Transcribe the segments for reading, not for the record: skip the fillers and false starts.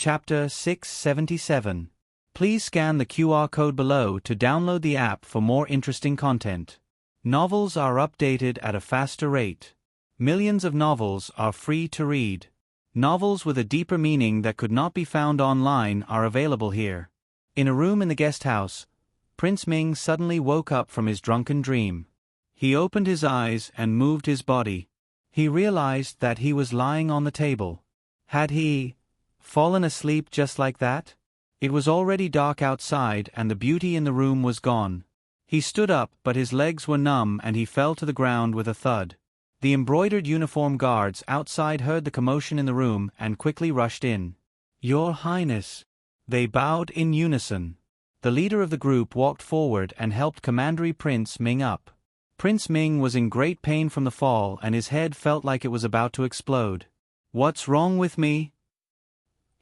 Chapter 677. Please scan the QR code below to download the app for more interesting content. Novels are updated at a faster rate. Millions of novels are free to read. Novels with a deeper meaning that could not be found online are available here. In a room in the guest house, Prince Ming suddenly woke up from his drunken dream. He opened his eyes and moved his body. He realized that he was lying on the table. Had he fallen asleep just like that? It was already dark outside and the beauty in the room was gone. He stood up, but his legs were numb and he fell to the ground with a thud. The embroidered uniform guards outside heard the commotion in the room and quickly rushed in. "Your Highness." They bowed in unison. The leader of the group walked forward and helped Commandery Prince Ming up. Prince Ming was in great pain from the fall and his head felt like it was about to explode. "What's wrong with me?"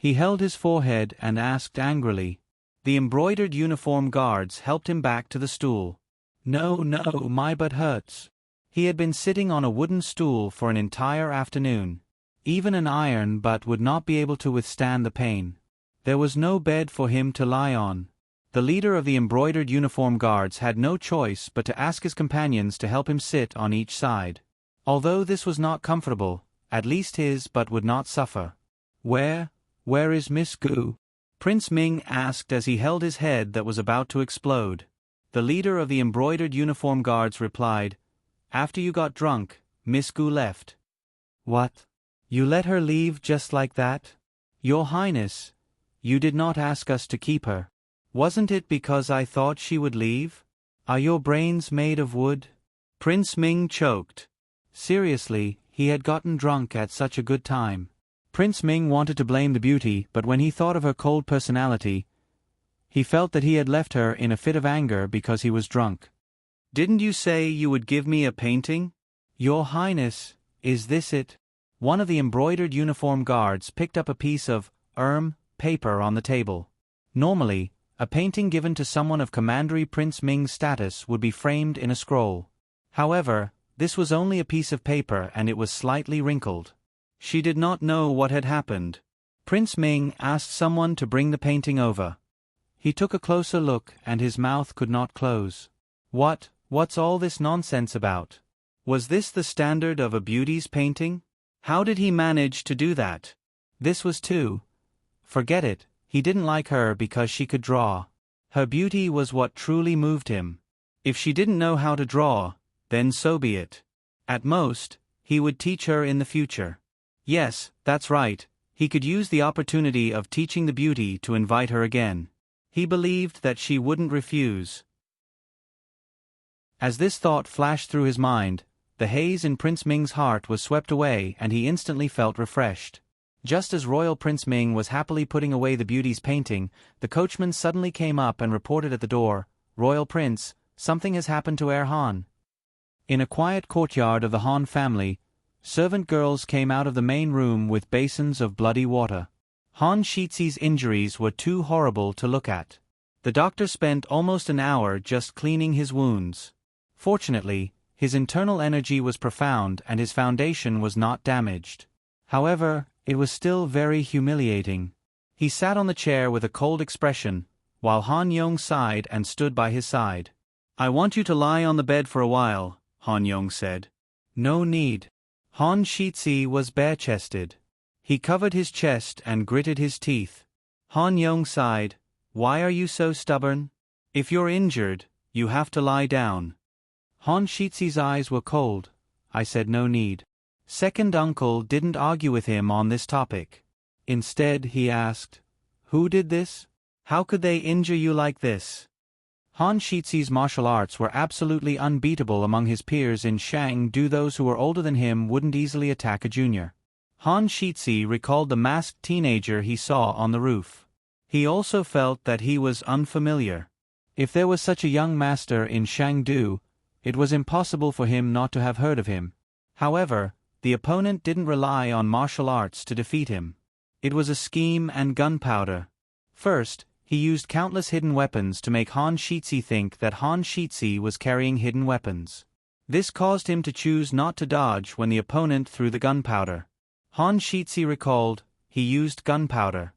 He held his forehead and asked angrily. The embroidered uniform guards helped him back to the stool. "No, my butt hurts." He had been sitting on a wooden stool for an entire afternoon. Even an iron butt would not be able to withstand the pain. There was no bed for him to lie on. The leader of the embroidered uniform guards had no choice but to ask his companions to help him sit on each side. Although this was not comfortable, at least his butt would not suffer. Where is Miss Gu?" Prince Ming asked as he held his head that was about to explode. The leader of the embroidered uniform guards replied, "After you got drunk, Miss Gu left." "What? You let her leave just like that?" "Your Highness, you did not ask us to keep her. Wasn't it because I thought she would leave? Are your brains made of wood?" Prince Ming choked. Seriously, he had gotten drunk at such a good time. Prince Ming wanted to blame the beauty, but when he thought of her cold personality, he felt that he had left her in a fit of anger because he was drunk. "Didn't you say you would give me a painting?" "Your Highness, is this it?" One of the embroidered uniform guards picked up a piece of paper on the table. Normally, a painting given to someone of Commandery Prince Ming's status would be framed in a scroll. However, this was only a piece of paper and it was slightly wrinkled. She did not know what had happened. Prince Ming asked someone to bring the painting over. He took a closer look and his mouth could not close. What's all this nonsense about? Was this the standard of a beauty's painting? How did he manage to do that? This was too. Forget it, he didn't like her because she could draw. Her beauty was what truly moved him. If she didn't know how to draw, then so be it. At most, he would teach her in the future. Yes, that's right, he could use the opportunity of teaching the beauty to invite her again. He believed that she wouldn't refuse. As this thought flashed through his mind, the haze in Prince Ming's heart was swept away and he instantly felt refreshed. Just as Royal Prince Ming was happily putting away the beauty's painting, the coachman suddenly came up and reported at the door, "Royal Prince, something has happened to Heir Han." In a quiet courtyard of the Han family, servant girls came out of the main room with basins of bloody water. Han Shixi's injuries were too horrible to look at. The doctor spent almost an hour just cleaning his wounds. Fortunately, his internal energy was profound and his foundation was not damaged. However, it was still very humiliating. He sat on the chair with a cold expression, while Han Yong sighed and stood by his side. "I want you to lie on the bed for a while," Han Yong said. "No need." Han Shixi was bare-chested. He covered his chest and gritted his teeth. Han Yong sighed, "Why are you so stubborn? If you're injured, you have to lie down." Han Shixi's eyes were cold. "I said no need." Second uncle didn't argue with him on this topic. Instead, he asked, "Who did this? How could they injure you like this?" Han Shixi's martial arts were absolutely unbeatable among his peers in Shangdu. Those who were older than him wouldn't easily attack a junior. Han Shixi recalled the masked teenager he saw on the roof. He also felt that he was unfamiliar. If there was such a young master in Shangdu, it was impossible for him not to have heard of him. However, the opponent didn't rely on martial arts to defeat him. It was a scheme and gunpowder. First, he used countless hidden weapons to make Han Shixi think that Han Shixi was carrying hidden weapons. This caused him to choose not to dodge when the opponent threw the gunpowder. Han Shixi recalled, he used gunpowder.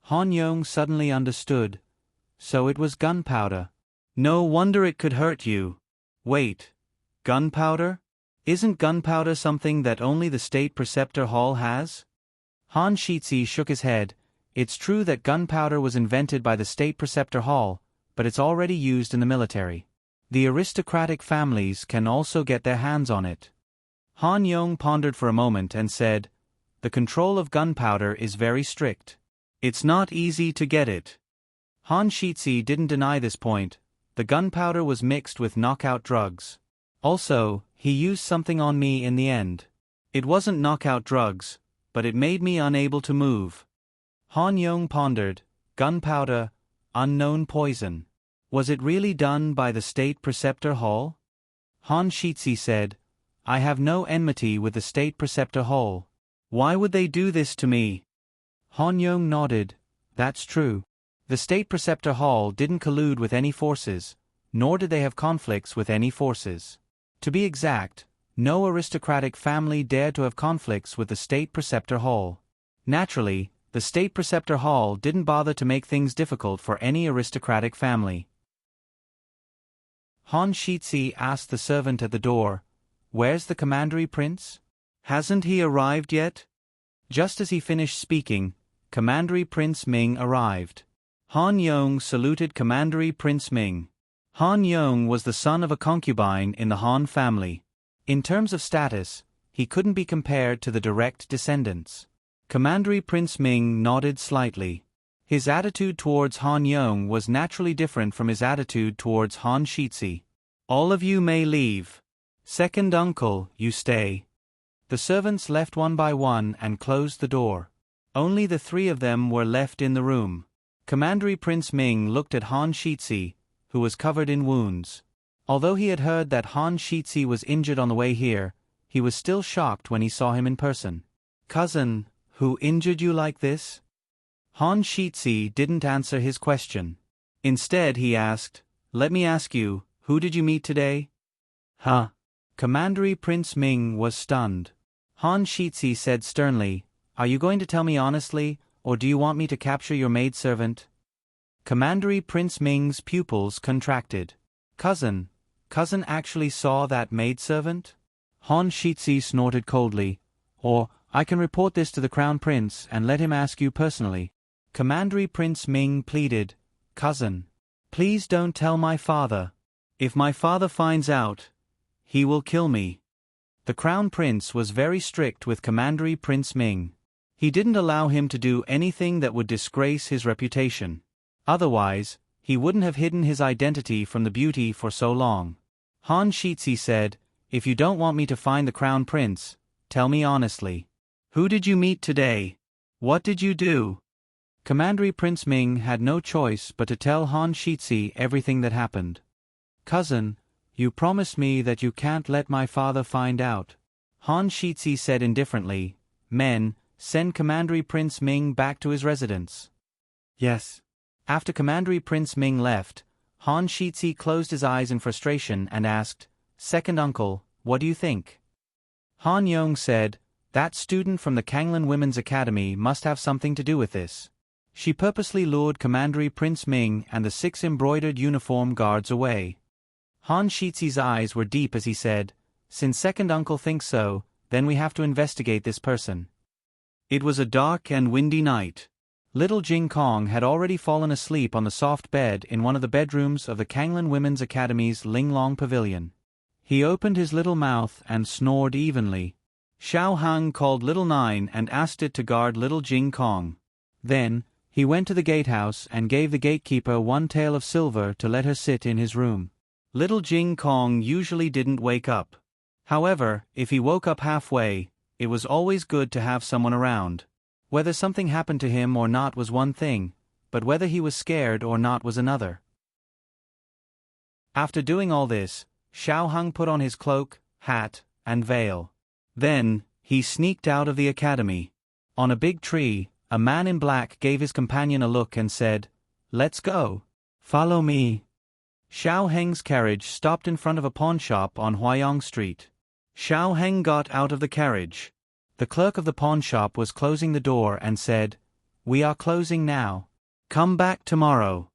Han Yong suddenly understood. So it was gunpowder. No wonder it could hurt you. Wait. Gunpowder? Isn't gunpowder something that only the State Preceptor Hall has? Han Shitzi shook his head. It's true that gunpowder was invented by the State Preceptor Hall, but it's already used in the military. The aristocratic families can also get their hands on it. Han Yong pondered for a moment and said, the control of gunpowder is very strict. It's not easy to get it. Han Shitzi didn't deny this point. The gunpowder was mixed with knockout drugs. Also, he used something on me in the end. It wasn't knockout drugs, but it made me unable to move. Han Yong pondered. Gunpowder, unknown poison. Was it really done by the State Preceptor Hall? Han Shitzi said, I have no enmity with the State Preceptor Hall. Why would they do this to me? Han Yong nodded. That's true. The State Preceptor Hall didn't collude with any forces, nor did they have conflicts with any forces. To be exact, no aristocratic family dared to have conflicts with the State Preceptor Hall. Naturally, the State Preceptor Hall didn't bother to make things difficult for any aristocratic family. Han Shitzi asked the servant at the door, Where's the Commandery Prince? Hasn't he arrived yet? Just as he finished speaking, Commandery Prince Ming arrived. Han Yong saluted Commandery Prince Ming. Han Yong was the son of a concubine in the Han family. In terms of status, he couldn't be compared to the direct descendants. Commandery Prince Ming nodded slightly. His attitude towards Han Yong was naturally different from his attitude towards Han Shitzi. All of you may leave. Second uncle, you stay. The servants left one by one and closed the door. Only the three of them were left in the room. Commandery Prince Ming looked at Han Shitzi, who was covered in wounds. Although he had heard that Han Shitzi was injured on the way here, he was still shocked when he saw him in person. Cousin, who injured you like this? Han Shitzi didn't answer his question. Instead he asked, Let me ask you, who did you meet today? Huh? Commandery Prince Ming was stunned. Han Shitzi said sternly, Are you going to tell me honestly, or do you want me to capture your maidservant? Commandery Prince Ming's pupils contracted. Cousin actually saw that maidservant? Han Shitzi snorted coldly. Or, I can report this to the Crown Prince and let him ask you personally. Commandery Prince Ming pleaded, Cousin, please don't tell my father. If my father finds out, he will kill me. The Crown Prince was very strict with Commandery Prince Ming. He didn't allow him to do anything that would disgrace his reputation. Otherwise, he wouldn't have hidden his identity from the beauty for so long. Han Shitzi said, If you don't want me to find the Crown Prince, tell me honestly. Who did you meet today? What did you do? Commandery Prince Ming had no choice but to tell Han Shitzi everything that happened. Cousin, you promised me that you can't let my father find out. Han Shitzi said indifferently, Men, send Commandery Prince Ming back to his residence. Yes. After Commandery Prince Ming left, Han Shitzi closed his eyes in frustration and asked, Second uncle, what do you think? Han Yong said, That student from the Kanglan Women's Academy must have something to do with this. She purposely lured Commandery Prince Ming and the 6 embroidered uniform guards away. Han Shitzi's eyes were deep as he said, Since second uncle thinks so, then we have to investigate this person. It was a dark and windy night. Little Jing Kong had already fallen asleep on the soft bed in one of the bedrooms of the Kanglan Women's Academy's Linglong Pavilion. He opened his little mouth and snored evenly. Xiao Hang called Little Nine and asked it to guard Little Jing Kong. Then, he went to the gatehouse and gave the gatekeeper 1 tael of silver to let her sit in his room. Little Jing Kong usually didn't wake up. However, if he woke up halfway, it was always good to have someone around. Whether something happened to him or not was one thing, but whether he was scared or not was another. After doing all this, Xiao Hang put on his cloak, hat, and veil. Then, he sneaked out of the academy. On a big tree, a man in black gave his companion a look and said, Let's go. Follow me. Xiao Heng's carriage stopped in front of a pawn shop on Huayong Street. Xiao Heng got out of the carriage. The clerk of the pawn shop was closing the door and said, We are closing now. Come back tomorrow.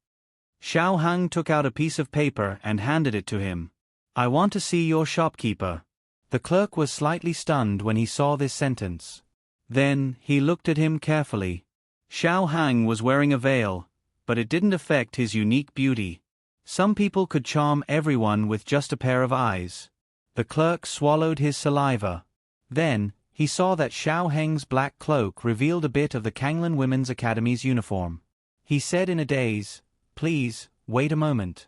Xiao Hang took out a piece of paper and handed it to him. I want to see your shopkeeper. The clerk was slightly stunned when he saw this sentence. Then, he looked at him carefully. Xiao Hang was wearing a veil, but it didn't affect his unique beauty. Some people could charm everyone with just a pair of eyes. The clerk swallowed his saliva. Then, he saw that Xiao Heng's black cloak revealed a bit of the Kanglan Women's Academy's uniform. He said in a daze, "Please, wait a moment."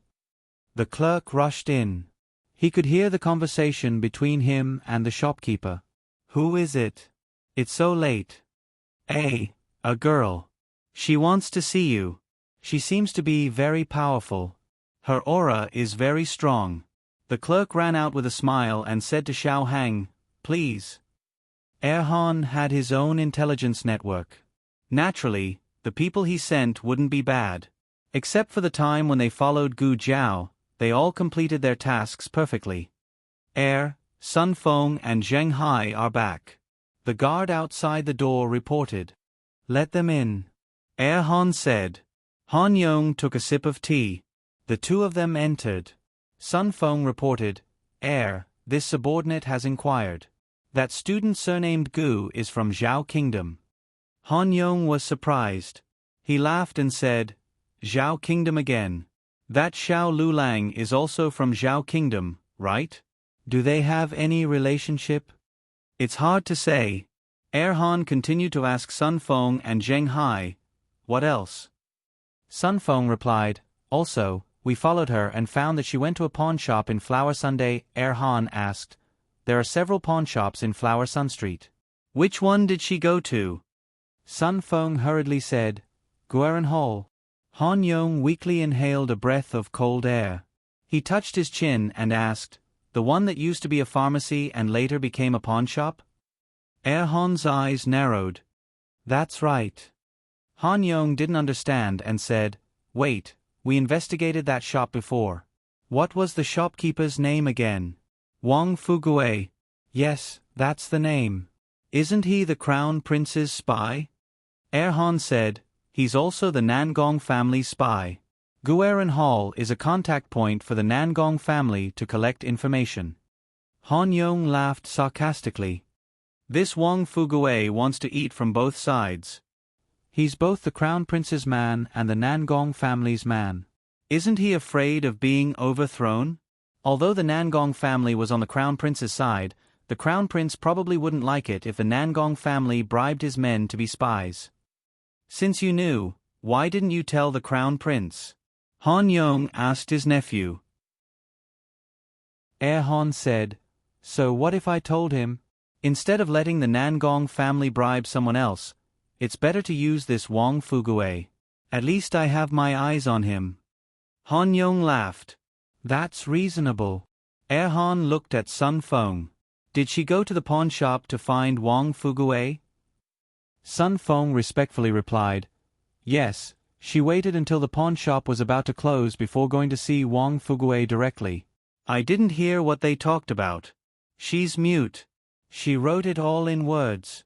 The clerk rushed in. He could hear the conversation between him and the shopkeeper. "Who is it? It's so late." A girl. She wants to see you. She seems to be very powerful. Her aura is very strong." The clerk ran out with a smile and said to Xiao Hang, "Please." Erhan had his own intelligence network. Naturally, the people he sent wouldn't be bad. Except for the time when they followed Gu Jiao, they all completed their tasks perfectly. Sun Feng and Zheng Hai are back. The guard outside the door reported. "Let them in." Han said. Han Yong took a sip of tea. The two of them entered. Sun Feng reported, "This subordinate has inquired. That student surnamed Gu is from Zhao Kingdom." Han Yong was surprised. He laughed and said, "Zhao Kingdom again. That Xiao Lulang is also from Zhao Kingdom, right? Do they have any relationship?" "It's hard to say." Han continued to ask Sun Feng and Zheng Hai, "What else?" Sun Feng replied, "Also, we followed her and found that she went to a pawn shop in Flower Sunday." Han asked, "There are several pawn shops in Flower Sun Street. Which one did she go to?" Sun Feng hurriedly said, "Guerin Hall." Han Yong weakly inhaled a breath of cold air. He touched his chin and asked, "The one that used to be a pharmacy and later became a pawn shop?" Han's eyes narrowed. "That's right." Han Yong didn't understand and said, "Wait, we investigated that shop before. What was the shopkeeper's name again?" "Wang Fugue." "Yes, that's the name. Isn't he the Crown Prince's spy?" Han said, "He's also the Nangong family's spy. Guerin Hall is a contact point for the Nangong family to collect information." Han Yong laughed sarcastically. "This Wang Fugue wants to eat from both sides. He's both the Crown Prince's man and the Nangong family's man. Isn't he afraid of being overthrown?" Although the Nangong family was on the Crown Prince's side, the Crown Prince probably wouldn't like it if the Nangong family bribed his men to be spies. "Since you knew, why didn't you tell the Crown Prince?" Han Yong asked his nephew. Han said, "So what if I told him? Instead of letting the Nangong family bribe someone else, it's better to use this Wang Fugue. At least I have my eyes on him." Han Yong laughed. "That's reasonable." Han looked at Sun Feng. "Did she go to the pawn shop to find Wang Fugue?" Sun Feng respectfully replied, "Yes, she waited until the pawn shop was about to close before going to see Wang Fugue directly. I didn't hear what they talked about. She's mute. She wrote it all in words."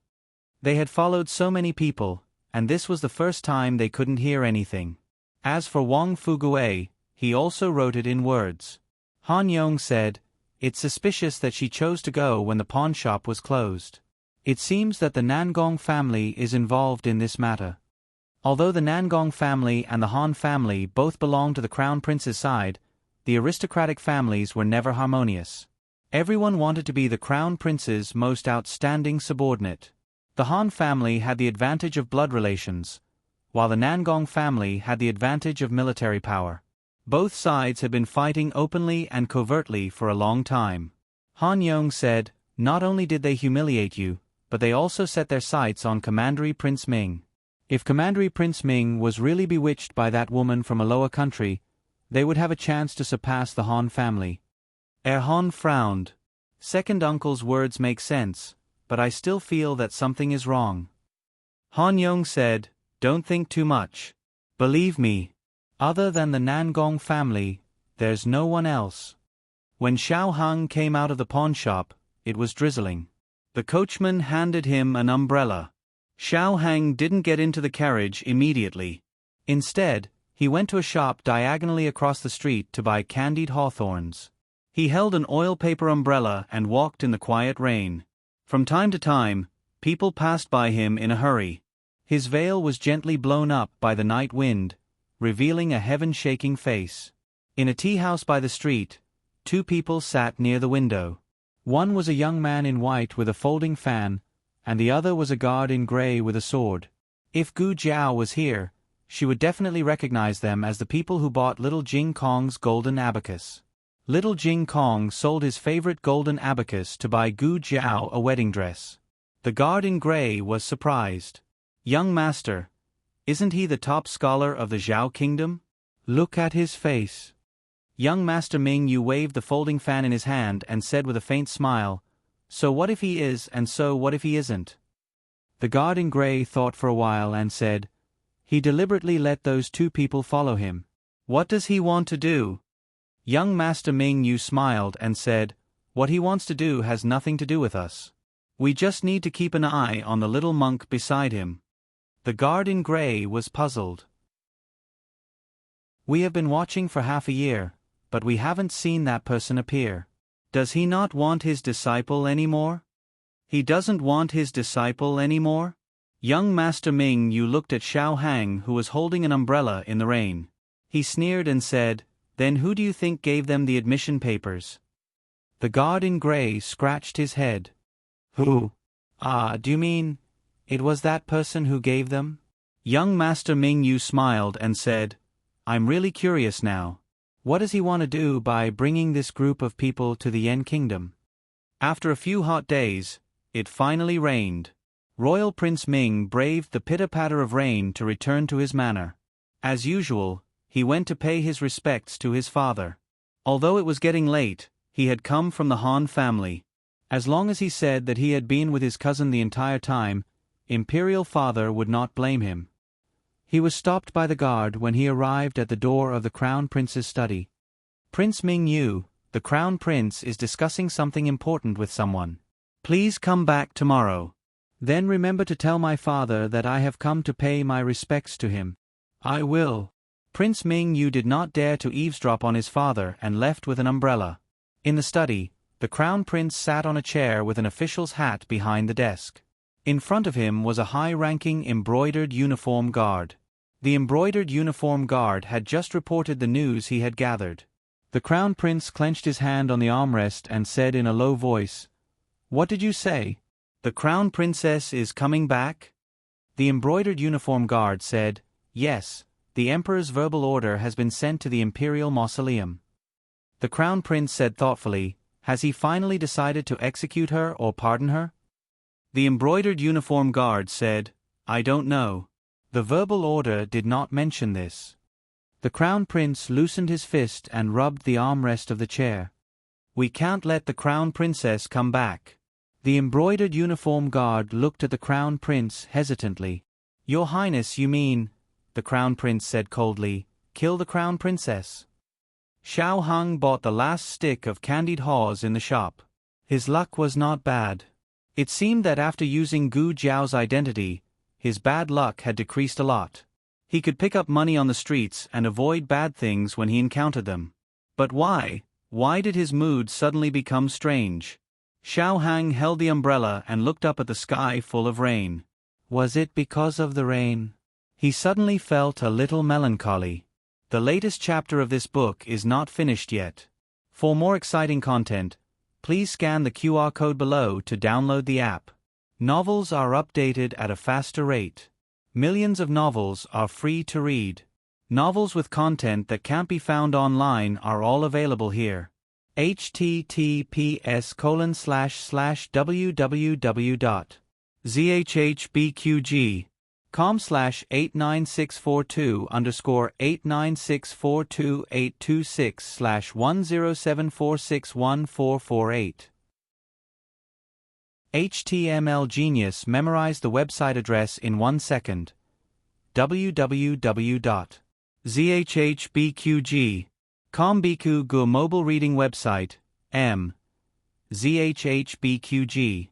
They had followed so many people, and this was the first time they couldn't hear anything. As for Wang Fugue, he also wrote it in words. Han Yong said, "It's suspicious that she chose to go when the pawn shop was closed. It seems that the Nangong family is involved in this matter." Although the Nangong family and the Han family both belonged to the Crown Prince's side, the aristocratic families were never harmonious. Everyone wanted to be the Crown Prince's most outstanding subordinate. The Han family had the advantage of blood relations, while the Nangong family had the advantage of military power. Both sides had been fighting openly and covertly for a long time. Han Yong said, "Not only did they humiliate you, but they also set their sights on Commandery Prince Ming. If Commandery Prince Ming was really bewitched by that woman from a lower country, they would have a chance to surpass the Han family." Han frowned. "Second uncle's words make sense, but I still feel that something is wrong." Han Yong said, "Don't think too much. Believe me, other than the Nangong family, there's no one else." When Xiao Hang came out of the pawn shop, it was drizzling. The coachman handed him an umbrella. Xiao Hang didn't get into the carriage immediately. Instead, he went to a shop diagonally across the street to buy candied hawthorns. He held an oil paper umbrella and walked in the quiet rain. From time to time, people passed by him in a hurry. His veil was gently blown up by the night wind, revealing a heaven-shaking face. In a tea house by the street, two people sat near the window. One was a young man in white with a folding fan, and the other was a guard in gray with a sword. If Gu Jiao was here, she would definitely recognize them as the people who bought Little Jing Kong's golden abacus. Little Jing Kong sold his favorite golden abacus to buy Gu Jiao a wedding dress. The guard in gray was surprised. "Young master, isn't he the top scholar of the Zhao kingdom? Look at his face." Young Master Ming Yu waved the folding fan in his hand and said with a faint smile, "So what if he is and so what if he isn't?" The guard in gray thought for a while and said, "He deliberately let those two people follow him. What does he want to do?" Young Master Ming Yu smiled and said, "What he wants to do has nothing to do with us. We just need to keep an eye on the little monk beside him." The guard in gray was puzzled. "We have been watching for half a year, but we haven't seen that person appear. Does he not want his disciple anymore?" "He doesn't want his disciple anymore?" Young Master Ming Yu looked at Xiao Hang, who was holding an umbrella in the rain. He sneered and said, "Then who do you think gave them the admission papers?" The guard in gray scratched his head. "Who? Do you mean, it was that person who gave them?" Young Master Ming Yu smiled and said, "I'm really curious now. What does he want to do by bringing this group of people to the Yen Kingdom?" After a few hot days, it finally rained. Royal Prince Ming braved the pitter-patter of rain to return to his manor. As usual, he went to pay his respects to his father. Although it was getting late, he had come from the Han family. As long as he said that he had been with his cousin the entire time, Imperial Father would not blame him. He was stopped by the guard when he arrived at the door of the Crown Prince's study. "Prince Ming Yu, the Crown Prince is discussing something important with someone. Please come back tomorrow. Then remember to tell my father that I have come to pay my respects to him." "I will." Prince Ming Yu did not dare to eavesdrop on his father and left with an umbrella. In the study, the Crown Prince sat on a chair with an official's hat behind the desk. In front of him was a high-ranking embroidered uniform guard. The embroidered uniform guard had just reported the news he had gathered. The Crown Prince clenched his hand on the armrest and said in a low voice, "What did you say? The Crown Princess is coming back?" The embroidered uniform guard said, "Yes, the Emperor's verbal order has been sent to the Imperial Mausoleum." The Crown Prince said thoughtfully, "Has he finally decided to execute her or pardon her?" The embroidered uniform guard said, "I don't know. The verbal order did not mention this." The Crown Prince loosened his fist and rubbed the armrest of the chair. "We can't let the Crown Princess come back." The embroidered uniform guard looked at the Crown Prince hesitantly. "Your Highness, you mean," the Crown Prince said coldly, "kill the Crown Princess?" Xiao Hung bought the last stick of candied haws in the shop. His luck was not bad. It seemed that after using Gu Jiao's identity, his bad luck had decreased a lot. He could pick up money on the streets and avoid bad things when he encountered them. But why? Why did his mood suddenly become strange? Xiao Hang held the umbrella and looked up at the sky full of rain. Was it because of the rain? He suddenly felt a little melancholy. The latest chapter of this book is not finished yet. For more exciting content, please scan the QR code below to download the app. Novels are updated at a faster rate. Millions of novels are free to read. Novels with content that can't be found online are all available here. https://www.zhbqg.com/89642_826/107461448. HTML Genius memorized the website address in 1 second. www.zhbqg.com Biku Gu mobile reading website, zhbqg.com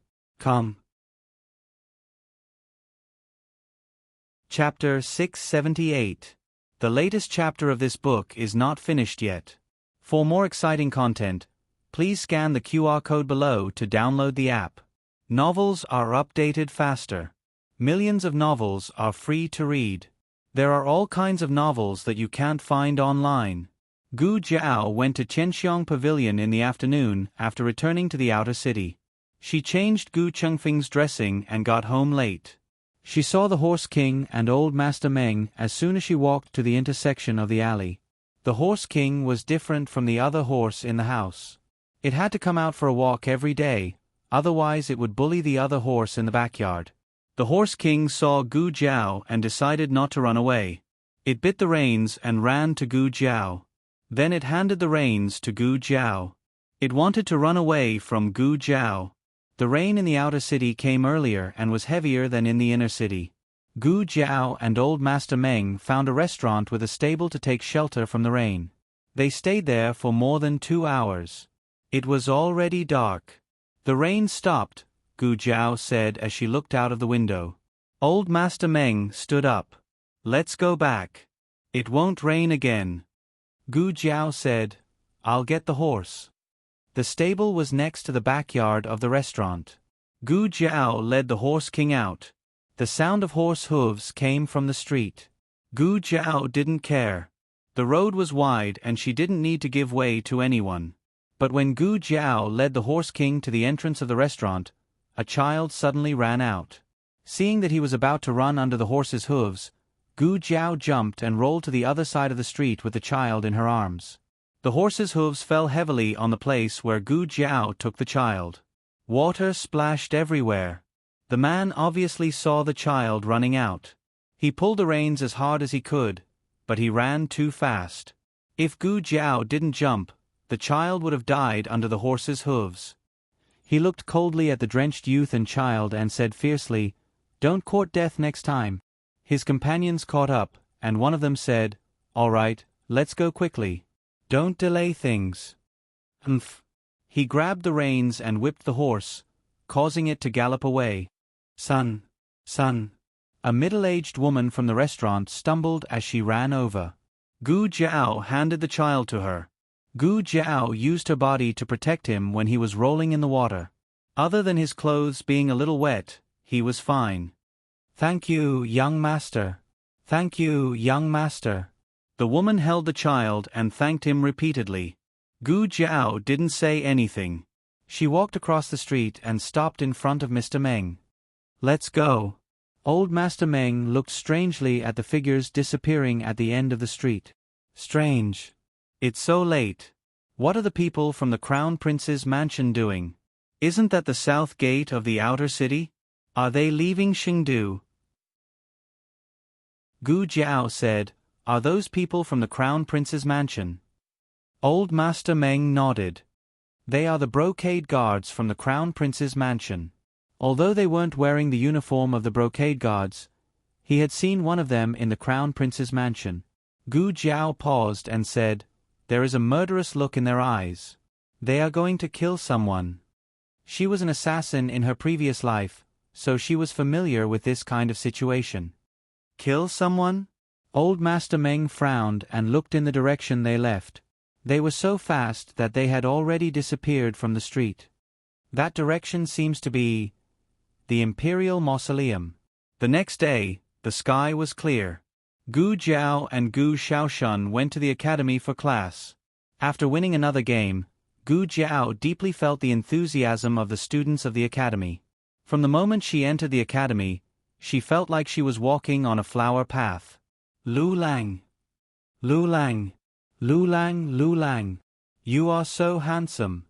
Chapter 678. The latest chapter of this book is not finished yet. For more exciting content, please scan the QR code below to download the app. Novels are updated faster. Millions of novels are free to read. There are all kinds of novels that you can't find online. Gu Jiao went to Qianxiang Pavilion in the afternoon after returning to the outer city. She changed Gu Chengfeng's dressing and got home late. She saw the Horse King and Old Master Meng as soon as she walked to the intersection of the alley. The Horse King was different from the other horse in the house. It had to come out for a walk every day, otherwise it would bully the other horse in the backyard. The Horse King saw Gu Jiao and decided not to run away. It bit the reins and ran to Gu Jiao. Then it handed the reins to Gu Jiao. It wanted to run away from Gu Jiao. The rain in the outer city came earlier and was heavier than in the inner city. Gu Jiao and Old Master Meng found a restaurant with a stable to take shelter from the rain. They stayed there for more than 2 hours. It was already dark. The rain stopped, Gu Jiao said as she looked out of the window. Old Master Meng stood up. Let's go back. It won't rain again. Gu Jiao said, I'll get the horse. The stable was next to the backyard of the restaurant. Gu Jiao led the Horse King out. The sound of horse hooves came from the street. Gu Jiao didn't care. The road was wide and she didn't need to give way to anyone. But when Gu Jiao led the Horse King to the entrance of the restaurant, a child suddenly ran out. Seeing that he was about to run under the horse's hooves, Gu Jiao jumped and rolled to the other side of the street with the child in her arms. The horse's hooves fell heavily on the place where Gu Jiao took the child. Water splashed everywhere. The man obviously saw the child running out. He pulled the reins as hard as he could, but he ran too fast. If Gu Jiao didn't jump, the child would have died under the horse's hooves. He looked coldly at the drenched youth and child and said fiercely, Don't court death next time. His companions caught up, and one of them said, All right, let's go quickly. Don't delay things. Humph. He grabbed the reins and whipped the horse, causing it to gallop away. Son. A middle-aged woman from the restaurant stumbled as she ran over. Gu Jiao handed the child to her. Gu Jiao used her body to protect him when he was rolling in the water. Other than his clothes being a little wet, he was fine. Thank you, young master. Thank you, young master. The woman held the child and thanked him repeatedly. Gu Jiao didn't say anything. She walked across the street and stopped in front of Mr. Meng. Let's go. Old Master Meng looked strangely at the figures disappearing at the end of the street. Strange. It's so late. What are the people from the Crown Prince's mansion doing? Isn't that the south gate of the outer city? Are they leaving Chengdu? Gu Jiao said, Are those people from the Crown Prince's mansion? Old Master Meng nodded. They are the brocade guards from the Crown Prince's mansion. Although they weren't wearing the uniform of the brocade guards, he had seen one of them in the Crown Prince's mansion. Gu Jiao paused and said, There is a murderous look in their eyes. They are going to kill someone. She was an assassin in her previous life, so she was familiar with this kind of situation. Kill someone? Old Master Meng frowned and looked in the direction they left. They were so fast that they had already disappeared from the street. That direction seems to be the Imperial Mausoleum. The next day, the sky was clear. Gu Jiao and Gu Shaoshun went to the academy for class. After winning another game, Gu Jiao deeply felt the enthusiasm of the students of the academy. From the moment she entered the academy, she felt like she was walking on a flower path. Lu Lang. Lu Lang. Lu Lang, Lu Lang. You are so handsome.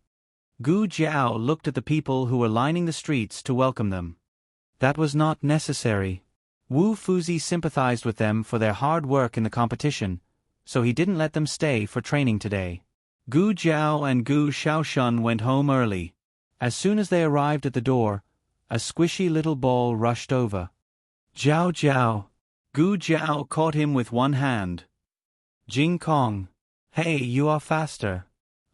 Gu Jiao looked at the people who were lining the streets to welcome them. That was not necessary. Wu Fuzi sympathized with them for their hard work in the competition, so he didn't let them stay for training today. Gu Jiao and Gu Shaoshun went home early. As soon as they arrived at the door, a squishy little ball rushed over. Jiao Jiao. Gu Jiao caught him with one hand. Jing Kong. Hey, you are faster.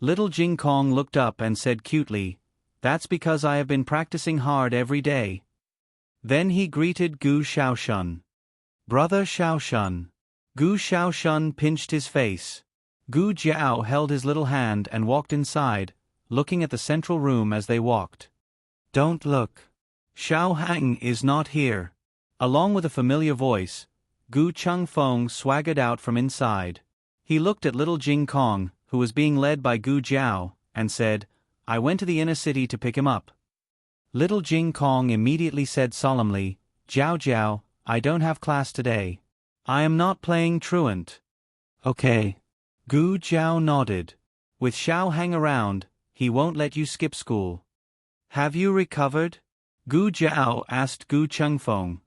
Little Jing Kong looked up and said cutely, That's because I have been practicing hard every day. Then he greeted Gu Shaoshun. Brother Xiaoshun. Gu Xiaoshun pinched his face. Gu Jiao held his little hand and walked inside, looking at the central room as they walked. Don't look. Xiao Hang is not here. Along with a familiar voice, Gu Chengfeng swaggered out from inside. He looked at little Jing Kong, who was being led by Gu Jiao, and said, I went to the inner city to pick him up. Little Jing Kong immediately said solemnly, Jiao Jiao, I don't have class today. I am not playing truant. Okay. Gu Jiao nodded. With Xiao Hang around, he won't let you skip school. Have you recovered? Gu Jiao asked Gu Chengfeng.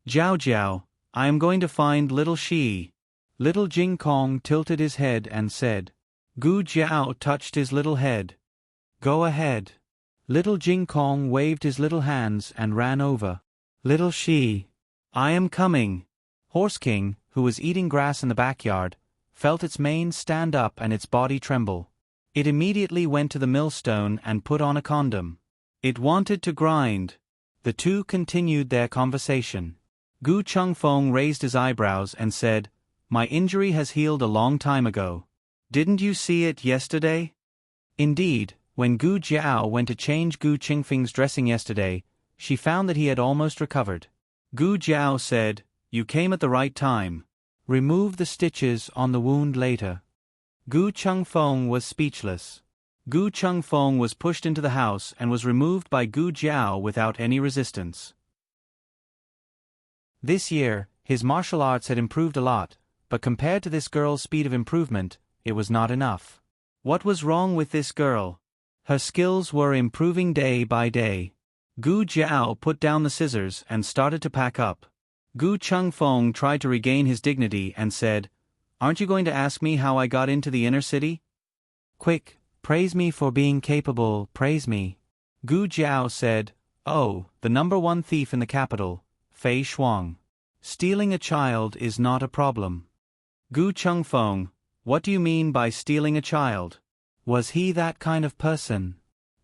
Jiao Jiao, I am going to find little Shi. Little Jing Kong tilted his head and said. Gu Jiao touched his little head. Go ahead. Little Jing Kong waved his little hands and ran over. Little Shi. I am coming. Horse King, who was eating grass in the backyard, felt its mane stand up and its body tremble. It immediately went to the millstone and put on a condom. It wanted to grind. The two continued their conversation. Gu Chengfeng raised his eyebrows and said, My injury has healed a long time ago. Didn't you see it yesterday? Indeed, when Gu Jiao went to change Gu Qingfeng's dressing yesterday, she found that he had almost recovered. Gu Jiao said, You came at the right time. Remove the stitches on the wound later. Gu Chengfeng was speechless. Gu Chengfeng was pushed into the house and was removed by Gu Jiao without any resistance. This year, his martial arts had improved a lot, but compared to this girl's speed of improvement, it was not enough. What was wrong with this girl? Her skills were improving day by day. Gu Jiao put down the scissors and started to pack up. Gu Chengfeng tried to regain his dignity and said, Aren't you going to ask me how I got into the inner city? Quick, praise me for being capable, praise me. Gu Jiao said, Oh, the #1 thief in the capital, Fei Shuang. Stealing a child is not a problem. Gu Chengfeng, what do you mean by stealing a child? Was he that kind of person?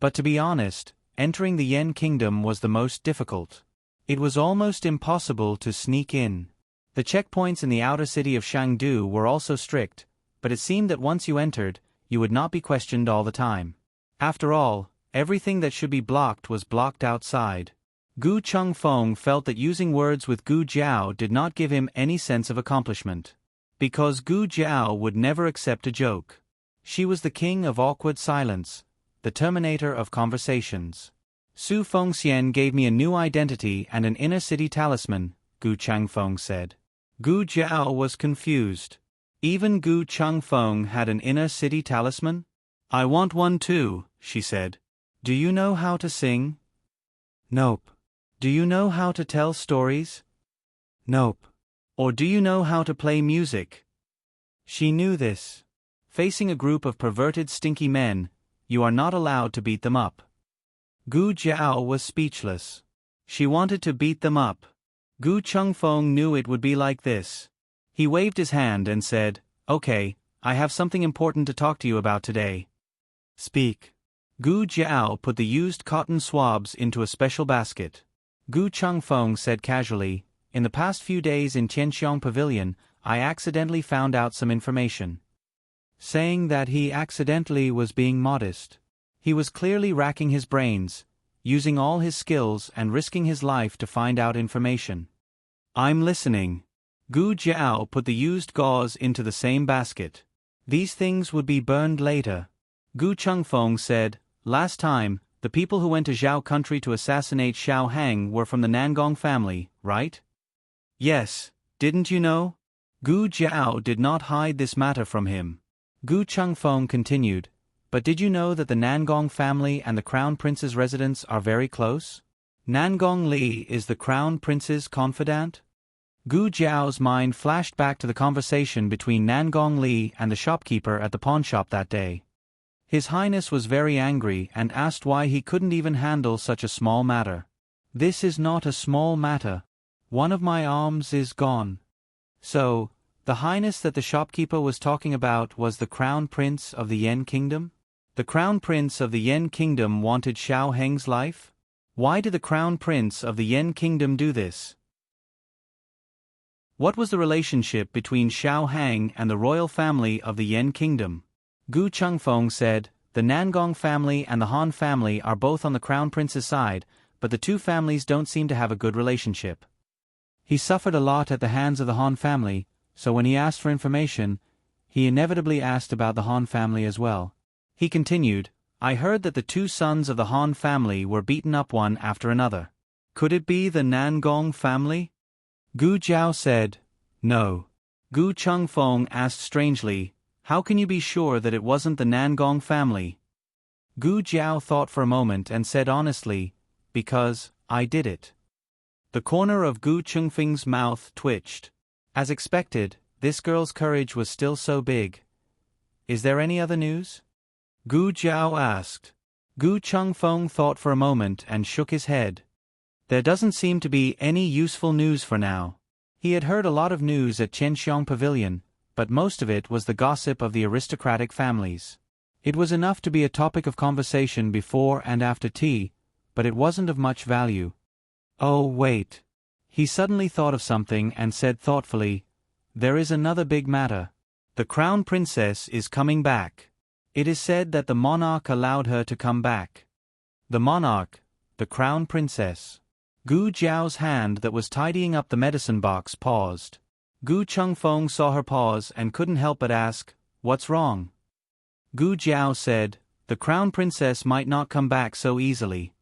But to be honest, entering the Yan Kingdom was the most difficult. It was almost impossible to sneak in. The checkpoints in the outer city of Shangdu were also strict, but it seemed that once you entered, you would not be questioned all the time. After all, everything that should be blocked was blocked outside. Gu Chengfeng felt that using words with Gu Jiao did not give him any sense of accomplishment. Because Gu Jiao would never accept a joke. She was the king of awkward silence, the terminator of conversations. Su Fengxian gave me a new identity and an inner city talisman, Gu Chengfeng said. Gu Jiao was confused. Even Gu Chengfeng had an inner city talisman? I want one too, she said. Do you know how to sing? Nope. Do you know how to tell stories? Nope. Or do you know how to play music? She knew this. Facing a group of perverted stinky men, you are not allowed to beat them up. Gu Jiao was speechless. She wanted to beat them up. Gu Chengfeng knew it would be like this. He waved his hand and said, Okay, I have something important to talk to you about today. Speak. Gu Jiao put the used cotton swabs into a special basket. Gu Chengfeng said casually, In the past few days in Tianxiong Pavilion, I accidentally found out some information. Saying that he accidentally was being modest. He was clearly racking his brains, using all his skills and risking his life to find out information. I'm listening. Gu Jiao put the used gauze into the same basket. These things would be burned later. Gu Chengfeng said, Last time, the people who went to Zhao country to assassinate Xiao Hang were from the Nangong family, right? Yes, didn't you know? Gu Jiao did not hide this matter from him. Gu Chengfeng continued, But did you know that the Nangong family and the Crown Prince's residence are very close? Nangong Li is the Crown Prince's confidant? Gu Jiao's mind flashed back to the conversation between Nangong Li and the shopkeeper at the pawnshop that day. His Highness was very angry and asked why he couldn't even handle such a small matter. This is not a small matter. One of my arms is gone. So, the Highness that the shopkeeper was talking about was the Crown Prince of the Yan Kingdom? The Crown Prince of the Yan Kingdom wanted Xiao Heng's life? Why did the Crown Prince of the Yan Kingdom do this? What was the relationship between Xiao Hang and the royal family of the Yan kingdom? Gu Chengfeng said, the Nangong family and the Han family are both on the crown prince's side, but the two families don't seem to have a good relationship. He suffered a lot at the hands of the Han family, so when he asked for information, he inevitably asked about the Han family as well. He continued, I heard that the two sons of the Han family were beaten up one after another. Could it be the Nangong family? Gu Jiao said, no. Gu Chengfeng asked strangely, how can you be sure that it wasn't the Nangong family? Gu Jiao thought for a moment and said honestly, because I did it. The corner of Gu Chengfeng's mouth twitched. As expected, this girl's courage was still so big. Is there any other news? Gu Jiao asked. Gu Chengfeng thought for a moment and shook his head. There doesn't seem to be any useful news for now. He had heard a lot of news at Qianxiang Pavilion, but most of it was the gossip of the aristocratic families. It was enough to be a topic of conversation before and after tea, but it wasn't of much value. Oh, wait. He suddenly thought of something and said thoughtfully, there is another big matter. The crown princess is coming back. It is said that the monarch allowed her to come back. The monarch, the crown princess. Gu Jiao's hand that was tidying up the medicine box paused. Gu Chengfeng saw her pause and couldn't help but ask, what's wrong? Gu Jiao said, the crown princess might not come back so easily.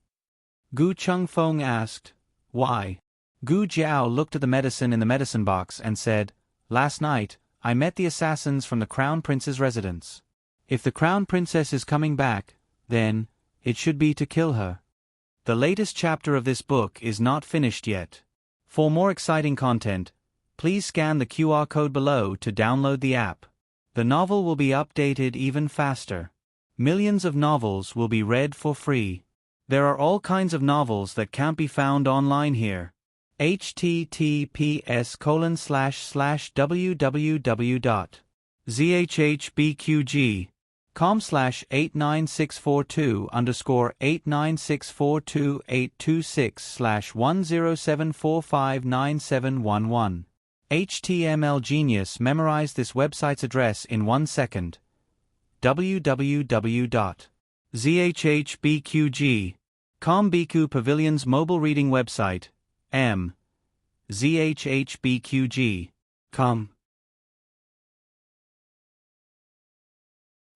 Gu Chengfeng asked, why? Gu Jiao looked at the medicine in the medicine box and said, last night, I met the assassins from the crown prince's residence. If the crown princess is coming back, then, it should be to kill her. The latest chapter of this book is not finished yet. For more exciting content, please scan the QR code below to download the app. The novel will be updated even faster. Millions of novels will be read for free. There are all kinds of novels that can't be found online here. https://www.zhbqg.com/89642-8964286/1074459711. HTML Genius memorized this website's address in 1 second. www.zhhbqg.com Biku Pavilion's mobile reading website. zhhbqg.com.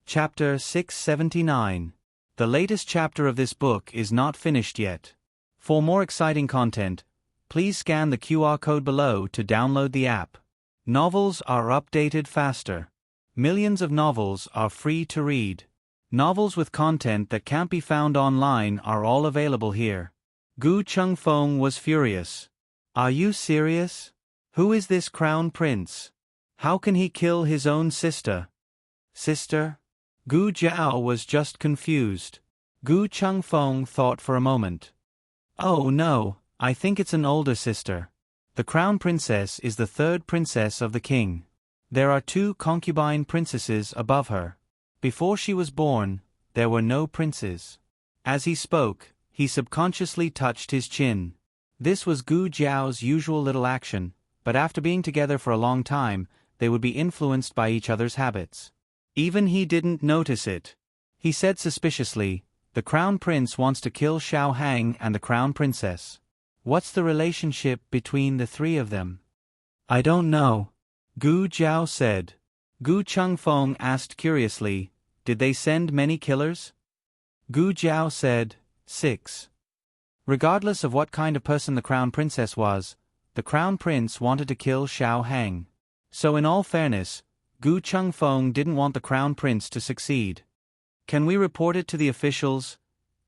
Chapter 679. The latest chapter of this book is not finished yet. For more exciting content, please scan the QR code below to download the app. Novels are updated faster. Millions of novels are free to read. Novels with content that can't be found online are all available here. Gu Chengfeng was furious. Are you serious? Who is this crown prince? How can he kill his own sister? Sister? Gu Jiao was just confused. Gu Chengfeng thought for a moment. Oh no, I think it's an older sister. The crown princess is the third princess of the king. There are 2 concubine princesses above her. Before she was born, there were no princes. As he spoke, he subconsciously touched his chin. This was Gu Jiao's usual little action, but after being together for a long time, they would be influenced by each other's habits. Even he didn't notice it. He said suspiciously, the crown prince wants to kill Xiao Hang and the crown princess. What's the relationship between the 3 of them? I don't know. Gu Jiao said. Gu Chengfeng asked curiously, did they send many killers? Gu Jiao said, 6. Regardless of what kind of person the crown princess was, the crown prince wanted to kill Xiao Hang. So in all fairness, Gu Chengfeng didn't want the crown prince to succeed. Can we report it to the officials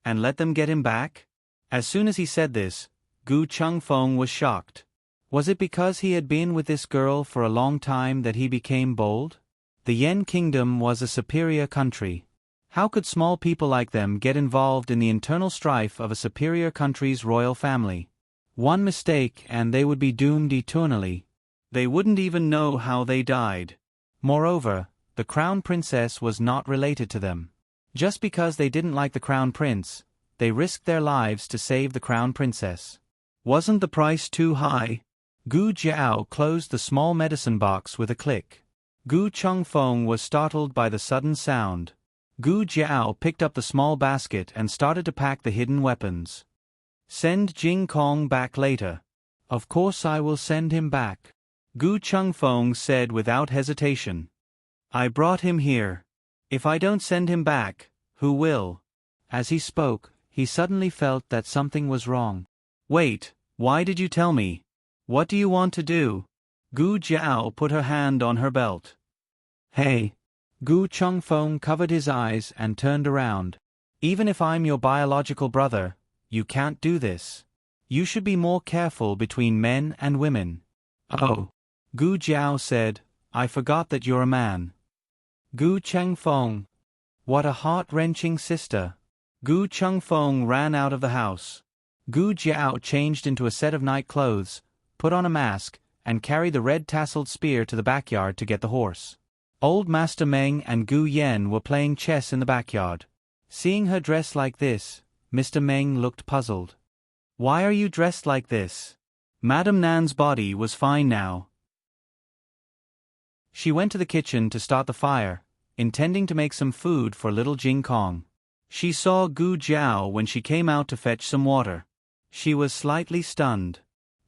and let them get him back? As soon as he said this, Gu Chengfeng was shocked. Was it because he had been with this girl for a long time that he became bold? The Yan kingdom was a superior country. How could small people like them get involved in the internal strife of a superior country's royal family? One mistake and they would be doomed eternally. They wouldn't even know how they died. Moreover, the crown princess was not related to them. Just because they didn't like the crown prince, they risked their lives to save the crown princess. Wasn't the price too high? Gu Jiao closed the small medicine box with a click. Gu Chengfeng was startled by the sudden sound. Gu Jiao picked up the small basket and started to pack the hidden weapons. Send Jing Kong back later. Of course I will send him back, Gu Chengfeng said without hesitation. I brought him here. If I don't send him back, who will? As he spoke, he suddenly felt that something was wrong. Wait, why did you tell me? What do you want to do? Gu Jiao put her hand on her belt. Hey. Gu Chengfeng covered his eyes and turned around. Even if I'm your biological brother, you can't do this. You should be more careful between men and women. Oh. Gu Jiao said, I forgot that you're a man. Gu Chengfeng. What a heart-wrenching sister. Gu Chengfeng ran out of the house. Gu Jiao changed into a set of night clothes, put on a mask, and carried the red-tasseled spear to the backyard to get the horse. Old Master Meng and Gu Yen were playing chess in the backyard. Seeing her dressed like this, Mr. Meng looked puzzled. Why are you dressed like this? Madame Nan's body was fine now. She went to the kitchen to start the fire, intending to make some food for little Jing Kong. She saw Gu Jiao when she came out to fetch some water. She was slightly stunned.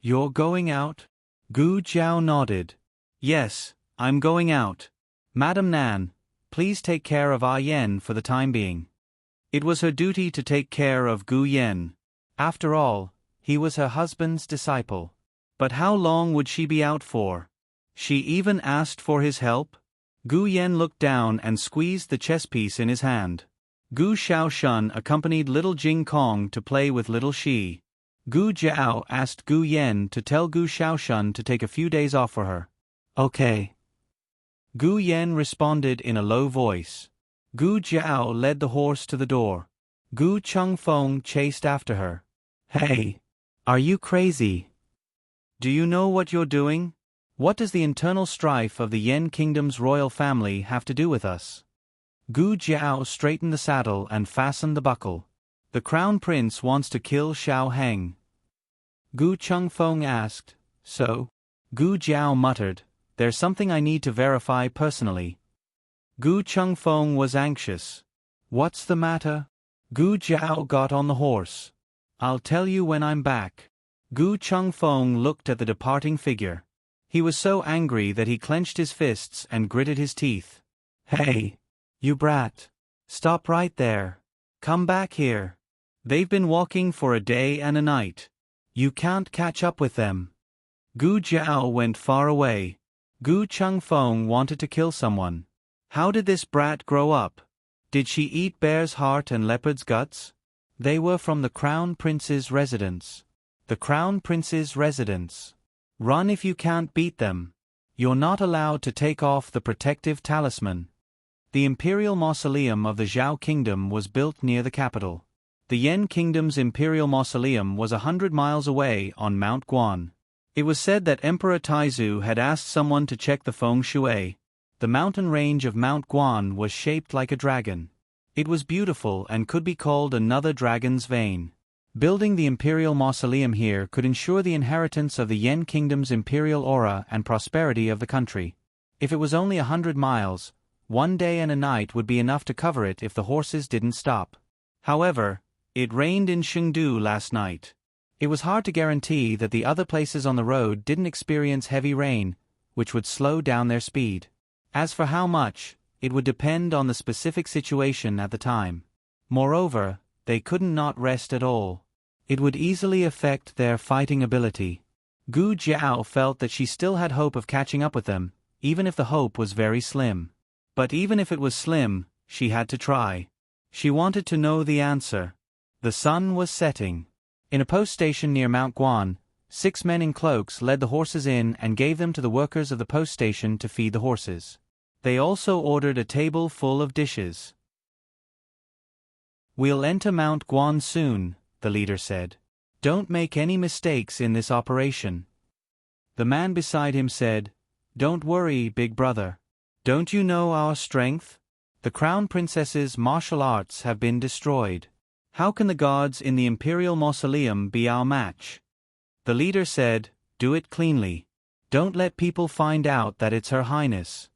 You're going out? Gu Jiao nodded. Yes, I'm going out. Madame Nan, please take care of Ah Yen for the time being. It was her duty to take care of Gu Yen. After all, he was her husband's disciple. But how long would she be out for? She even asked for his help? Gu Yen looked down and squeezed the chess piece in his hand. Gu Shaoshan accompanied little Jing Kong to play with little Shi. Gu Jiao asked Gu Yen to tell Gu Shaoshan to take a few days off for her. Okay. Gu Yen responded in a low voice. Gu Jiao led the horse to the door. Gu Chengfeng chased after her. Hey! Are you crazy? Do you know what you're doing? What does the internal strife of the Yen Kingdom's royal family have to do with us? Gu Jiao straightened the saddle and fastened the buckle. The crown prince wants to kill Xiao Heng. Gu Chengfeng asked, So? Gu Jiao muttered, There's something I need to verify personally. Gu Chengfeng was anxious. What's the matter? Gu Jiao got on the horse. I'll tell you when I'm back. Gu Chengfeng looked at the departing figure. He was so angry that he clenched his fists and gritted his teeth. Hey! You brat! Stop right there. Come back here. They've been walking for a day and a night. You can't catch up with them. Gu Jiao went far away. Gu Chengfeng wanted to kill someone. How did this brat grow up? Did she eat bear's heart and leopard's guts? They were from the Crown Prince's residence. The Crown Prince's residence. Run if you can't beat them. You're not allowed to take off the protective talisman. The imperial mausoleum of the Zhao Kingdom was built near the capital. The Yen Kingdom's imperial mausoleum was 100 miles away on Mount Guan. It was said that Emperor Taizu had asked someone to check the feng shui. The mountain range of Mount Guan was shaped like a dragon. It was beautiful and could be called another dragon's vein. Building the imperial mausoleum here could ensure the inheritance of the Yen Kingdom's imperial aura and prosperity of the country. If it was only 100 miles, one day and a night would be enough to cover it if the horses didn't stop. However, it rained in Chengdu last night. It was hard to guarantee that the other places on the road didn't experience heavy rain, which would slow down their speed. As for how much, it would depend on the specific situation at the time. Moreover, they couldn't not rest at all. It would easily affect their fighting ability. Gu Jiao felt that she still had hope of catching up with them, even if the hope was very slim. But even if it was slim, she had to try. She wanted to know the answer. The sun was setting. In a post station near Mount Guan, 6 men in cloaks led the horses in and gave them to the workers of the post station to feed the horses. They also ordered a table full of dishes. We'll enter Mount Guan soon, the leader said. Don't make any mistakes in this operation. The man beside him said, Don't worry, big brother. Don't you know our strength? The Crown Princess's martial arts have been destroyed. How can the gods in the Imperial Mausoleum be our match? The leader said, do it cleanly. Don't let people find out that it's Her Highness.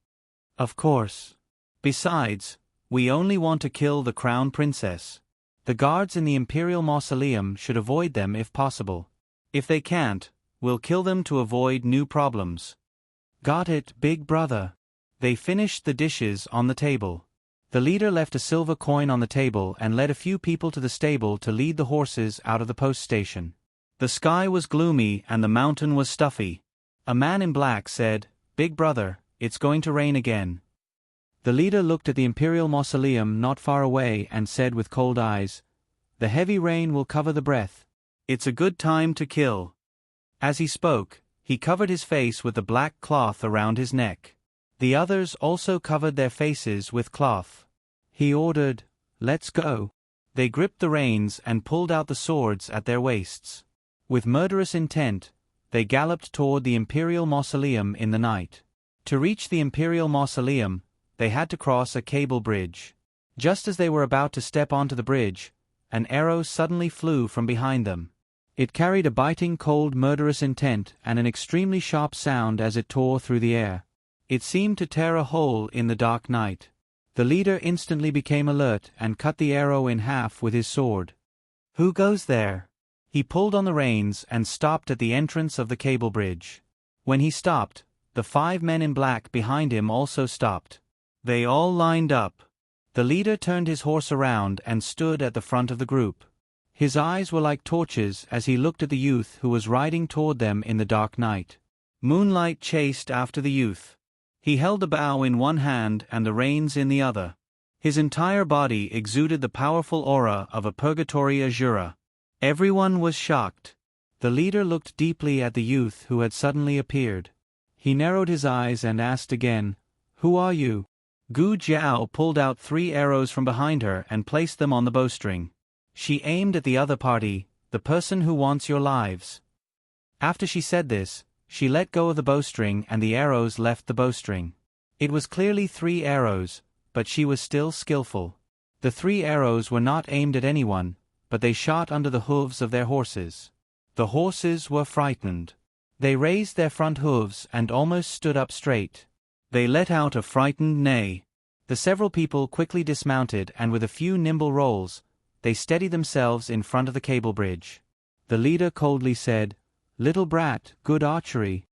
Of course. Besides, we only want to kill the crown princess. The guards in the imperial mausoleum should avoid them if possible. If they can't, we'll kill them to avoid new problems. Got it, big brother. They finished the dishes on the table. The leader left a silver coin on the table and led a few people to the stable to lead the horses out of the post station. The sky was gloomy and the mountain was stuffy. A man in black said, "Big brother, it's going to rain again." The leader looked at the imperial mausoleum not far away and said with cold eyes, "The heavy rain will cover the breath. It's a good time to kill." As he spoke, he covered his face with the black cloth around his neck. The others also covered their faces with cloth. He ordered, "Let's go." They gripped the reins and pulled out the swords at their waists. With murderous intent, they galloped toward the imperial mausoleum in the night. To reach the imperial mausoleum, they had to cross a cable bridge. Just as they were about to step onto the bridge, an arrow suddenly flew from behind them. It carried a biting, cold, murderous intent and an extremely sharp sound as it tore through the air. It seemed to tear a hole in the dark night. The leader instantly became alert and cut the arrow in half with his sword. "Who goes there?" He pulled on the reins and stopped at the entrance of the cable bridge. When he stopped, the 5 men in black behind him also stopped. They all lined up. The leader turned his horse around and stood at the front of the group. His eyes were like torches as he looked at the youth who was riding toward them in the dark night. Moonlight chased after the youth. He held the bow in one hand and the reins in the other. His entire body exuded the powerful aura of a purgatory azura. Everyone was shocked. The leader looked deeply at the youth who had suddenly appeared. He narrowed his eyes and asked again, "Who are you?" Gu Jiao pulled out 3 arrows from behind her and placed them on the bowstring. She aimed at the other party, "The person who wants your lives." After she said this, she let go of the bowstring and the arrows left the bowstring. It was clearly 3 arrows, but she was still skillful. The 3 arrows were not aimed at anyone, but they shot under the hooves of their horses. The horses were frightened. They raised their front hooves and almost stood up straight. They let out a frightened neigh. The several people quickly dismounted and with a few nimble rolls, they steadied themselves in front of the cable bridge. The leader coldly said, "Little brat, good archery."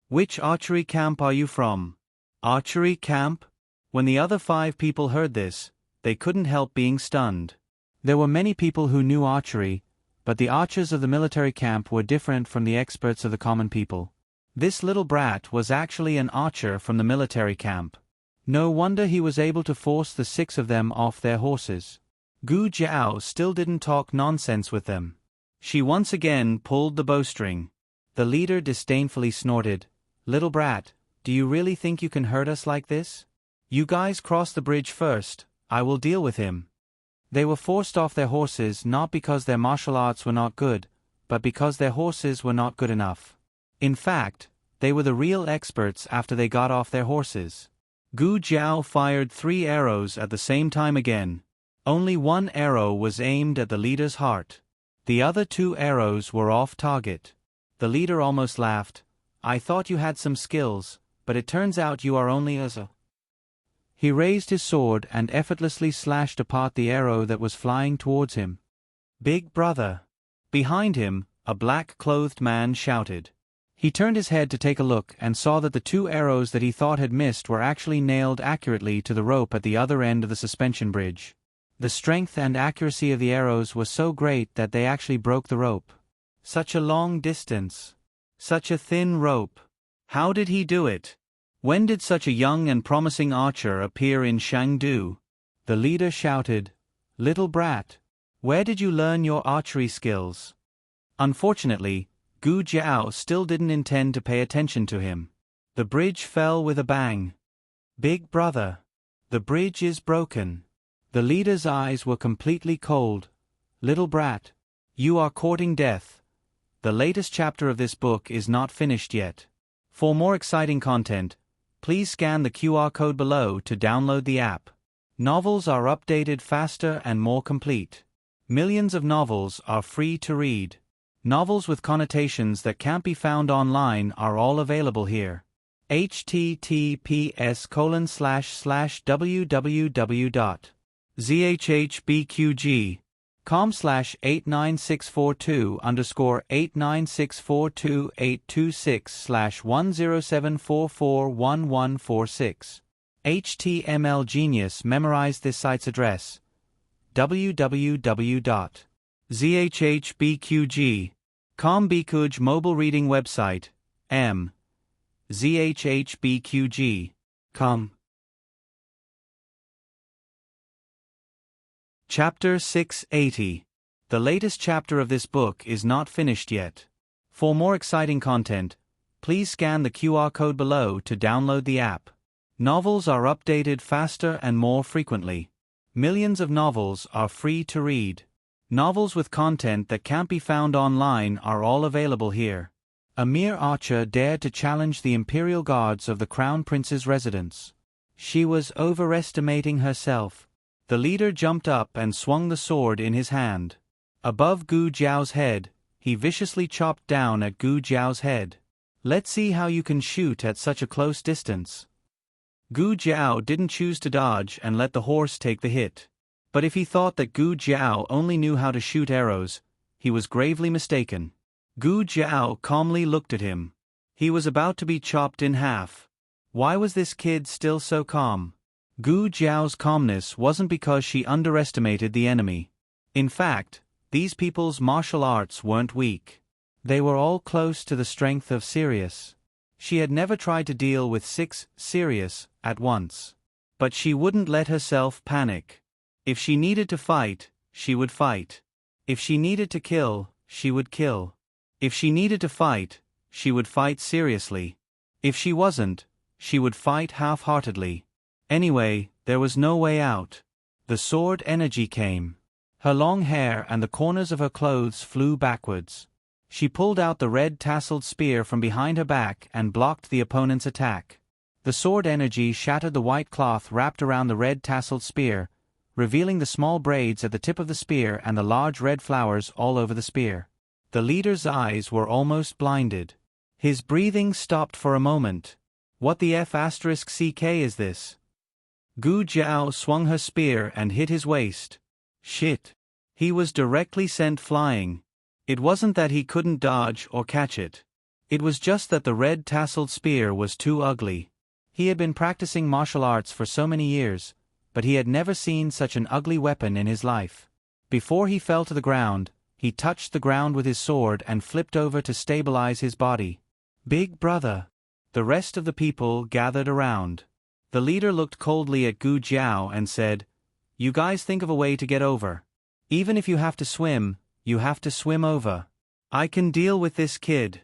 "Which archery camp are you from?" "Archery camp?" When the other 5 people heard this, they couldn't help being stunned. There were many people who knew archery, but the archers of the military camp were different from the experts of the common people. This little brat was actually an archer from the military camp. No wonder he was able to force the 6 of them off their horses. Gu Jiao still didn't talk nonsense with them. She once again pulled the bowstring. The leader disdainfully snorted, "Little brat, do you really think you can hurt us like this? You guys cross the bridge first, I will deal with him." They were forced off their horses not because their martial arts were not good, but because their horses were not good enough. In fact, they were the real experts after they got off their horses. Gu Jiao fired 3 arrows at the same time again. Only 1 arrow was aimed at the leader's heart. The other 2 arrows were off target. The leader almost laughed. "I thought you had some skills, but it turns out you are only a..." He raised his sword and effortlessly slashed apart the arrow that was flying towards him. "Big brother!" Behind him, a black-clothed man shouted. He turned his head to take a look and saw that the 2 arrows that he thought had missed were actually nailed accurately to the rope at the other end of the suspension bridge. The strength and accuracy of the arrows was so great that they actually broke the rope. Such a long distance. Such a thin rope. How did he do it? When did such a young and promising archer appear in Shangdu? The leader shouted, "Little brat, where did you learn your archery skills?" Unfortunately, Gu Jiao still didn't intend to pay attention to him. The bridge fell with a bang. "Big brother, the bridge is broken." The leader's eyes were completely cold. "Little brat, you are courting death." The latest chapter of this book is not finished yet. For more exciting content, please scan the QR code below to download the app. Novels are updated faster and more complete. Millions of novels are free to read. Novels with connotations that can't be found online are all available here. https://www.zhbqg.com/89642_826/1074441146. HTML Genius memorized this site's address. www.zhbqg.com Bikuj mobile reading website. zhbqg.com. Chapter 680. The latest chapter of this book is not finished yet. For more exciting content, please scan the QR code below to download the app. Novels are updated faster and more frequently. Millions of novels are free to read. Novels with content that can't be found online are all available here. A mere archer dared to challenge the imperial guards of the crown prince's residence. She was overestimating herself. The leader jumped up and swung the sword in his hand. Above Gu Jiao's head, he viciously chopped down at Gu Jiao's head. Let's see how you can shoot at such a close distance. Gu Jiao didn't choose to dodge and let the horse take the hit. But if he thought that Gu Jiao only knew how to shoot arrows, he was gravely mistaken. Gu Jiao calmly looked at him. He was about to be chopped in half. Why was this kid still so calm? Gu Jiao's calmness wasn't because she underestimated the enemy. In fact, these people's martial arts weren't weak. They were all close to the strength of Sirius. She had never tried to deal with 6 Sirius at once. But she wouldn't let herself panic. If she needed to fight, she would fight. If she needed to kill, she would kill. If she needed to fight, she would fight seriously. If she wasn't, she would fight half-heartedly. Anyway, there was no way out. The sword energy came. Her long hair and the corners of her clothes flew backwards. She pulled out the red tasseled spear from behind her back and blocked the opponent's attack. The sword energy shattered the white cloth wrapped around the red tasseled spear, revealing the small braids at the tip of the spear and the large red flowers all over the spear. The leader's eyes were almost blinded. His breathing stopped for a moment. What the F***ck is this? Gu Jiao swung her spear and hit his waist. Shit. He was directly sent flying. It wasn't that he couldn't dodge or catch it. It was just that the red tasseled spear was too ugly. He had been practicing martial arts for so many years, but he had never seen such an ugly weapon in his life. Before he fell to the ground, he touched the ground with his sword and flipped over to stabilize his body. Big brother. The rest of the people gathered around. The leader looked coldly at Gu Jiao and said, "You guys think of a way to get over. Even if you have to swim, you have to swim over. I can deal with this kid."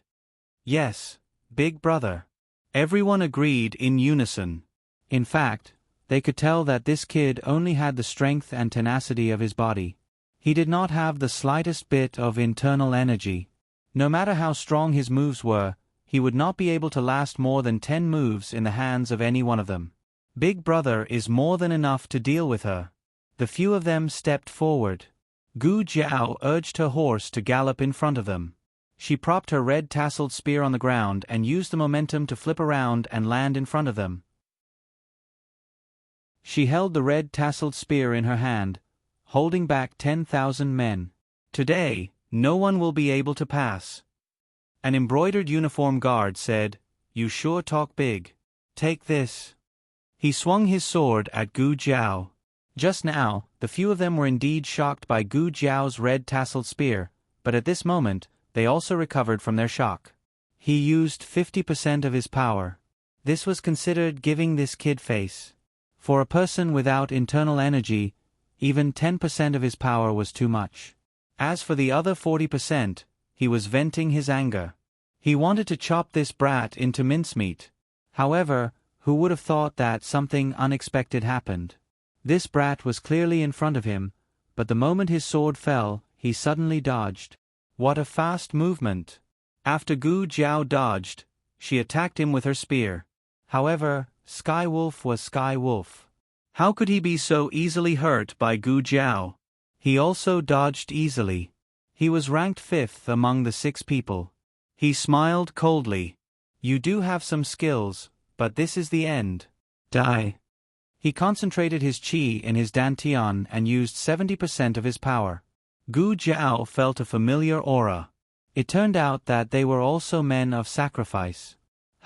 "Yes, big brother." Everyone agreed in unison. In fact, they could tell that this kid only had the strength and tenacity of his body. He did not have the slightest bit of internal energy. No matter how strong his moves were, he would not be able to last more than 10 moves in the hands of any one of them. Big brother is more than enough to deal with her. The few of them stepped forward. Gu Jiao urged her horse to gallop in front of them. She propped her red tasseled spear on the ground and used the momentum to flip around and land in front of them. She held the red tasseled spear in her hand, holding back 10,000 men. "Today, no one will be able to pass." An embroidered uniform guard said, "You sure talk big. Take this." He swung his sword at Gu Jiao. Just now, the few of them were indeed shocked by Gu Jiao's red tasseled spear, but at this moment, they also recovered from their shock. He used 50% of his power. This was considered giving this kid face. For a person without internal energy, even 10% of his power was too much. As for the other 40%, he was venting his anger. He wanted to chop this brat into mincemeat. However, who would have thought that something unexpected happened? This brat was clearly in front of him, but the moment his sword fell, he suddenly dodged. What a fast movement! After Gu Jiao dodged, she attacked him with her spear. However, Sky Wolf was Sky Wolf. How could he be so easily hurt by Gu Jiao? He also dodged easily. He was ranked 5th among the 6 people. He smiled coldly. You do have some skills, but this is the end. Die. He concentrated his qi in his dantian and used 70% of his power. Gu Jiao felt a familiar aura. It turned out that they were also men of sacrifice.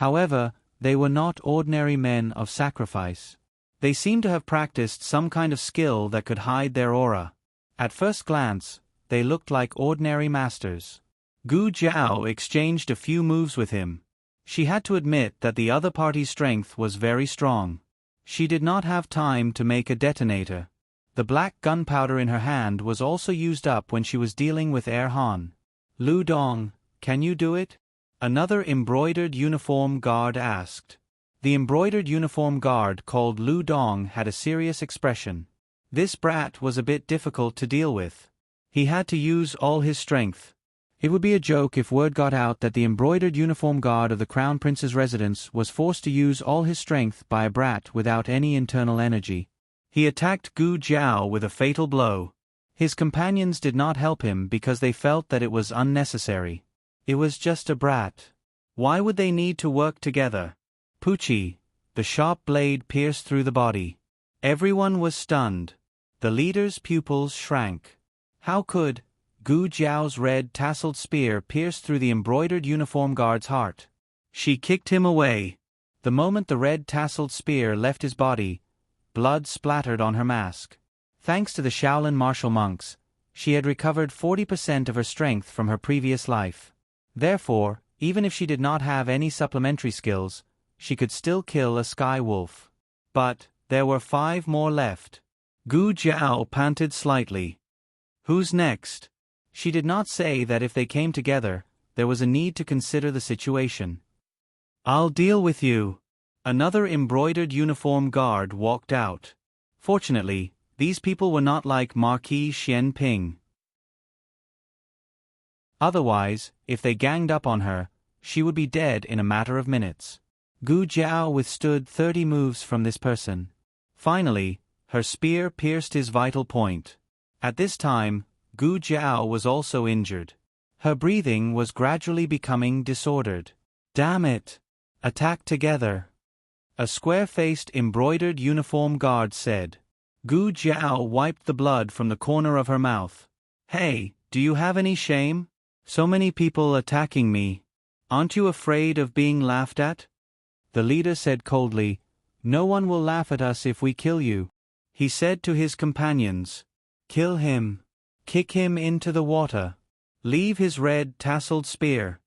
However, they were not ordinary men of sacrifice. They seemed to have practiced some kind of skill that could hide their aura. At first glance, they looked like ordinary masters. Gu Jiao exchanged a few moves with him. She had to admit that the other party's strength was very strong. She did not have time to make a detonator. The black gunpowder in her hand was also used up when she was dealing with Han. Lu Dong, can you do it? Another embroidered uniform guard asked. The embroidered uniform guard called Lu Dong had a serious expression. This brat was a bit difficult to deal with. He had to use all his strength. It would be a joke if word got out that the embroidered uniform guard of the Crown Prince's residence was forced to use all his strength by a brat without any internal energy. He attacked Gu Jiao with a fatal blow. His companions did not help him because they felt that it was unnecessary. It was just a brat. Why would they need to work together? Pucci, the sharp blade pierced through the body. Everyone was stunned. The leader's pupils shrank. How could Gu Jiao's red tasseled spear pierced through the embroidered uniform guard's heart? She kicked him away. The moment the red tasseled spear left his body, blood splattered on her mask. Thanks to the Shaolin martial monks, she had recovered 40% of her strength from her previous life. Therefore, even if she did not have any supplementary skills, she could still kill a sky wolf. But there were 5 more left. Gu Jiao panted slightly. Who's next? She did not say that if they came together, there was a need to consider the situation. I'll deal with you. Another embroidered uniform guard walked out. Fortunately, these people were not like Marquis Xianping. Otherwise, if they ganged up on her, she would be dead in a matter of minutes. Gu Jiao withstood 30 moves from this person. Finally, her spear pierced his vital point. At this time, Gu Jiao was also injured. Her breathing was gradually becoming disordered. Damn it! Attack together! A square-faced embroidered uniform guard said. Gu Jiao wiped the blood from the corner of her mouth. Hey, do you have any shame? So many people attacking me. Aren't you afraid of being laughed at? The leader said coldly, No one will laugh at us if we kill you. He said to his companions, Kill him. Kick him into the water. Leave his red tasseled spear.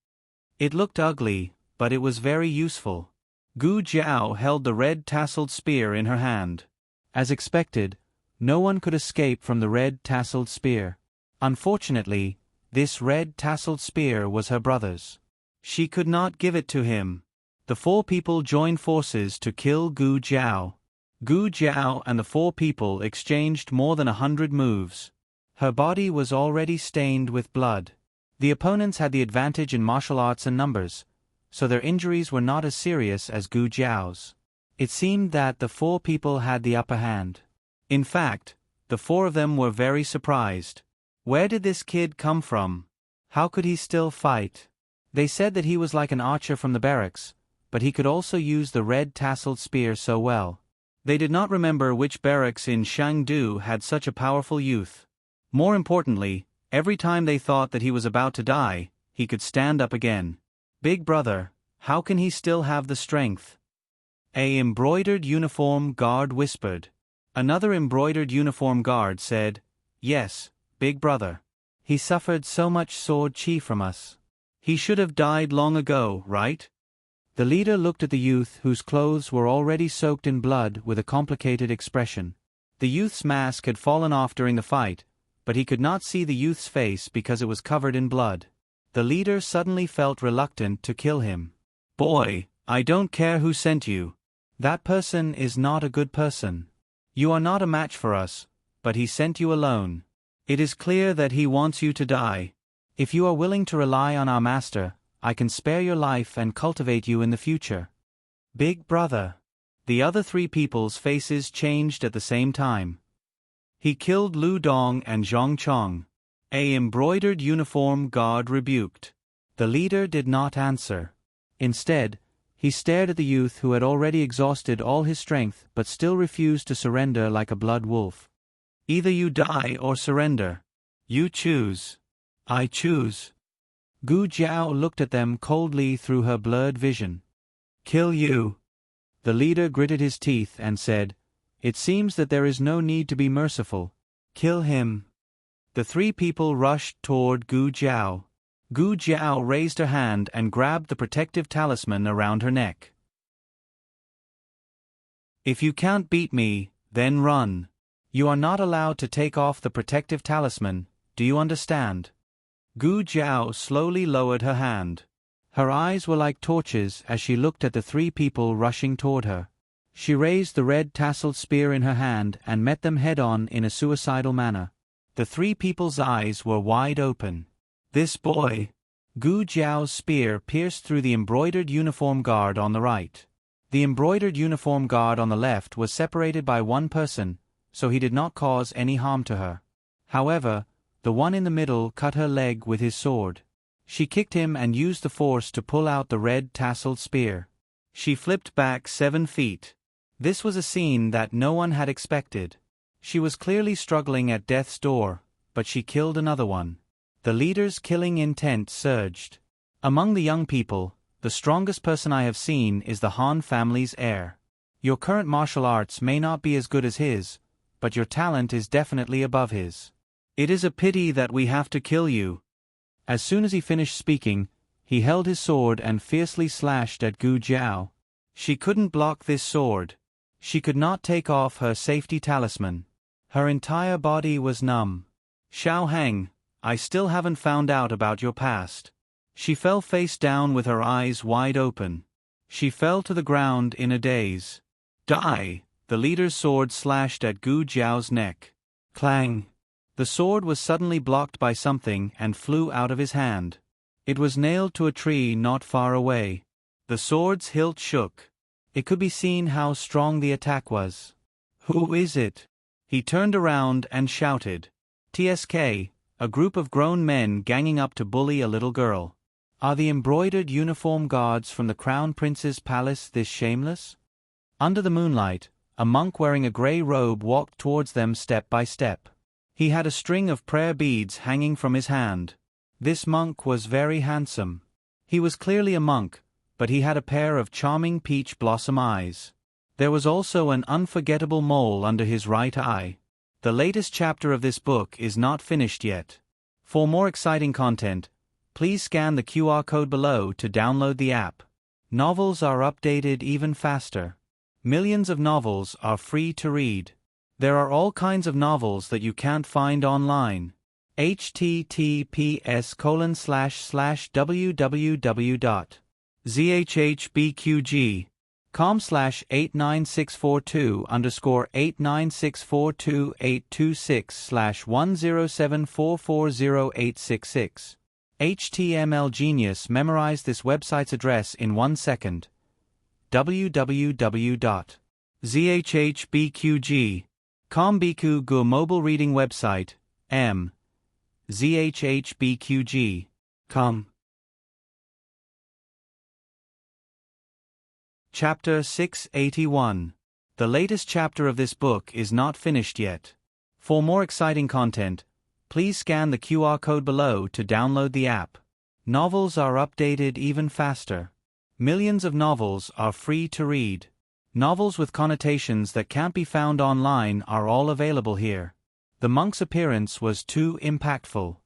It looked ugly, but it was very useful. Gu Jiao held the red tasseled spear in her hand. As expected, no one could escape from the red tasseled spear. Unfortunately, this red tasseled spear was her brother's. She could not give it to him. The 4 people joined forces to kill Gu Jiao. Gu Jiao and the 4 people exchanged more than 100 moves. Her body was already stained with blood. The opponents had the advantage in martial arts and numbers, so their injuries were not as serious as Gu Jiao's. It seemed that the 4 people had the upper hand. In fact, the 4 of them were very surprised. Where did this kid come from? How could he still fight? They said that he was like an archer from the barracks, but he could also use the red tasseled spear so well. They did not remember which barracks in Shangdu had such a powerful youth. More importantly, every time they thought that he was about to die, he could stand up again. Big brother, how can he still have the strength? A embroidered uniform guard whispered. Another embroidered uniform guard said, Yes, big brother. He suffered so much sword chi from us. He should have died long ago, right? The leader looked at the youth whose clothes were already soaked in blood with a complicated expression. The youth's mask had fallen off during the fight, but he could not see the youth's face because it was covered in blood. The leader suddenly felt reluctant to kill him. Boy, I don't care who sent you. That person is not a good person. You are not a match for us, but he sent you alone. It is clear that he wants you to die. If you are willing to rely on our master, I can spare your life and cultivate you in the future. Big brother. The other 3 people's faces changed at the same time. He killed Lu Dong and Zhong Chong. A embroidered uniform guard rebuked. The leader did not answer. Instead, he stared at the youth who had already exhausted all his strength but still refused to surrender like a blood wolf. Either you die or surrender. You choose. I choose. Gu Jiao looked at them coldly through her blurred vision. Kill you. The leader gritted his teeth and said, It seems that there is no need to be merciful. Kill him. The three people rushed toward Gu Jiao. Gu Jiao raised her hand and grabbed the protective talisman around her neck. If you can't beat me, then run. You are not allowed to take off the protective talisman, do you understand? Gu Jiao slowly lowered her hand. Her eyes were like torches as she looked at the three people rushing toward her. She raised the red tasseled spear in her hand and met them head-on in a suicidal manner. The three people's eyes were wide open. This boy. Gu Jiao's spear pierced through the embroidered uniform guard on the right. The embroidered uniform guard on the left was separated by one person, so he did not cause any harm to her. However, the one in the middle cut her leg with his sword. She kicked him and used the force to pull out the red tasseled spear. She flipped back 7 feet. This was a scene that no one had expected. She was clearly struggling at death's door, but she killed another one. The leader's killing intent surged. Among the young people, the strongest person I have seen is the Han family's heir. Your current martial arts may not be as good as his, but your talent is definitely above his. It is a pity that we have to kill you. As soon as he finished speaking, he held his sword and fiercely slashed at Gu Jiao. She couldn't block this sword. She could not take off her safety talisman. Her entire body was numb. Xiao Heng, I still haven't found out about your past. She fell face down with her eyes wide open. She fell to the ground in a daze. Die! The leader's sword slashed at Gu Jiao's neck. Clang! The sword was suddenly blocked by something and flew out of his hand. It was nailed to a tree not far away. The sword's hilt shook. It could be seen how strong the attack was. Who is it? He turned around and shouted. TSK, a group of grown men ganging up to bully a little girl. Are the embroidered uniform guards from the Crown Prince's palace this shameless? Under the moonlight, a monk wearing a grey robe walked towards them step by step. He had a string of prayer beads hanging from his hand. This monk was very handsome. He was clearly a monk, but he had a pair of charming peach blossom eyes. There was also an unforgettable mole under his right eye. The latest chapter of this book is not finished yet. For more exciting content, please scan the QR code below to download the app. Novels are updated even faster. Millions of novels are free to read. There are all kinds of novels that you can't find online. https://www.zhbqg.com/89642/826/1074408666. HTML Genius memorized this website's address in 1 second. www.zhbqg.com Biku Gu mobile reading website, zhbqg.com. Chapter 681. The latest chapter of this book is not finished yet. For more exciting content, please scan the QR code below to download the app. Novels are updated even faster. Millions of novels are free to read. Novels with connotations that can't be found online are all available here. The monk's appearance was too impactful.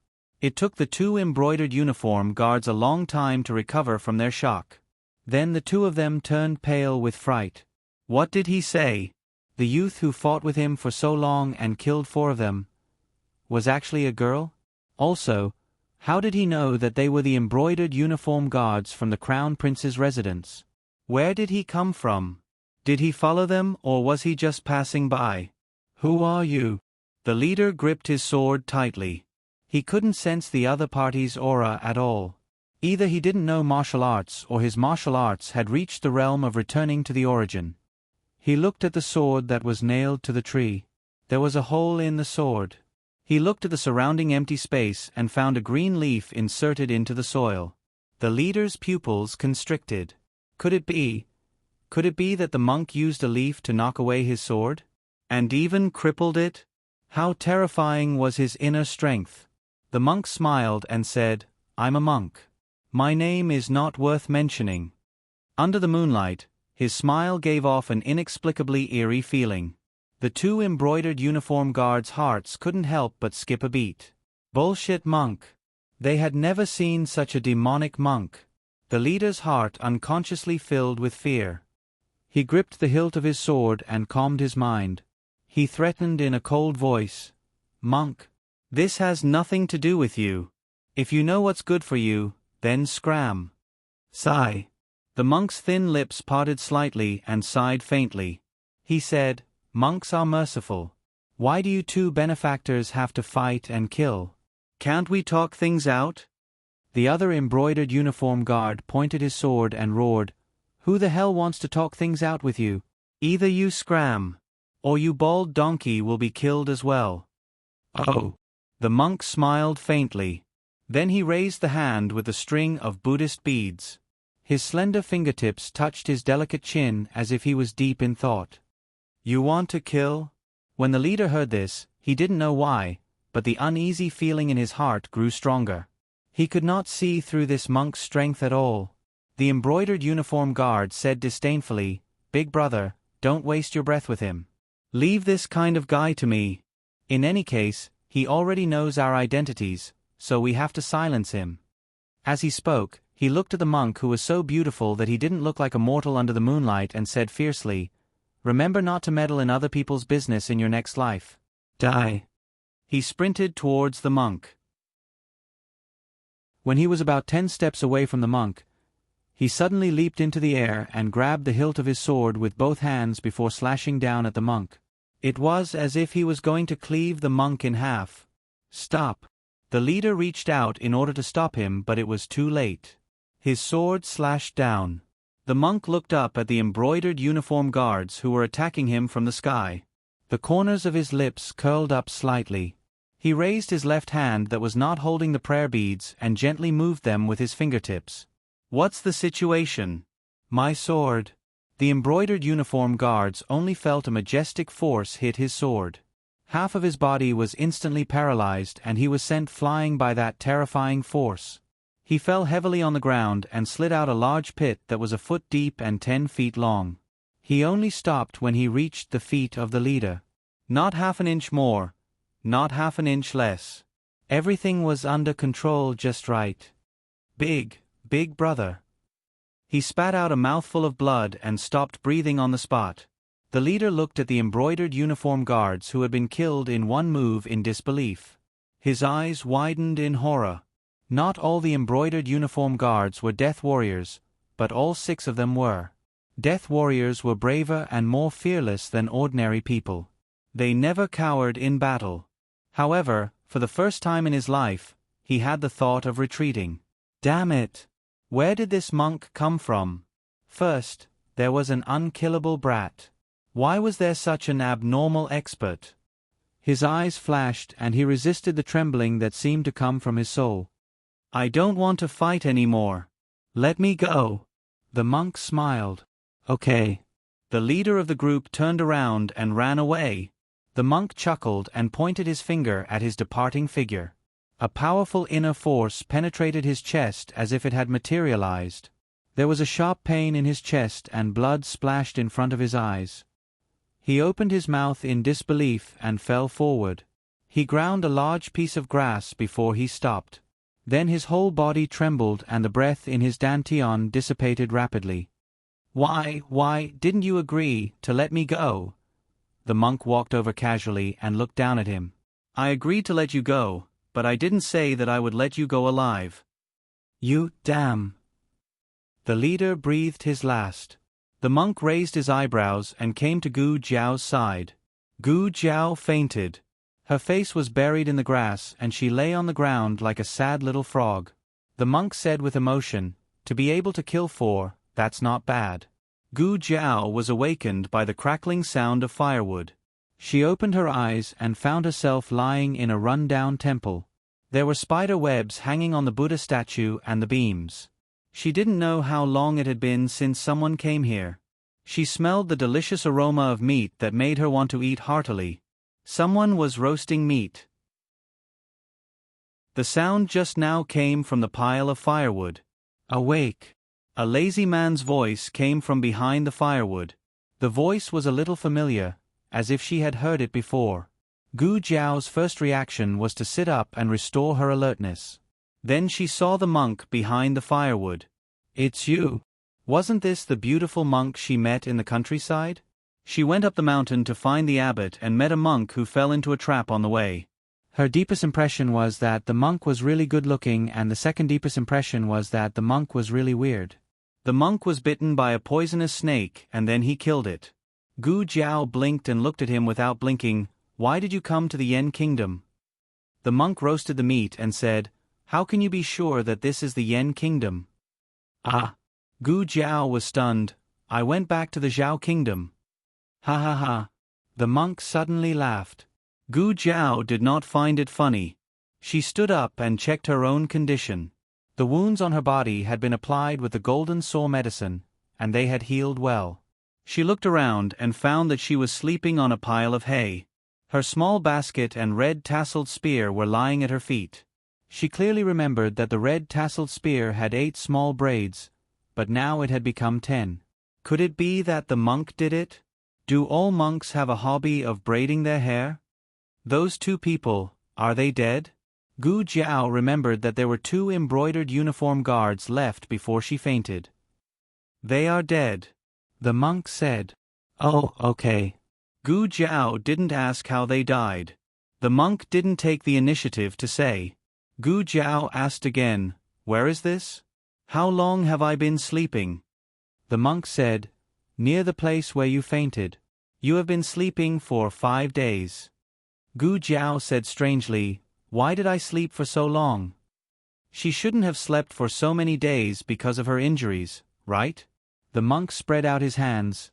It took the 2 embroidered uniform guards a long time to recover from their shock. Then the 2 of them turned pale with fright. What did he say? The youth who fought with him for so long and killed 4 of them was actually a girl? Also, how did he know that they were the embroidered uniform guards from the Crown Prince's residence? Where did he come from? Did he follow them or was he just passing by? Who are you? The leader gripped his sword tightly. He couldn't sense the other party's aura at all. Either he didn't know martial arts or his martial arts had reached the realm of returning to the origin. He looked at the sword that was nailed to the tree. There was a hole in the sword. He looked at the surrounding empty space and found a green leaf inserted into the soil. The leader's pupils constricted. Could it be that the monk used a leaf to knock away his sword? And even crippled it? How terrifying was his inner strength! The monk smiled and said, "I'm a monk. My name is not worth mentioning." Under the moonlight, his smile gave off an inexplicably eerie feeling. The two embroidered uniform guards' hearts couldn't help but skip a beat. Bullshit monk. They had never seen such a demonic monk. The leader's heart unconsciously filled with fear. He gripped the hilt of his sword and calmed his mind. He threatened in a cold voice, "Monk, this has nothing to do with you. If you know what's good for you, then scram." Sigh. The monk's thin lips parted slightly and sighed faintly. He said, "Monks are merciful. Why do you two benefactors have to fight and kill? Can't we talk things out?" The other embroidered uniform guard pointed his sword and roared, "Who the hell wants to talk things out with you? Either you scram, or you bald donkey will be killed as well." "Oh." The monk smiled faintly. Then he raised the hand with the string of Buddhist beads. His slender fingertips touched his delicate chin as if he was deep in thought. "You want to kill?" When the leader heard this, he didn't know why, but the uneasy feeling in his heart grew stronger. He could not see through this monk's strength at all. The embroidered uniform guard said disdainfully, "Big brother, don't waste your breath with him. Leave this kind of guy to me. In any case, he already knows our identities, so we have to silence him." As he spoke, he looked at the monk who was so beautiful that he didn't look like a mortal under the moonlight and said fiercely, "Remember not to meddle in other people's business in your next life. Die." He sprinted towards the monk. When he was about 10 steps away from the monk, he suddenly leaped into the air and grabbed the hilt of his sword with both hands before slashing down at the monk. It was as if he was going to cleave the monk in half. "Stop!" The leader reached out in order to stop him, but it was too late. His sword slashed down. The monk looked up at the embroidered uniform guards who were attacking him from the sky. The corners of his lips curled up slightly. He raised his left hand that was not holding the prayer beads and gently moved them with his fingertips. "What's the situation?" "My sword." The embroidered uniform guards only felt a majestic force hit his sword. Half of his body was instantly paralyzed and he was sent flying by that terrifying force. He fell heavily on the ground and slid out a large pit that was a foot deep and 10 feet long. He only stopped when he reached the feet of the leader. Not half an inch more, not half an inch less. Everything was under control just right. Big brother." He spat out a mouthful of blood and stopped breathing on the spot. The leader looked at the embroidered uniform guards who had been killed in one move in disbelief. His eyes widened in horror. Not all the embroidered uniform guards were death warriors, but all 6 of them were. Death warriors were braver and more fearless than ordinary people. They never cowered in battle. However, for the first time in his life, he had the thought of retreating. Damn it! Where did this monk come from? First, there was an unkillable brat. Why was there such an abnormal expert? His eyes flashed and he resisted the trembling that seemed to come from his soul. "I don't want to fight anymore. Let me go." The monk smiled. "Okay." The leader of the group turned around and ran away. The monk chuckled and pointed his finger at his departing figure. A powerful inner force penetrated his chest as if it had materialized. There was a sharp pain in his chest and blood splashed in front of his eyes. He opened his mouth in disbelief and fell forward. He ground a large piece of grass before he stopped. Then his whole body trembled and the breath in his dantian dissipated rapidly. Why didn't you agree to let me go?" The monk walked over casually and looked down at him. "I agreed to let you go, but I didn't say that I would let you go alive." "You damn." The leader breathed his last. The monk raised his eyebrows and came to Gu Jiao's side. Gu Jiao fainted. Her face was buried in the grass and she lay on the ground like a sad little frog. The monk said with emotion, "To be able to kill 4, that's not bad." Gu Jiao was awakened by the crackling sound of firewood. She opened her eyes and found herself lying in a run-down temple. There were spider webs hanging on the Buddha statue and the beams. She didn't know how long it had been since someone came here. She smelled the delicious aroma of meat that made her want to eat heartily. Someone was roasting meat. The sound just now came from the pile of firewood. Awake! A lazy man's voice came from behind the firewood. The voice was a little familiar, as if she had heard it before. Gu Jiao's first reaction was to sit up and restore her alertness. Then she saw the monk behind the firewood. It's you. Wasn't this the beautiful monk she met in the countryside? She went up the mountain to find the abbot and met a monk who fell into a trap on the way. Her deepest impression was that the monk was really good-looking, and the second deepest impression was that the monk was really weird. The monk was bitten by a poisonous snake, and then he killed it. Gu Jiao blinked and looked at him without blinking. Why did you come to the Yen kingdom? The monk roasted the meat and said, How can you be sure that this is the Yen kingdom? Ah! Gu Jiao was stunned. I went back to the Zhao kingdom. Ha ha ha. The monk suddenly laughed. Gu Jiao did not find it funny. She stood up and checked her own condition. The wounds on her body had been applied with the golden sore medicine, and they had healed well. She looked around and found that she was sleeping on a pile of hay. Her small basket and red tasseled spear were lying at her feet. She clearly remembered that the red tasseled spear had 8 small braids, but now it had become 10. Could it be that the monk did it? Do all monks have a hobby of braiding their hair? Those 2 people, are they dead? Gu Jiao remembered that there were 2 embroidered uniform guards left before she fainted. They are dead, the monk said. Oh, okay. Gu Jiao didn't ask how they died. The monk didn't take the initiative to say. Gu Jiao asked again, Where is this? How long have I been sleeping? The monk said, Near the place where you fainted. You have been sleeping for 5 days. Gu Jiao said strangely, Why did I sleep for so long? She shouldn't have slept for so many days because of her injuries, right? The monk spread out his hands.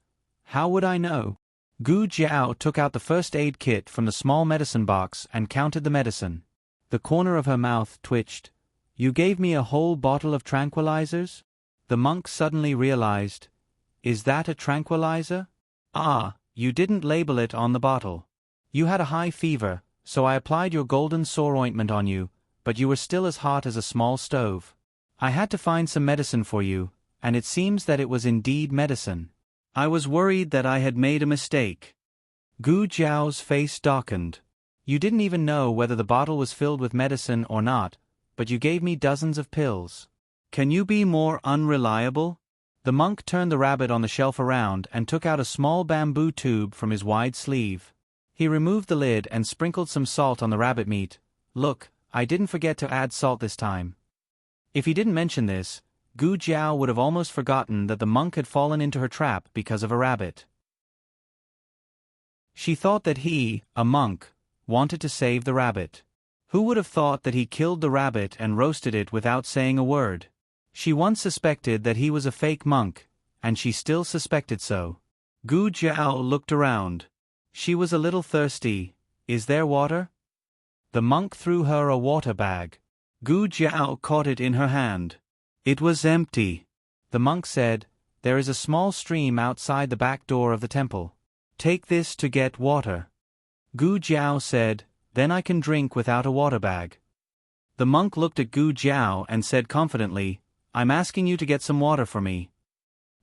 How would I know? Gu Jiao took out the first aid kit from the small medicine box and counted the medicine. The corner of her mouth twitched. You gave me a whole bottle of tranquilizers? The monk suddenly realized. Is that a tranquilizer? Ah, you didn't label it on the bottle. You had a high fever, so I applied your golden sore ointment on you, but you were still as hot as a small stove. I had to find some medicine for you, and it seems that it was indeed medicine. I was worried that I had made a mistake. Gu Jiao's face darkened. You didn't even know whether the bottle was filled with medicine or not, but you gave me dozens of pills. Can you be more unreliable? The monk turned the rabbit on the shelf around and took out a small bamboo tube from his wide sleeve. He removed the lid and sprinkled some salt on the rabbit meat. Look, I didn't forget to add salt this time. If he didn't mention this, Gu Jiao would have almost forgotten that the monk had fallen into her trap because of a rabbit. She thought that he, a monk, wanted to save the rabbit. Who would have thought that he killed the rabbit and roasted it without saying a word? She once suspected that he was a fake monk, and she still suspected so. Gu Jiao looked around. She was a little thirsty. Is there water? The monk threw her a water bag. Gu Jiao caught it in her hand. It was empty. The monk said, There is a small stream outside the back door of the temple. Take this to get water. Gu Jiao said, Then I can drink without a water bag. The monk looked at Gu Jiao and said confidently, I'm asking you to get some water for me.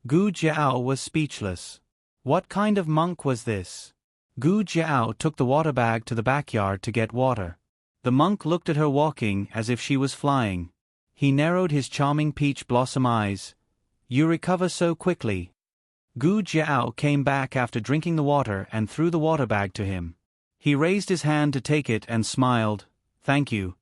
Gu Jiao was speechless. What kind of monk was this? Gu Jiao took the water bag to the backyard to get water. The monk looked at her walking as if she was flying. He narrowed his charming peach blossom eyes. You recover so quickly. Gu Jiao came back after drinking the water and threw the water bag to him. He raised his hand to take it and smiled. Thank you.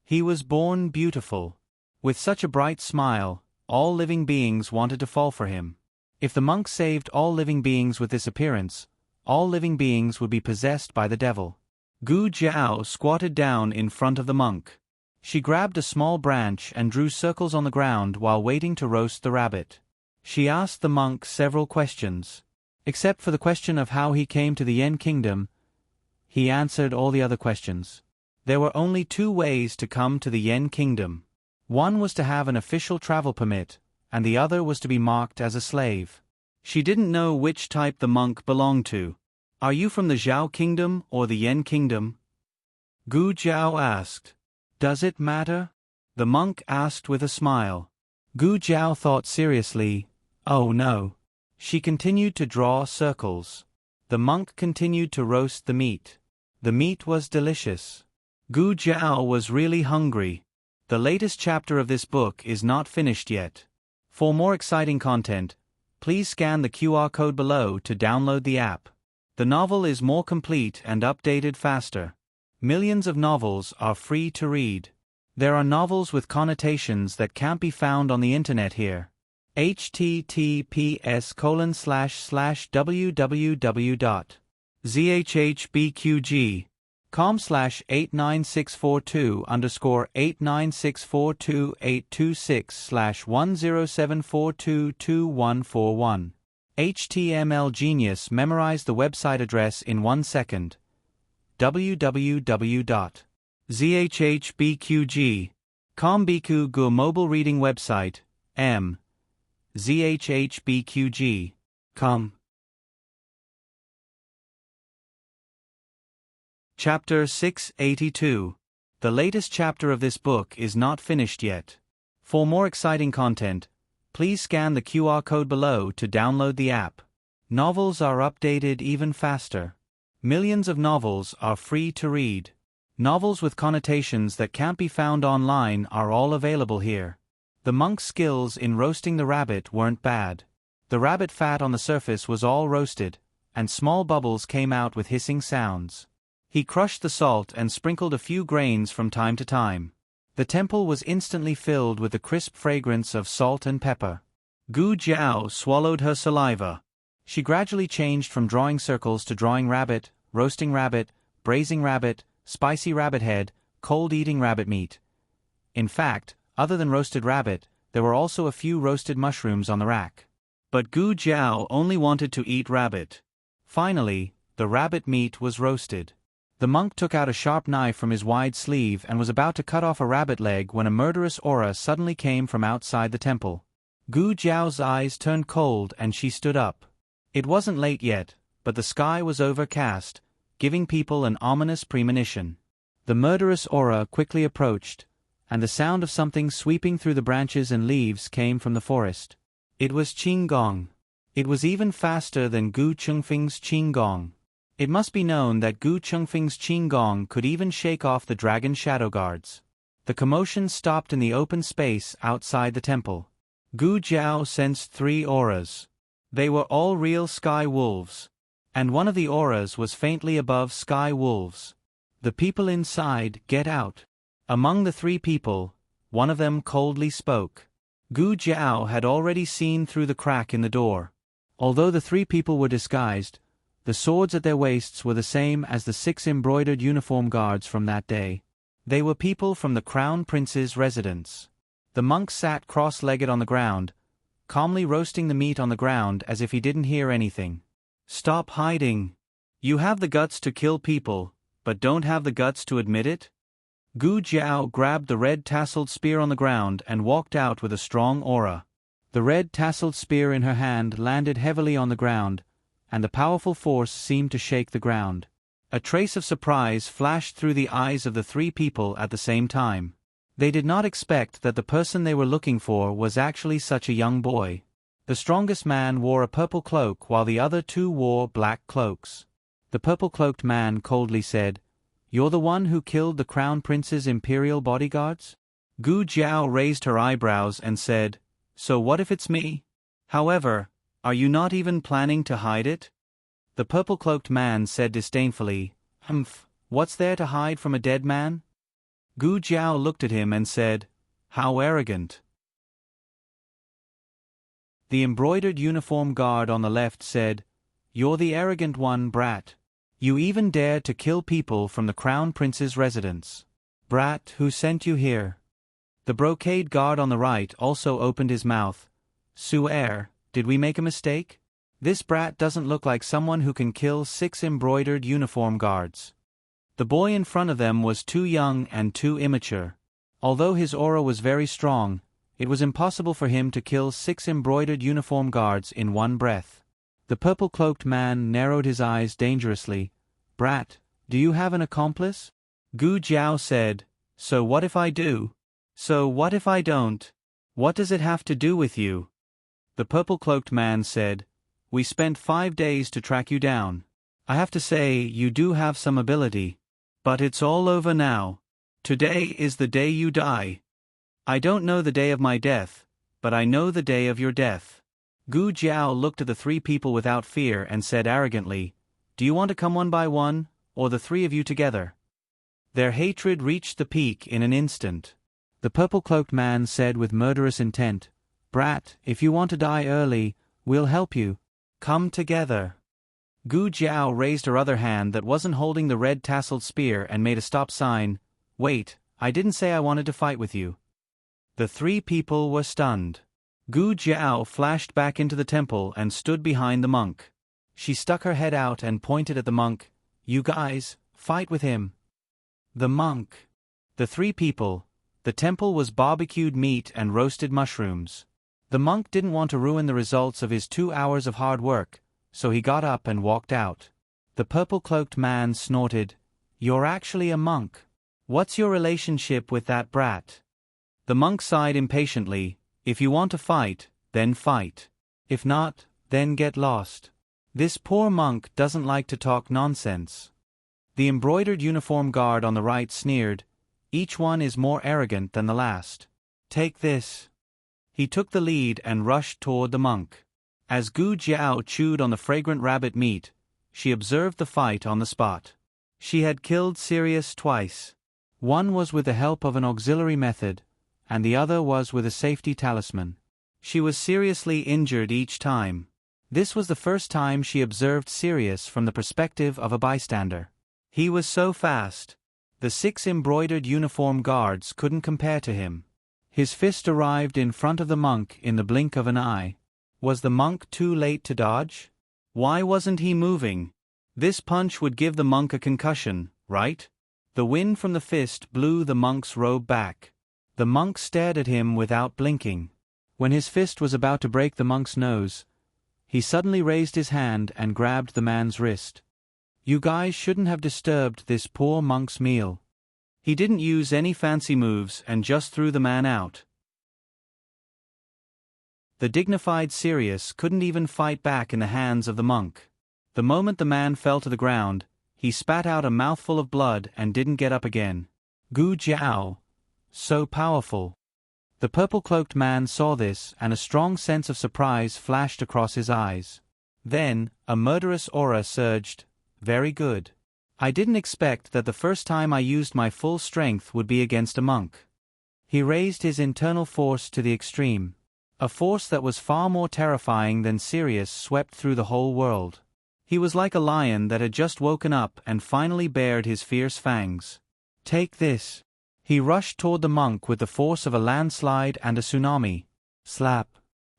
He was born beautiful. With such a bright smile, all living beings wanted to fall for him. If the monk saved all living beings with this appearance, all living beings would be possessed by the devil. Gu Jiao squatted down in front of the monk. She grabbed a small branch and drew circles on the ground while waiting to roast the rabbit. She asked the monk several questions. Except for the question of how he came to the Yen kingdom, He answered all the other questions. There were only 2 ways to come to the Yen Kingdom. One was to have an official travel permit, and the other was to be marked as a slave. She didn't know which type the monk belonged to. Are you from the Zhao Kingdom or the Yen Kingdom? Gu Zhao asked. Does it matter? The monk asked with a smile. Gu Zhao thought seriously. Oh no. She continued to draw circles. The monk continued to roast the meat. The meat was delicious. Gu Zhao was really hungry. The latest chapter of this book is not finished yet. For more exciting content, please scan the QR code below to download the app. The novel is more complete and updated faster. Millions of novels are free to read. There are novels with connotations that can't be found on the internet here. https://www.zhbqg.com/89642-826/1074222141. HTML Genius memorized the website address in 1 second. www.zhbqg.com Biku Gu mobile reading website, m. zhbqg.com. Chapter 682. The latest chapter of this book is not finished yet. For more exciting content, please scan the QR code below to download the app. Novels are updated even faster. Millions of novels are free to read. Novels with connotations that can't be found online are all available here. The monk's skills in roasting the rabbit weren't bad. The rabbit fat on the surface was all roasted, and small bubbles came out with hissing sounds. He crushed the salt and sprinkled a few grains from time to time. The temple was instantly filled with the crisp fragrance of salt and pepper. Gu Zhao swallowed her saliva. She gradually changed from drawing circles to drawing rabbit, roasting rabbit, braising rabbit, spicy rabbit head, cold eating rabbit meat. In fact, other than roasted rabbit, there were also a few roasted mushrooms on the rack. But Gu Zhao only wanted to eat rabbit. Finally, the rabbit meat was roasted. The monk took out a sharp knife from his wide sleeve and was about to cut off a rabbit leg when a murderous aura suddenly came from outside the temple. Gu Zhao's eyes turned cold and she stood up. It wasn't late yet, but the sky was overcast, giving people an ominous premonition. The murderous aura quickly approached, and the sound of something sweeping through the branches and leaves came from the forest. It was Qinggong. It was even faster than Gu Chengfeng's Qinggong. It must be known that Gu Chengfeng's Qinggong could even shake off the dragon shadow guards. The commotion stopped in the open space outside the temple. Gu Zhao sensed 3 auras. They were all real sky wolves. And one of the auras was faintly above sky wolves. The people inside, get out. Among the 3 people, one of them coldly spoke. Gu Zhao had already seen through the crack in the door. Although the 3 people were disguised, the swords at their waists were the same as the 6 embroidered uniform guards from that day. They were people from the Crown Prince's residence. The monk sat cross-legged on the ground, calmly roasting the meat on the ground as if he didn't hear anything. Stop hiding. You have the guts to kill people, but don't have the guts to admit it? Gu Zhao grabbed the red tasseled spear on the ground and walked out with a strong aura. The red tasseled spear in her hand landed heavily on the ground, and the powerful force seemed to shake the ground. A trace of surprise flashed through the eyes of the 3 people at the same time. They did not expect that the person they were looking for was actually such a young boy. The strongest man wore a purple cloak while the other 2 wore black cloaks. The purple-cloaked man coldly said, "You're the one who killed the Crown Prince's imperial bodyguards?" Gu Zhao raised her eyebrows and said, "So what if it's me? However, are you not even planning to hide it?" The purple-cloaked man said disdainfully, "Humph, what's there to hide from a dead man?" Gu Zhao looked at him and said, "How arrogant." The embroidered uniform guard on the left said, "You're the arrogant one, brat. You even dared to kill people from the Crown Prince's residence. Brat, who sent you here?" The brocade guard on the right also opened his mouth. "Su'er, did we make a mistake? This brat doesn't look like someone who can kill 6 embroidered uniform guards." The boy in front of them was too young and too immature. Although his aura was very strong, it was impossible for him to kill 6 embroidered uniform guards in one breath. The purple-cloaked man narrowed his eyes dangerously. "Brat, do you have an accomplice?" Gu Jiao said, "So what if I do? So what if I don't? What does it have to do with you?" The purple-cloaked man said, "We spent 5 days to track you down. I have to say, you do have some ability. But it's all over now. Today is the day you die. I don't know the day of my death, but I know the day of your death." Gu Jiao looked at the 3 people without fear and said arrogantly, "Do you want to come one by one, or the 3 of you together?" Their hatred reached the peak in an instant. The purple-cloaked man said with murderous intent, "Brat, if you want to die early, we'll help you. Come together." Gu Jiao raised her other hand that wasn't holding the red tasseled spear and made a stop sign. "Wait, I didn't say I wanted to fight with you." The 3 people were stunned. Gu Jiao flashed back into the temple and stood behind the monk. She stuck her head out and pointed at the monk. "You guys, fight with him." The monk. The 3 people. The temple was barbecued meat and roasted mushrooms. The monk didn't want to ruin the results of his 2 hours of hard work, so he got up and walked out. The purple-cloaked man snorted, "You're actually a monk. What's your relationship with that brat?" The monk sighed impatiently, "If you want to fight, then fight. If not, then get lost. This poor monk doesn't like to talk nonsense." The embroidered uniform guard on the right sneered, "Each one is more arrogant than the last. Take this." He took the lead and rushed toward the monk. As Gu Jiao chewed on the fragrant rabbit meat, she observed the fight on the spot. She had killed Sirius twice. One was with the help of an auxiliary method, and the other was with a safety talisman. She was seriously injured each time. This was the first time she observed Sirius from the perspective of a bystander. He was so fast. The 6 embroidered uniform guards couldn't compare to him. His fist arrived in front of the monk in the blink of an eye. Was the monk too late to dodge? Why wasn't he moving? This punch would give the monk a concussion, right? The wind from the fist blew the monk's robe back. The monk stared at him without blinking. When his fist was about to break the monk's nose, he suddenly raised his hand and grabbed the man's wrist. "You guys shouldn't have disturbed this poor monk's meal." He didn't use any fancy moves and just threw the man out. The dignified Sirius couldn't even fight back in the hands of the monk. The moment the man fell to the ground, he spat out a mouthful of blood and didn't get up again. Gu Jiao. So powerful. The purple-cloaked man saw this and a strong sense of surprise flashed across his eyes. Then, a murderous aura surged. "Very good. I didn't expect that the first time I used my full strength would be against a monk." He raised his internal force to the extreme. A force that was far more terrifying than Sirius swept through the whole world. He was like a lion that had just woken up and finally bared his fierce fangs. "Take this." He rushed toward the monk with the force of a landslide and a tsunami. Slap.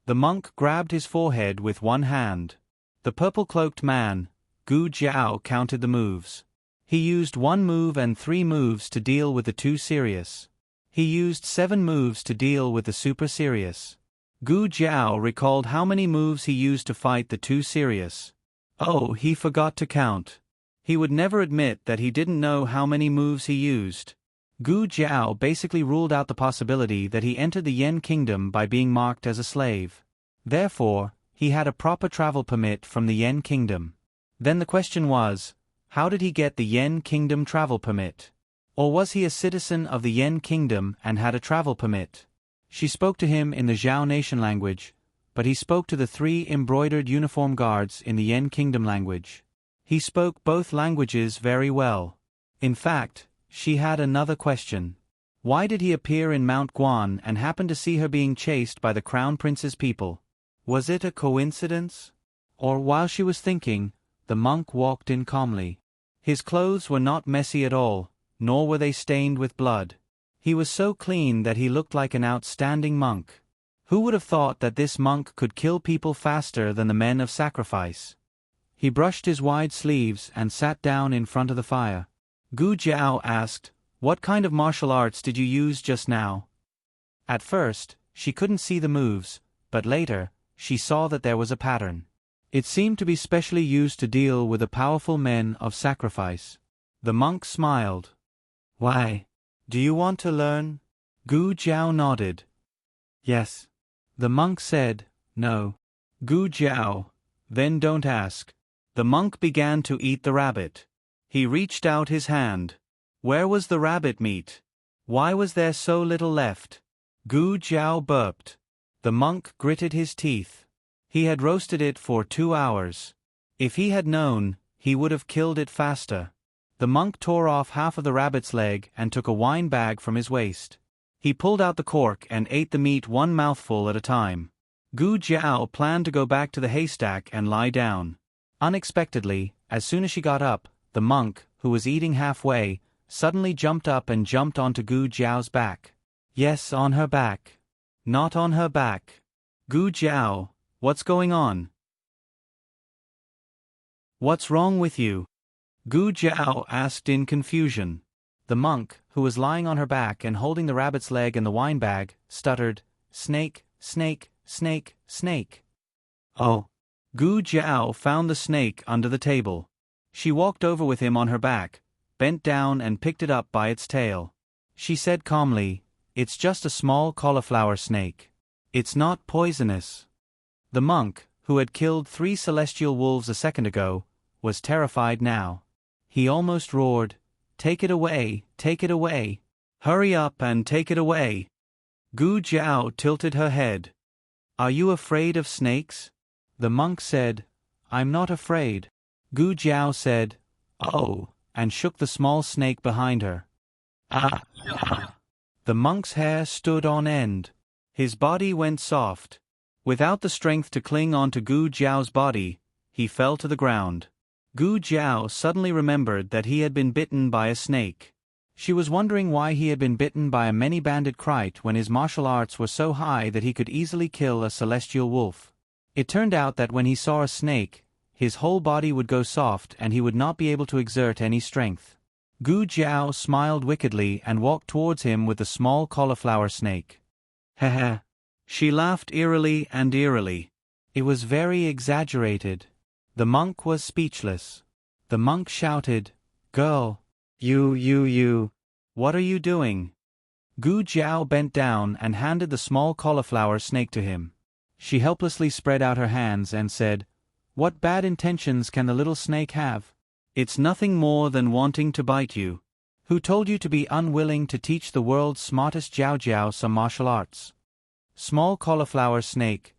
The monk grabbed his forehead with one hand. The purple-cloaked man, Gu Jiao, counted the moves. He used 1 move and 3 moves to deal with the 2 Sirius. He used 7 moves to deal with the Super Sirius. Gu Jiao recalled how many moves he used to fight the 2 Sirius. Oh, he forgot to count. He would never admit that he didn't know how many moves he used. Gu Jiao basically ruled out the possibility that he entered the Yen Kingdom by being marked as a slave. Therefore, he had a proper travel permit from the Yen Kingdom. Then the question was, how did he get the Yen Kingdom travel permit? Or was he a citizen of the Yen Kingdom and had a travel permit? She spoke to him in the Zhao Nation language, but he spoke to the 3 embroidered uniform guards in the Yen Kingdom language. He spoke both languages very well. In fact, she had another question. Why did he appear in Mount Guan and happen to see her being chased by the Crown Prince's people? Was it a coincidence? Or while she was thinking, the monk walked in calmly. His clothes were not messy at all, nor were they stained with blood. He was so clean that he looked like an outstanding monk. Who would have thought that this monk could kill people faster than the men of sacrifice? He brushed his wide sleeves and sat down in front of the fire. Gu Jiao asked, "What kind of martial arts did you use just now?" At first, she couldn't see the moves, but later, she saw that there was a pattern. It seemed to be specially used to deal with the powerful men of sacrifice. The monk smiled. "Why? Do you want to learn?" Gu Jiao nodded. "Yes." The monk said, "No." Gu Jiao, "Then don't ask." The monk began to eat the rabbit. He reached out his hand. Where was the rabbit meat? Why was there so little left? Gu Jiao burped. The monk gritted his teeth. He had roasted it for 2 hours. If he had known, he would have killed it faster. The monk tore off half of the rabbit's leg and took a wine bag from his waist. He pulled out the cork and ate the meat one mouthful at a time. Gu Jiao planned to go back to the haystack and lie down. Unexpectedly, as soon as she got up, the monk, who was eating halfway, suddenly jumped up and jumped onto Gu Jiao's back. Yes, on her back. Not on her back. Gu Jiao, what's going on? What's wrong with you? Gu Jiao asked in confusion. The monk, who was lying on her back and holding the rabbit's leg and the wine bag, stuttered, "Snake, snake, snake, snake." Oh. Gu Jiao found the snake under the table. She walked over with him on her back, bent down and picked it up by its tail. She said calmly, "It's just a small cauliflower snake. It's not poisonous." The monk, who had killed 3 celestial wolves a second ago, was terrified now. He almost roared, "Take it away, take it away. Hurry up and take it away." Gu Jiao tilted her head. "Are you afraid of snakes?" The monk said, "I'm not afraid." Gu Jiao said, "Oh," and shook the small snake behind her. Ah! The monk's hair stood on end. His body went soft. Without the strength to cling onto Gu Jiao's body, he fell to the ground. Gu Jiao suddenly remembered that he had been bitten by a snake. She was wondering why he had been bitten by a many-banded krite when his martial arts were so high that he could easily kill a celestial wolf. It turned out that when he saw a snake, his whole body would go soft and he would not be able to exert any strength. Gu Jiao smiled wickedly and walked towards him with the small cauliflower snake. Heh. She laughed eerily and eerily. It was very exaggerated. The monk was speechless. The monk shouted, "Girl! You! What are you doing?" Gu Jiao bent down and handed the small cauliflower snake to him. She helplessly spread out her hands and said, "What bad intentions can the little snake have? It's nothing more than wanting to bite you. Who told you to be unwilling to teach the world's smartest Jiao Jiao some martial arts?" Small cauliflower snake.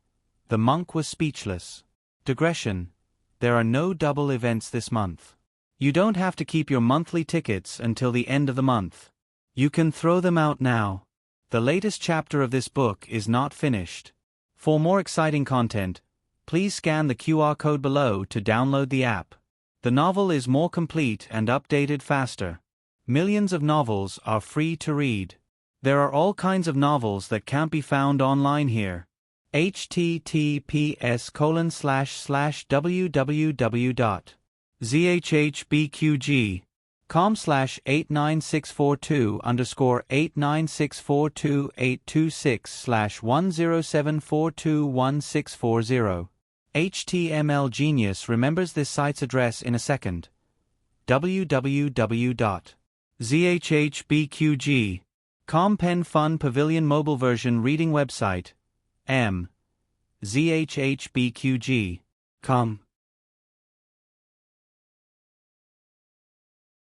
The monk was speechless. Digression. There are no double events this month. You don't have to keep your monthly tickets until the end of the month. You can throw them out now. The latest chapter of this book is not finished. For more exciting content, please scan the QR code below to download the app. The novel is more complete and updated faster. Millions of novels are free to read. There are all kinds of novels that can't be found online here. https://www.zhbqg.com/89642_826/1074216440. HTML Genius remembers this site's address in a second. www.zhbqg.com Pen Fun Pavilion Mobile Version Reading Website. zhbqg.com.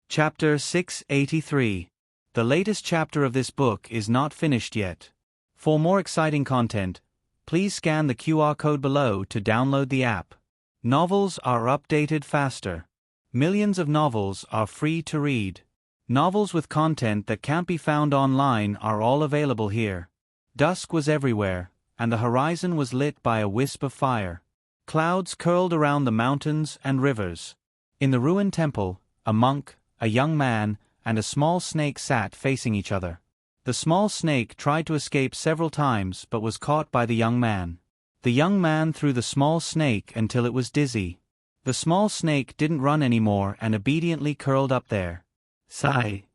Chapter 683. The latest chapter of this book is not finished yet. For more exciting content, please scan the QR code below to download the app. Novels are updated faster. Millions of novels are free to read. Novels with content that can't be found online are all available here. Dusk was everywhere, and the horizon was lit by a wisp of fire. Clouds curled around the mountains and rivers. In the ruined temple, a monk, a young man, and a small snake sat facing each other. The small snake tried to escape several times but was caught by the young man. The young man threw the small snake until it was dizzy. The small snake didn't run anymore and obediently curled up there. Sigh.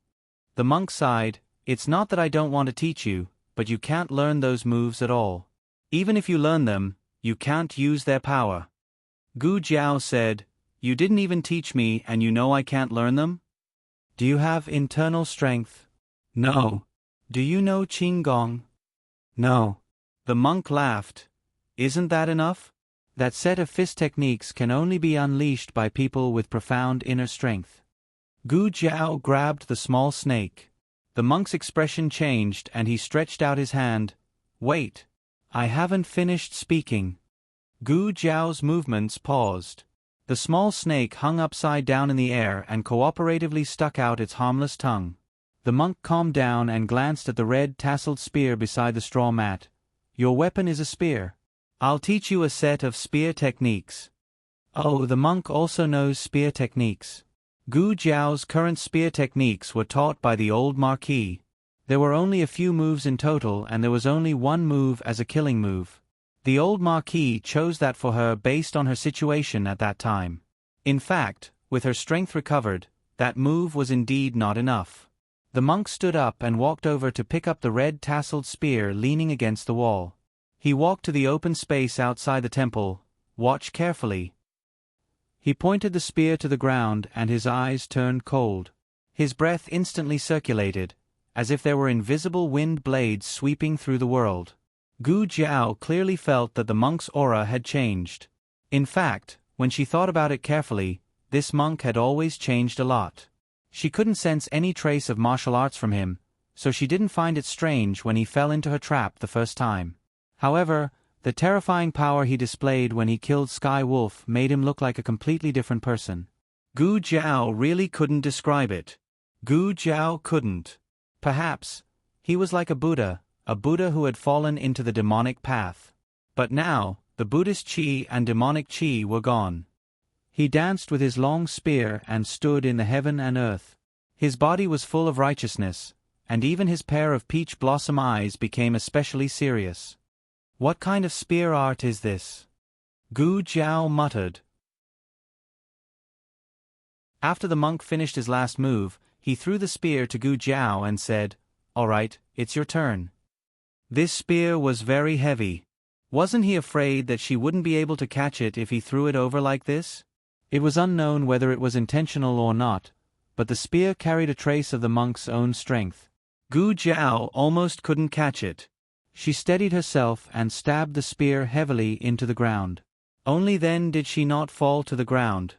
The monk sighed. It's not that I don't want to teach you, but you can't learn those moves at all. Even if you learn them, you can't use their power. Gu Jiao said, You didn't even teach me and you know I can't learn them? Do you have internal strength? No. Do you know Qigong? No. The monk laughed. Isn't that enough? That set of fist techniques can only be unleashed by people with profound inner strength. Gu Jiao grabbed the small snake. The monk's expression changed and he stretched out his hand. Wait. I haven't finished speaking. Gu Jiao's movements paused. The small snake hung upside down in the air and cooperatively stuck out its harmless tongue. The monk calmed down and glanced at the red tasseled spear beside the straw mat. Your weapon is a spear. I'll teach you a set of spear techniques. Oh, the monk also knows spear techniques. Gu Jiao's current spear techniques were taught by the old marquis. There were only a few moves in total and there was only one move as a killing move. The old marquis chose that for her based on her situation at that time. In fact, with her strength recovered, that move was indeed not enough. The monk stood up and walked over to pick up the red tasseled spear leaning against the wall. He walked to the open space outside the temple. Watch carefully. He pointed the spear to the ground and his eyes turned cold. His breath instantly circulated, as if there were invisible wind blades sweeping through the world. Gu Jiao clearly felt that the monk's aura had changed. In fact, when she thought about it carefully, this monk had always changed a lot. She couldn't sense any trace of martial arts from him, so she didn't find it strange when he fell into her trap the first time. However, the terrifying power he displayed when he killed Sky Wolf made him look like a completely different person. Gu Jiao really couldn't describe it. Gu Jiao couldn't. Perhaps he was like a Buddha who had fallen into the demonic path. But now, the Buddhist chi and demonic chi were gone. He danced with his long spear and stood in the heaven and earth. His body was full of righteousness, and even his pair of peach blossom eyes became especially serious. What kind of spear art is this? Gu Jiao muttered. After the monk finished his last move, he threw the spear to Gu Jiao and said, All right, it's your turn. This spear was very heavy. Wasn't he afraid that she wouldn't be able to catch it if he threw it over like this? It was unknown whether it was intentional or not, but the spear carried a trace of the monk's own strength. Gu Jiao almost couldn't catch it. She steadied herself and stabbed the spear heavily into the ground. Only then did she not fall to the ground.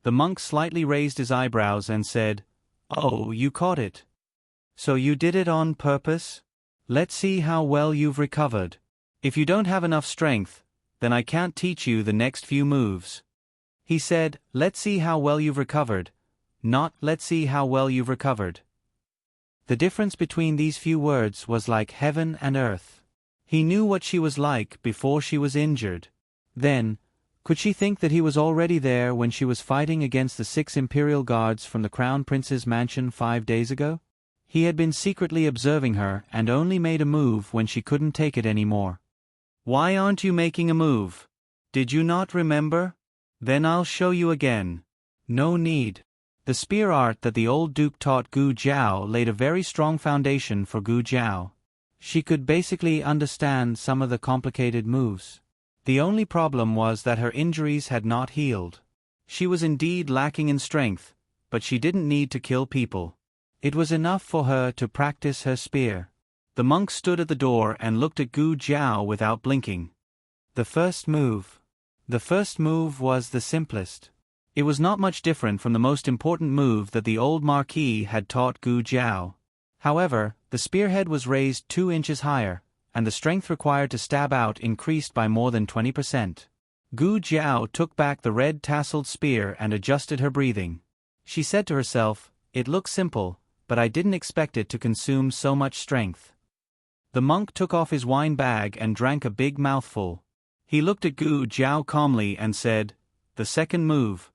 The monk slightly raised his eyebrows and said, Oh, you caught it. So you did it on purpose? Let's see how well you've recovered. If you don't have enough strength, then I can't teach you the next few moves. He said, Let's see how well you've recovered, not let's see how well you've recovered. The difference between these few words was like heaven and earth. He knew what she was like before she was injured. Then, could she think that he was already there when she was fighting against the 6 imperial guards from the Crown Prince's mansion 5 days ago? He had been secretly observing her and only made a move when she couldn't take it anymore. Why aren't you making a move? Did you not remember? Then I'll show you again. No need. The spear art that the old duke taught Gu Jiao laid a very strong foundation for Gu Jiao. She could basically understand some of the complicated moves. The only problem was that her injuries had not healed. She was indeed lacking in strength, but she didn't need to kill people. It was enough for her to practice her spear. The monk stood at the door and looked at Gu Jiao without blinking. The first move was the simplest. It was not much different from the most important move that the old marquis had taught Gu Jiao. However, the spearhead was raised 2 inches higher, and the strength required to stab out increased by more than 20%. Gu Jiao took back the red tasseled spear and adjusted her breathing. She said to herself, It looks simple, but I didn't expect it to consume so much strength. The monk took off his wine bag and drank a big mouthful. He looked at Gu Jiao calmly and said, The second move.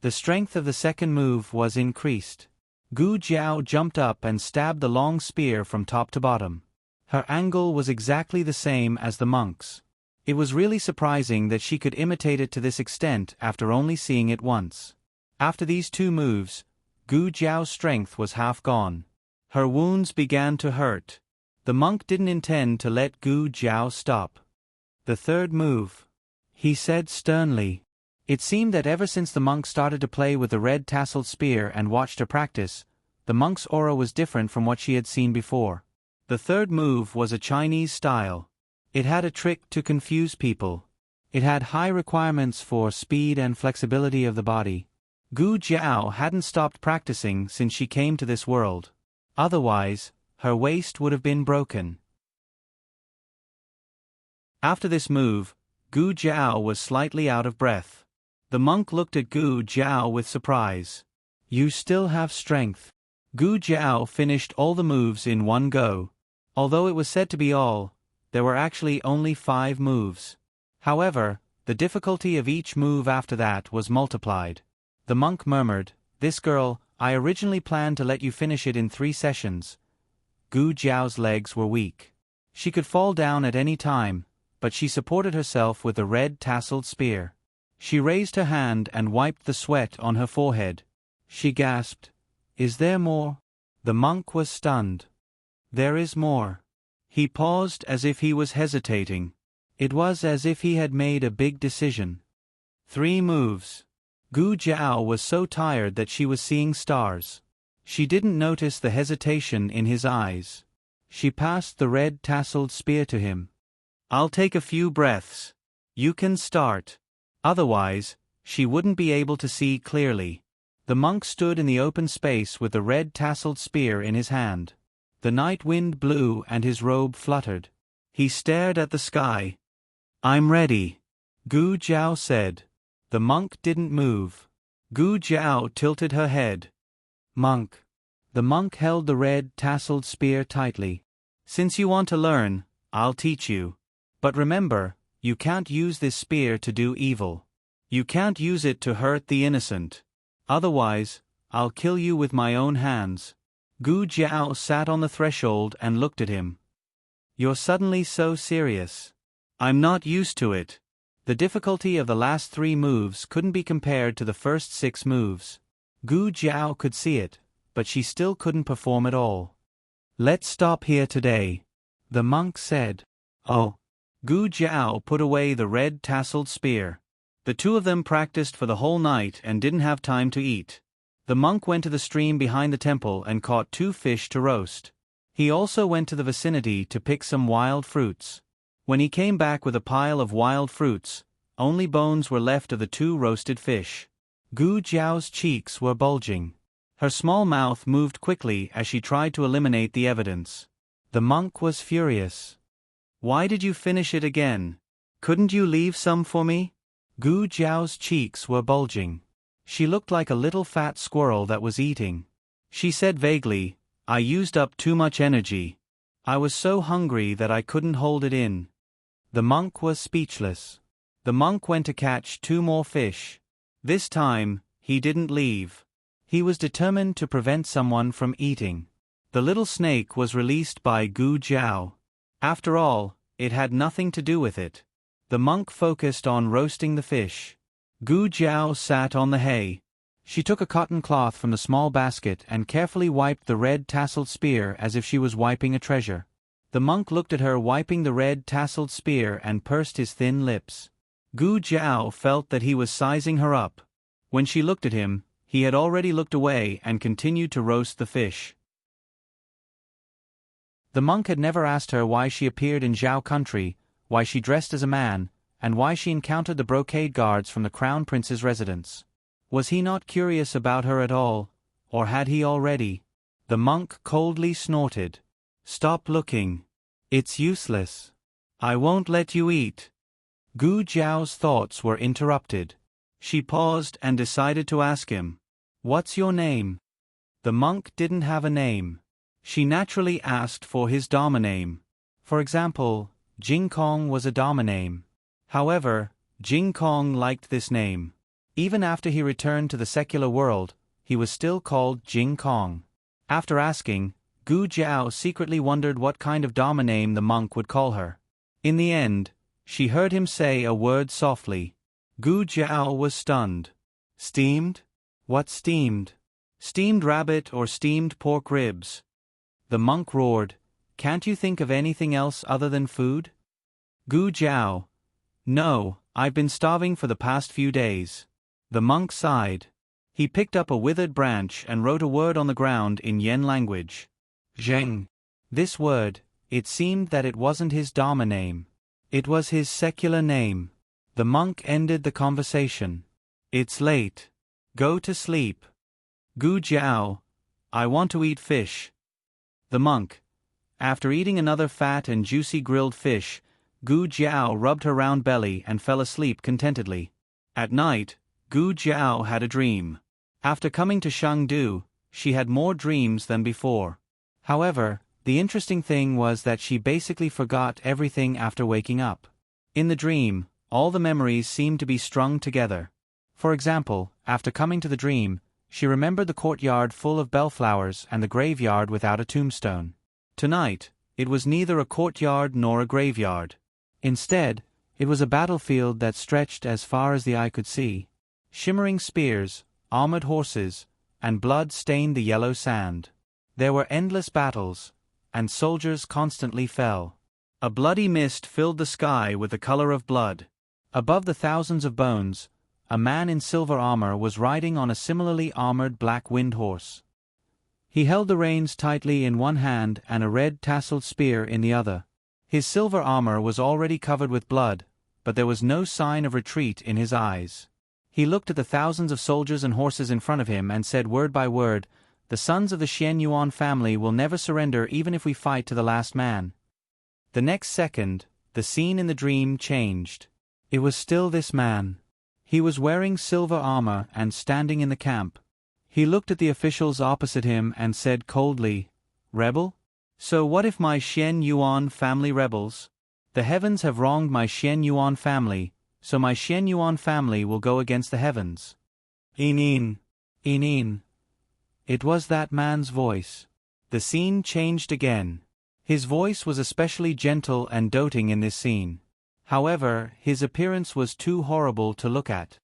The strength of the second move was increased. Gu Jiao jumped up and stabbed the long spear from top to bottom. Her angle was exactly the same as the monk's. It was really surprising that she could imitate it to this extent after only seeing it once. After these 2 moves, Gu Jiao's strength was half gone. Her wounds began to hurt. The monk didn't intend to let Gu Jiao stop. "The third move," he said sternly. It seemed that ever since the monk started to play with the red tasseled spear and watched her practice, the monk's aura was different from what she had seen before. The third move was a Chinese style. It had a trick to confuse people. It had high requirements for speed and flexibility of the body. Gu Jiao hadn't stopped practicing since she came to this world. Otherwise, her waist would have been broken. After this move, Gu Jiao was slightly out of breath. The monk looked at Gu Jiao with surprise. "You still have strength." Gu Jiao finished all the moves in one go. Although it was said to be all, there were actually only 5 moves. However, the difficulty of each move after that was multiplied. The monk murmured, "This girl, I originally planned to let you finish it in 3 sessions." Gu Jiao's legs were weak. She could fall down at any time, but she supported herself with the red tasseled spear. She raised her hand and wiped the sweat on her forehead. She gasped, "Is there more?" The monk was stunned. "There is more." He paused as if he was hesitating. It was as if he had made a big decision. 3 moves. Gu Jiao was so tired that she was seeing stars. She didn't notice the hesitation in his eyes. She passed the red tasseled spear to him. "I'll take a few breaths. You can start." Otherwise, she wouldn't be able to see clearly. The monk stood in the open space with the red tasseled spear in his hand. The night wind blew and his robe fluttered. He stared at the sky. "I'm ready," Gu Jiao said. The monk didn't move. Gu Jiao tilted her head. "Monk." The monk held the red tasseled spear tightly. "Since you want to learn, I'll teach you. But remember, you can't use this spear to do evil. You can't use it to hurt the innocent. Otherwise, I'll kill you with my own hands." Gu Jiao sat on the threshold and looked at him. "You're suddenly so serious." "I'm not used to it." The difficulty of the last 3 moves couldn't be compared to the first 6 moves. Gu Jiao could see it, but she still couldn't perform at all. "Let's stop here today," the monk said. "Oh." Gu Jiao put away the red tasseled spear. The 2 of them practiced for the whole night and didn't have time to eat. The monk went to the stream behind the temple and caught 2 fish to roast. He also went to the vicinity to pick some wild fruits. When he came back with a pile of wild fruits, only bones were left of the 2 roasted fish. Gu Jiao's cheeks were bulging. Her small mouth moved quickly as she tried to eliminate the evidence. The monk was furious. "Why did you finish it again? Couldn't you leave some for me?" Gu Jiao's cheeks were bulging. She looked like a little fat squirrel that was eating. She said vaguely, "I used up too much energy. I was so hungry that I couldn't hold it in." The monk was speechless. The monk went to catch 2 more fish. This time, he didn't leave. He was determined to prevent someone from eating. The little snake was released by Gu Jiao. After all, it had nothing to do with it. The monk focused on roasting the fish. Gu Jiao sat on the hay. She took a cotton cloth from the small basket and carefully wiped the red tasseled spear as if she was wiping a treasure. The monk looked at her wiping the red tasseled spear and pursed his thin lips. Gu Jiao felt that he was sizing her up. When she looked at him, he had already looked away and continued to roast the fish. The monk had never asked her why she appeared in Zhao country, why she dressed as a man, and why she encountered the brocade guards from the crown prince's residence. Was he not curious about her at all, or had he already? The monk coldly snorted. "Stop looking. It's useless. I won't let you eat." Gu Jiao's thoughts were interrupted. She paused and decided to ask him, "What's your name?" The monk didn't have a name. She naturally asked for his Dharma name. For example, Jing Kong was a Dharma name. However, Jing Kong liked this name. Even after he returned to the secular world, he was still called Jing Kong. After asking, Gu Jiao secretly wondered what kind of Dharma name the monk would call her. In the end, she heard him say a word softly. Gu Jiao was stunned. "Steamed? What steamed?" Steamed rabbit or steamed pork ribs? The monk roared, "Can't you think of anything else other than food?" Gu Jiao, "No, I've been starving for the past few days." The monk sighed. He picked up a withered branch and wrote a word on the ground in Yen language. Zheng. This word, it seemed that it wasn't his Dharma name. It was his secular name. The monk ended the conversation. "It's late. Go to sleep." Gu Jiao, "I want to eat fish." The monk. After eating another fat and juicy grilled fish, Gu Jiao rubbed her round belly and fell asleep contentedly. At night, Gu Jiao had a dream. After coming to Shangdu, she had more dreams than before. However, the interesting thing was that she basically forgot everything after waking up. In the dream, all the memories seemed to be strung together. For example, after coming to the dream, she remembered the courtyard full of bellflowers and the graveyard without a tombstone. Tonight, it was neither a courtyard nor a graveyard. Instead, it was a battlefield that stretched as far as the eye could see. Shimmering spears, armored horses, and blood stained the yellow sand. There were endless battles, and soldiers constantly fell. A bloody mist filled the sky with the color of blood. Above the thousands of bones, a man in silver armor was riding on a similarly armored black wind horse. He held the reins tightly in one hand and a red tasseled spear in the other. His silver armor was already covered with blood, but there was no sign of retreat in his eyes. He looked at the thousands of soldiers and horses in front of him and said word by word, "The sons of the Xian Yuan family will never surrender even if we fight to the last man." The next second, the scene in the dream changed. It was still this man. He was wearing silver armor and standing in the camp. He looked at the officials opposite him and said coldly, "Rebel? So what if my Xian Yuan family rebels? The heavens have wronged my Xian Yuan family, so my Xian Yuan family will go against the heavens." Inin. Inin. It was that man's voice. The scene changed again. His voice was especially gentle and doting in this scene. However, his appearance was too horrible to look at.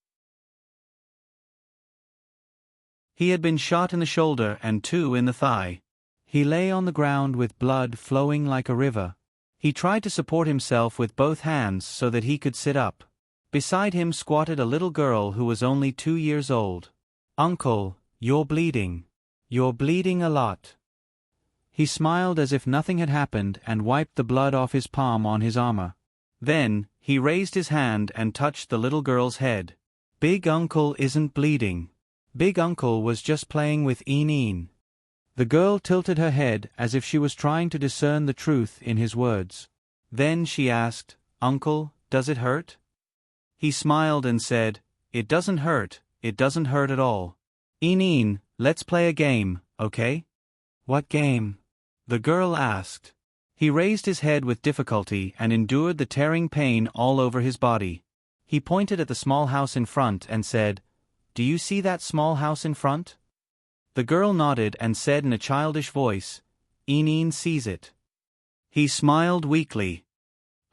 He had been shot in the shoulder and 2 in the thigh. He lay on the ground with blood flowing like a river. He tried to support himself with both hands so that he could sit up. Beside him squatted a little girl who was only 2 years old. "Uncle, you're bleeding. You're bleeding a lot." He smiled as if nothing had happened and wiped the blood off his palm on his armor. Then, he raised his hand and touched the little girl's head. "Big Uncle isn't bleeding. Big Uncle was just playing with Inin." The girl tilted her head as if she was trying to discern the truth in his words. Then she asked, "Uncle, does it hurt?" He smiled and said, "It doesn't hurt at all. Inin, let's play a game, okay?" "What game?" the girl asked. He raised his head with difficulty and endured the tearing pain all over his body. He pointed at the small house in front and said, "Do you see that small house in front?" The girl nodded and said in a childish voice, "Inin sees it." He smiled weakly.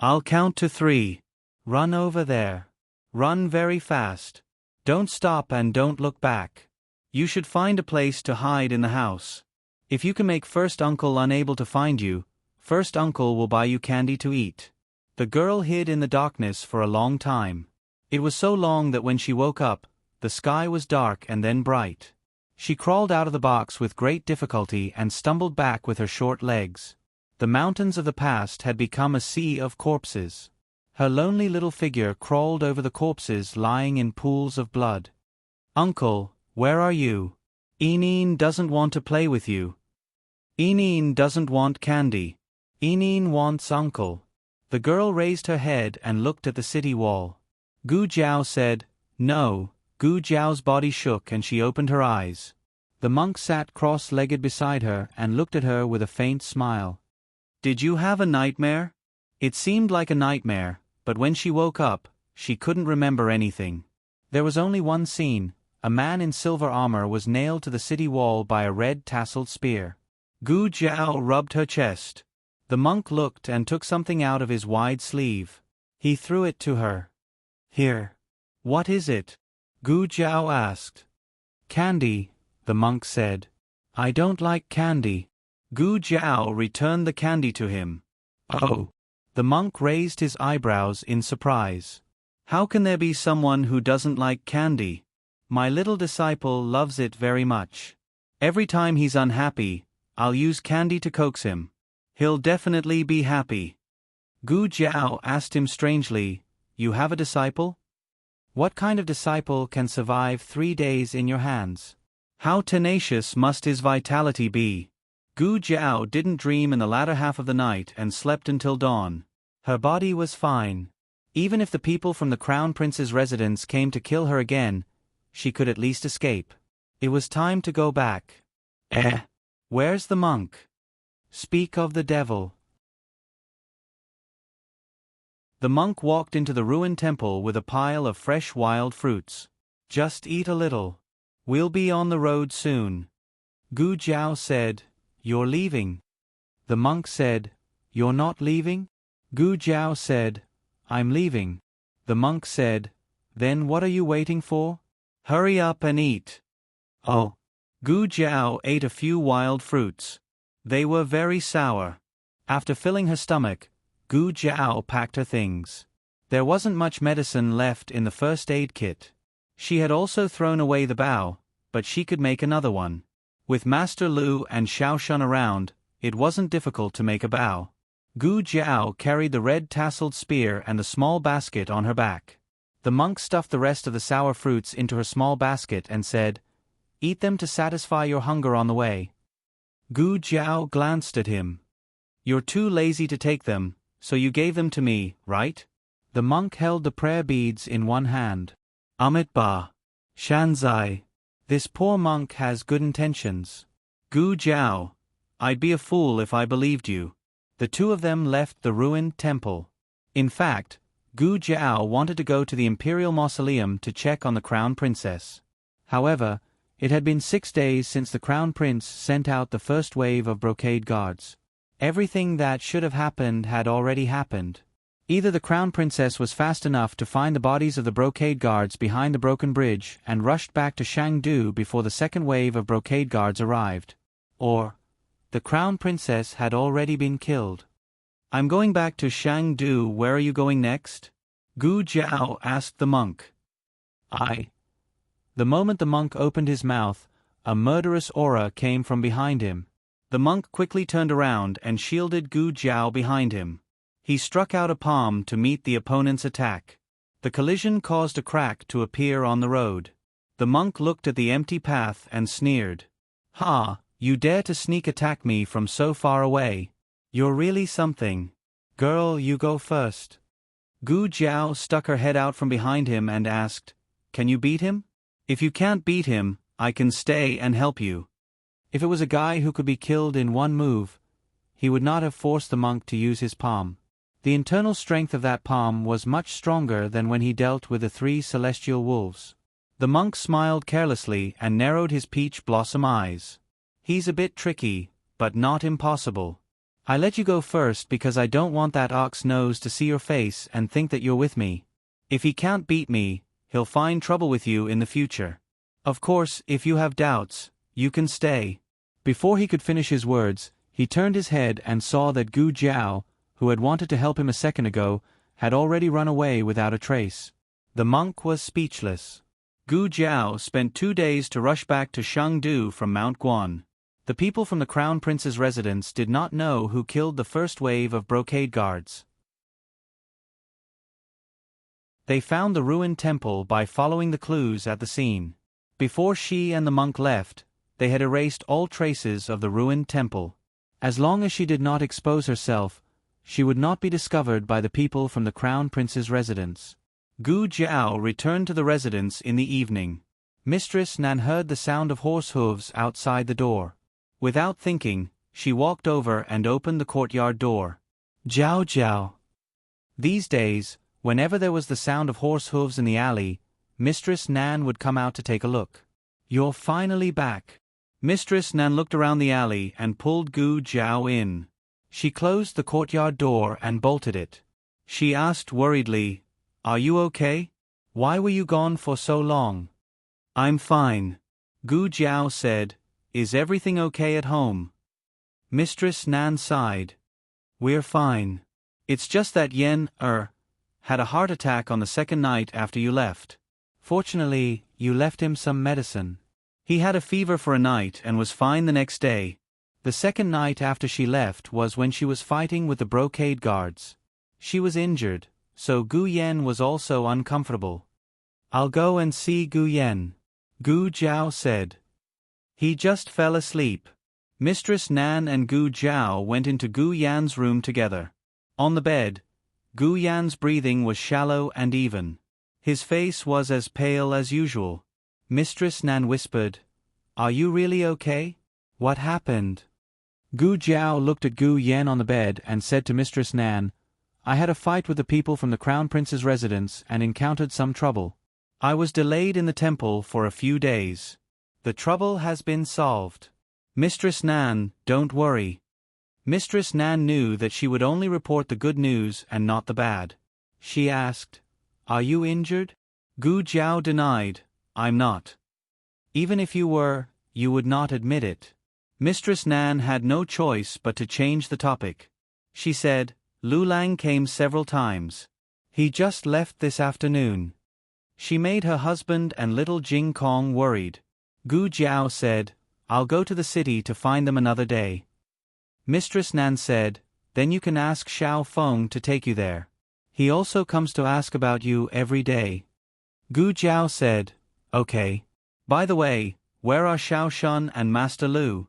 "I'll count to 3. Run over there. Run very fast. Don't stop and don't look back. You should find a place to hide in the house. If you can make First Uncle unable to find you, First Uncle will buy you candy to eat." The girl hid in the darkness for a long time. It was so long that when she woke up, the sky was dark and then bright. She crawled out of the box with great difficulty and stumbled back with her short legs. The mountains of the past had become a sea of corpses. Her lonely little figure crawled over the corpses lying in pools of blood. "Uncle, where are you? Inin doesn't want to play with you. Inin doesn't want candy. Inin wants Uncle." The girl raised her head and looked at the city wall. Gu Jiao said, "No." Gu Jiao's body shook and she opened her eyes. The monk sat cross-legged beside her and looked at her with a faint smile. "Did you have a nightmare?" It seemed like a nightmare, but when she woke up, she couldn't remember anything. There was only one scene. A man in silver armor was nailed to the city wall by a red tasseled spear. Gu Jiao rubbed her chest. The monk looked and took something out of his wide sleeve. He threw it to her. "Here." "What is it?" Gu Jiao asked. "Candy," the monk said. I don't like candy. Gu Jiao returned the candy to him. Oh. The monk raised his eyebrows in surprise. How can there be someone who doesn't like candy? My little disciple loves it very much. Every time he's unhappy, I'll use candy to coax him. He'll definitely be happy. Gu Jiao asked him strangely, You have a disciple? What kind of disciple can survive 3 days in your hands? How tenacious must his vitality be? Gu Jiao didn't dream in the latter half of the night and slept until dawn. Her body was fine. Even if the people from the Crown Prince's residence came to kill her again, she could at least escape. It was time to go back. Where's the monk? Speak of the devil. The monk walked into the ruined temple with a pile of fresh wild fruits. Just eat a little. We'll be on the road soon. Gu Jiao said, You're leaving. The monk said, You're not leaving? Gu Jiao said, I'm leaving. The monk said, Then what are you waiting for? Hurry up and eat. Oh. Gu Jiao ate a few wild fruits. They were very sour. After filling her stomach, Gu Jiao packed her things. There wasn't much medicine left in the first aid kit. She had also thrown away the bow, but she could make another one. With Master Lu and Xiaoshan around, it wasn't difficult to make a bow. Gu Jiao carried the red tasseled spear and the small basket on her back. The monk stuffed the rest of the sour fruits into her small basket and said, Eat them to satisfy your hunger on the way. Gu Jiao glanced at him. You're too lazy to take them, so you gave them to me, right? The monk held the prayer beads in one hand. Amit Ba. Shanzai. This poor monk has good intentions. Gu Jiao. I'd be a fool if I believed you. The two of them left the ruined temple. In fact, Gu Jiao wanted to go to the imperial mausoleum to check on the crown princess. However, it had been 6 days since the crown prince sent out the first wave of brocade guards. Everything that should have happened had already happened. Either the crown princess was fast enough to find the bodies of the brocade guards behind the broken bridge and rushed back to Shangdu before the second wave of brocade guards arrived, or the crown princess had already been killed. I'm going back to Shangdu. Where are you going next? Gu Jiao asked the monk. The moment the monk opened his mouth, a murderous aura came from behind him. The monk quickly turned around and shielded Gu Jiao behind him. He struck out a palm to meet the opponent's attack. The collision caused a crack to appear on the road. The monk looked at the empty path and sneered. Ha, you dare to sneak attack me from so far away. You're really something. Girl, you go first. Gu Jiao stuck her head out from behind him and asked, Can you beat him? If you can't beat him, I can stay and help you. If it was a guy who could be killed in one move, he would not have forced the monk to use his palm. The internal strength of that palm was much stronger than when he dealt with the 3 celestial wolves. The monk smiled carelessly and narrowed his peach blossom eyes. He's a bit tricky, but not impossible. I let you go first because I don't want that ox nose to see your face and think that you're with me. If he can't beat me, he'll find trouble with you in the future. Of course, if you have doubts, you can stay. Before he could finish his words, he turned his head and saw that Gu Jiao, who had wanted to help him a second ago, had already run away without a trace. The monk was speechless. Gu Jiao spent 2 days to rush back to Shangdu from Mount Guan. The people from the crown prince's residence did not know who killed the first wave of brocade guards. They found the ruined temple by following the clues at the scene. Before she and the monk left, they had erased all traces of the ruined temple. As long as she did not expose herself, she would not be discovered by the people from the crown prince's residence. Gu Jiao returned to the residence in the evening. Mistress Nan heard the sound of horse hooves outside the door. Without thinking, she walked over and opened the courtyard door. Jiao Jiao. These days, whenever there was the sound of horse hooves in the alley, Mistress Nan would come out to take a look. You're finally back. Mistress Nan looked around the alley and pulled Gu Jiao in. She closed the courtyard door and bolted it. She asked worriedly, Are you okay? Why were you gone for so long? I'm fine. Gu Jiao said, "Is everything okay at home?" Mistress Nan sighed. "We're fine. It's just that had a heart attack on the second night after you left. Fortunately, you left him some medicine. He had a fever for a night and was fine the next day. The second night after she left was when she was fighting with the brocade guards. She was injured, so Gu Yen was also uncomfortable." "I'll go and see Gu Yen," Gu Jiao said. "He just fell asleep." Mistress Nan and Gu Jiao went into Gu Yan's room together. On the bed, Gu Yan's breathing was shallow and even. His face was as pale as usual. Mistress Nan whispered, "Are you really okay? What happened?" Gu Jiao looked at Gu Yan on the bed and said to Mistress Nan, "I had a fight with the people from the Crown Prince's residence and encountered some trouble. I was delayed in the temple for a few days. The trouble has been solved. Mistress Nan, don't worry." Mistress Nan knew that she would only report the good news and not the bad. She asked, "Are you injured?" Gu Jiao denied, "I'm not." "Even if you were, you would not admit it." Mistress Nan had no choice but to change the topic. She said, "Lu Lang came several times. He just left this afternoon." She made her husband and little Jing Kong worried. Gu Jiao said, "I'll go to the city to find them another day." Mistress Nan said, "Then you can ask Xiao Feng to take you there. He also comes to ask about you every day." Gu Jiao said, "Okay. By the way, where are Xiao Shun and Master Lu?"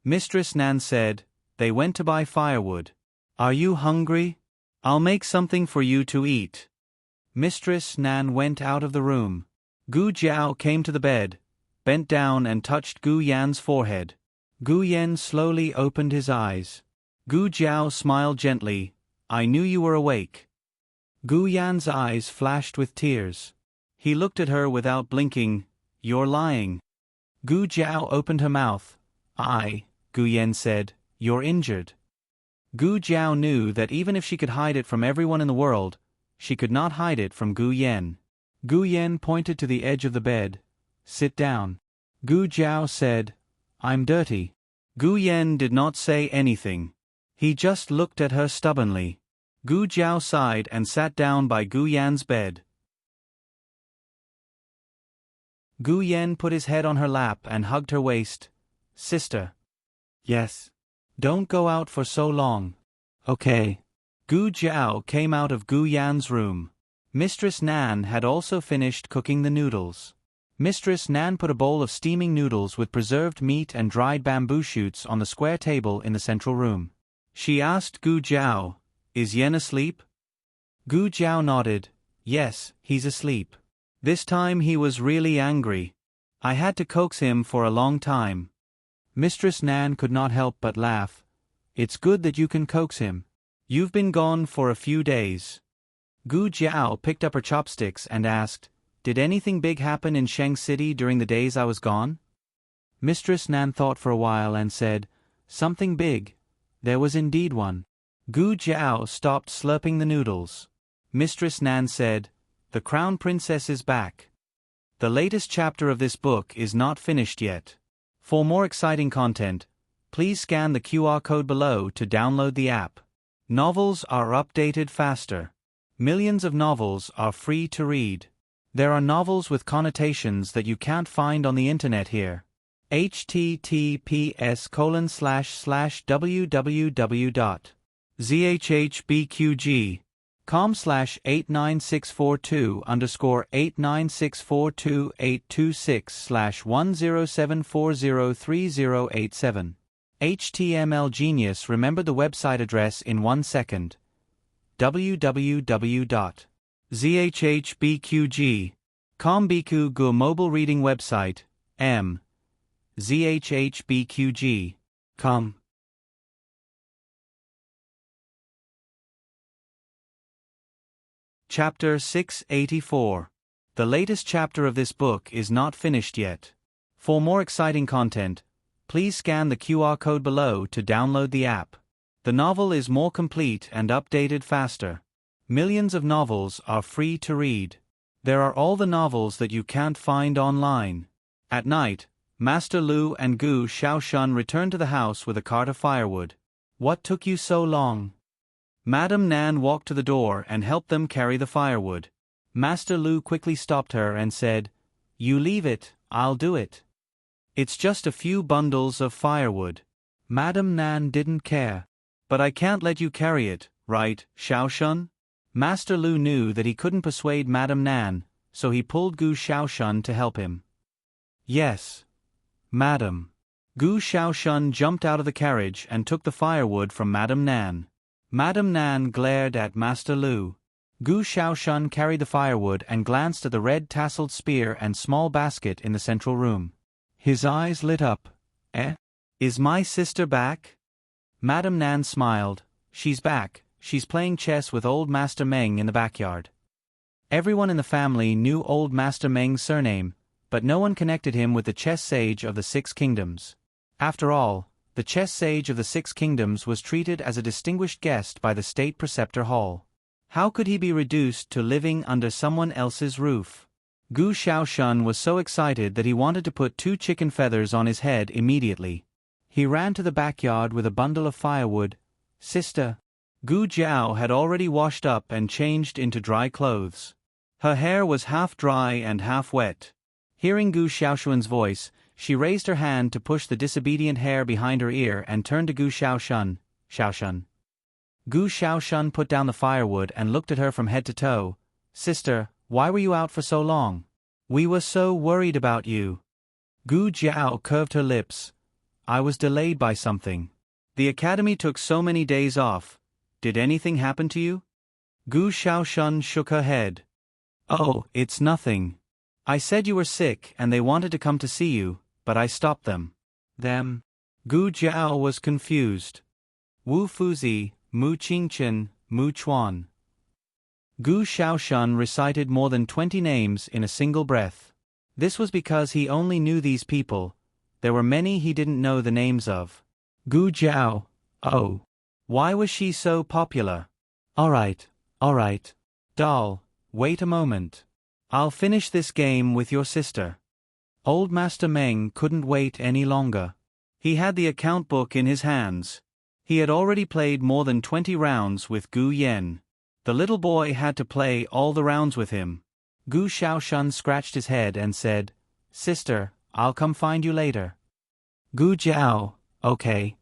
Mistress Nan said, "They went to buy firewood. Are you hungry? I'll make something for you to eat." Mistress Nan went out of the room. Gu Jiao came to the bed, bent down and touched Gu Yan's forehead. Gu Yan slowly opened his eyes. Gu Jiao smiled gently, "I knew you were awake." Gu Yan's eyes flashed with tears. He looked at her without blinking. "You're lying." Gu Jiao opened her mouth. Gu Yan said, "You're injured." Gu Jiao knew that even if she could hide it from everyone in the world, she could not hide it from Gu Yan. Gu Yan pointed to the edge of the bed. "Sit down." Gu Jiao said, "I'm dirty." Gu Yan did not say anything. He just looked at her stubbornly. Gu Jiao sighed and sat down by Gu Yan's bed. Gu Yan put his head on her lap and hugged her waist. "Sister." "Yes." "Don't go out for so long." "Okay." Gu Jiao came out of Gu Yan's room. Mistress Nan had also finished cooking the noodles. Mistress Nan put a bowl of steaming noodles with preserved meat and dried bamboo shoots on the square table in the central room. She asked Gu Jiao, "Is Yen asleep?" Gu Jiao nodded. "Yes, he's asleep. This time he was really angry. I had to coax him for a long time." Mistress Nan could not help but laugh. "It's good that you can coax him. You've been gone for a few days." Gu Jiao picked up her chopsticks and asked, "Did anything big happen in Sheng City during the days I was gone?" Mistress Nan thought for a while and said, "Something big. There was indeed one." Gu Jiao stopped slurping the noodles. Mistress Nan said, "The Crown Princess is back." The latest chapter of this book is not finished yet. For more exciting content, please scan the QR code below to download the app. Novels are updated faster. Millions of novels are free to read. There are novels with connotations that you can't find on the internet here. https://www.zhbqg.com/89642-82642-826/10740387. HTML Genius remembered the website address in 1 second. www.zhbqg.com Biku mobile reading website, zhbqg.com. Chapter 684. The latest chapter of this book is not finished yet. For more exciting content, please scan the QR code below to download the app. The novel is more complete and updated faster. Millions of novels are free to read. There are all the novels that you can't find online. At night, Master Lu and Gu Shaoshun returned to the house with a cart of firewood. What took you so long? Madame Nan walked to the door and helped them carry the firewood. Master Lu quickly stopped her and said, You leave it, I'll do it. It's just a few bundles of firewood. Madame Nan didn't care. But I can't let you carry it, right, Shaoshun? Master Lu knew that he couldn't persuade Madame Nan, so he pulled Gu Shaoshun to help him. Yes, Madam. Gu Shaoshun jumped out of the carriage and took the firewood from Madame Nan. Madame Nan glared at Master Lu. Gu Shaoshun carried the firewood and glanced at the red tasseled spear and small basket in the central room. His eyes lit up. Is my sister back? Madame Nan smiled. She's back. She's playing chess with old Master Meng in the backyard. Everyone in the family knew old Master Meng's surname, but no one connected him with the chess sage of the Six Kingdoms. After all, the chess sage of the Six Kingdoms was treated as a distinguished guest by the State Preceptor Hall. How could he be reduced to living under someone else's roof? Gu Shaoshun was so excited that he wanted to put 2 chicken feathers on his head immediately. He ran to the backyard with a bundle of firewood. Sister. Gu Jiao had already washed up and changed into dry clothes. Her hair was half dry and half wet. Hearing Gu Shaoshun's voice, she raised her hand to push the disobedient hair behind her ear and turned to Gu Shaoshun. Shaoshun. Gu Shaoshun put down the firewood and looked at her from head to toe. Sister, why were you out for so long? We were so worried about you. Gu Jiao curved her lips. I was delayed by something. The academy took so many days off. Did anything happen to you? Gu Shaoshun shook her head. Oh, it's nothing. I said you were sick and they wanted to come to see you, but I stopped them. Them? Gu Jiao was confused. Wu Fuzi, Mu Qingchen, Mu Chuan. Gu Shaoshun recited more than 20 names in a single breath. This was because he only knew these people. There were many he didn't know the names of. Gu Jiao. Oh. Why was she so popular? All right. Doll, wait a moment. I'll finish this game with your sister. Old Master Meng couldn't wait any longer. He had the account book in his hands. He had already played more than 20 rounds with Gu Yen. The little boy had to play all the rounds with him. Gu Shaoshun scratched his head and said, Sister, I'll come find you later. Gu Jiao, okay.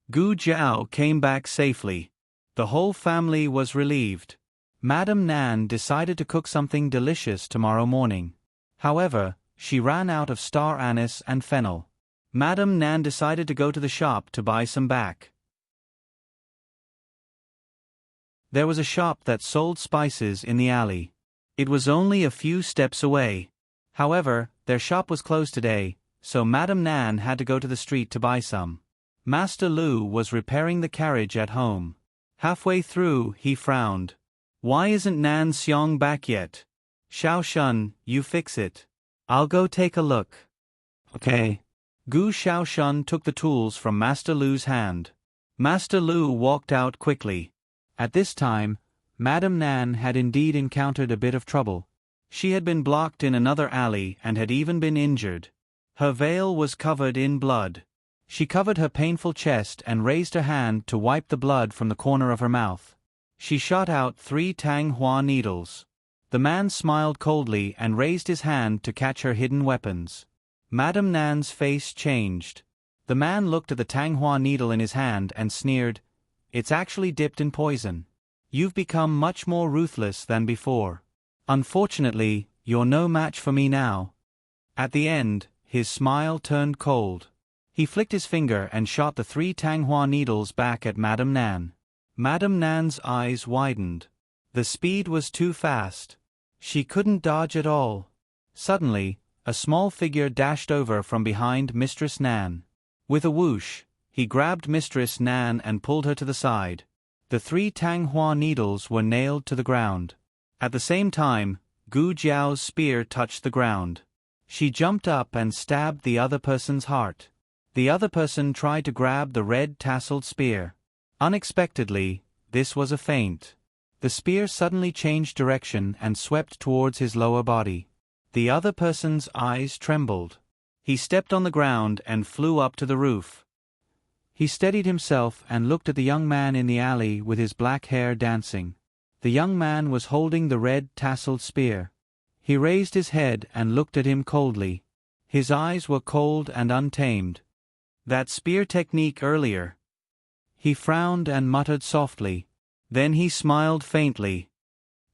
Gu Jiao came back safely. The whole family was relieved. Madame Nan decided to cook something delicious tomorrow morning. However, she ran out of star anise and fennel. Madame Nan decided to go to the shop to buy some back. There was a shop that sold spices in the alley. It was only a few steps away. However, their shop was closed today, so Madame Nan had to go to the street to buy some. Master Lu was repairing the carriage at home. Halfway through, he frowned. Why isn't Nan Xiong back yet? Shaoshun, you fix it. I'll go take a look. Okay. Gu Shaoshun took the tools from Master Lu's hand. Master Lu walked out quickly. At this time, Madame Nan had indeed encountered a bit of trouble. She had been blocked in another alley and had even been injured. Her veil was covered in blood. She covered her painful chest and raised her hand to wipe the blood from the corner of her mouth. She shot out 3 Tang Hua needles. The man smiled coldly and raised his hand to catch her hidden weapons. Madame Nan's face changed. The man looked at the Tang Hua needle in his hand and sneered, It's actually dipped in poison. You've become much more ruthless than before. Unfortunately, you're no match for me now. At the end, his smile turned cold. He flicked his finger and shot the 3 Tang Hua needles back at Madame Nan. Madame Nan's eyes widened. The speed was too fast. She couldn't dodge at all. Suddenly, a small figure dashed over from behind Mistress Nan. With a whoosh, he grabbed Mistress Nan and pulled her to the side. The 3 Tang Hua needles were nailed to the ground. At the same time, Gu Jiao's spear touched the ground. She jumped up and stabbed the other person's heart. The other person tried to grab the red tasseled spear. Unexpectedly, this was a feint. The spear suddenly changed direction and swept towards his lower body. The other person's eyes trembled. He stepped on the ground and flew up to the roof. He steadied himself and looked at the young man in the alley with his black hair dancing. The young man was holding the red tasseled spear. He raised his head and looked at him coldly. His eyes were cold and untamed. That spear technique earlier. He frowned and muttered softly. Then he smiled faintly.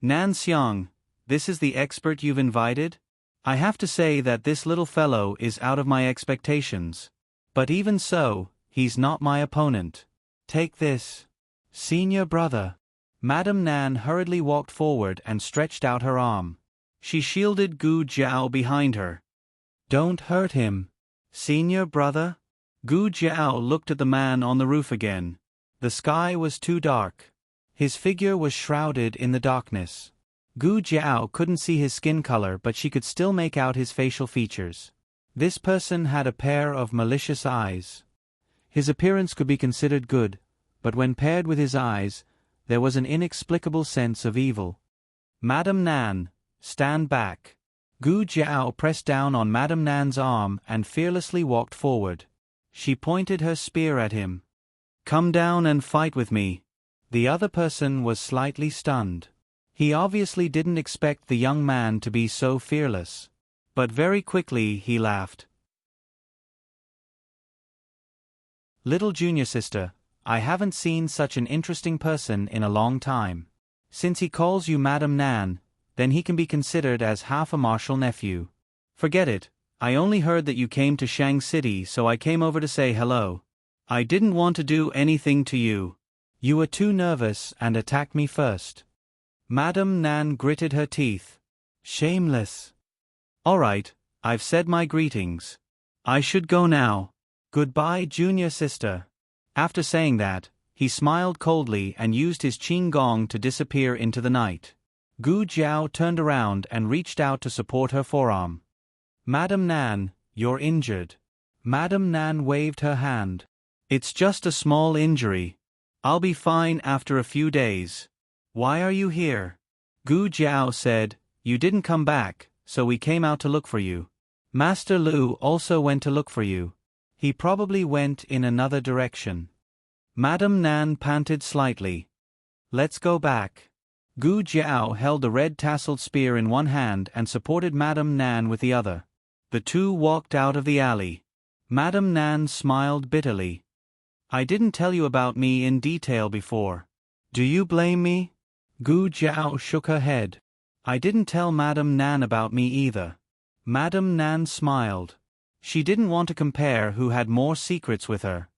Nan Xiang, this is the expert you've invited? I have to say that this little fellow is out of my expectations. But even so, he's not my opponent. Take this. Senior brother. Madame Nan hurriedly walked forward and stretched out her arm. She shielded Gu Jiao behind her. Don't hurt him. Senior brother? Gu Jiao looked at the man on the roof again. The sky was too dark. His figure was shrouded in the darkness. Gu Jiao couldn't see his skin color, but she could still make out his facial features. This person had a pair of malicious eyes. His appearance could be considered good, but when paired with his eyes, there was an inexplicable sense of evil. Madame Nan, stand back. Gu Jiao pressed down on Madame Nan's arm and fearlessly walked forward. She pointed her spear at him. Come down and fight with me. The other person was slightly stunned. He obviously didn't expect the young man to be so fearless. But very quickly he laughed. Little junior sister, I haven't seen such an interesting person in a long time. Since he calls you Madame Nan, then he can be considered as half a martial nephew. Forget it, I only heard that you came to Shang City, so I came over to say hello. I didn't want to do anything to you. You were too nervous and attacked me first. Madame Nan gritted her teeth. Shameless. All right, I've said my greetings. I should go now. Goodbye, junior sister. After saying that, he smiled coldly and used his qing gong to disappear into the night. Gu Jiao turned around and reached out to support her forearm. Madame Nan, you're injured. Madame Nan waved her hand. It's just a small injury. I'll be fine after a few days. Why are you here? Gu Jiao said, You didn't come back, so we came out to look for you. Master Lu also went to look for you. He probably went in another direction. Madame Nan panted slightly. Let's go back. Gu Jiao held the red tasseled spear in one hand and supported Madame Nan with the other. The two walked out of the alley. Madame Nan smiled bitterly. I didn't tell you about me in detail before. Do you blame me? Gu Jiao shook her head. I didn't tell Madame Nan about me either. Madame Nan smiled. She didn't want to compare who had more secrets with her.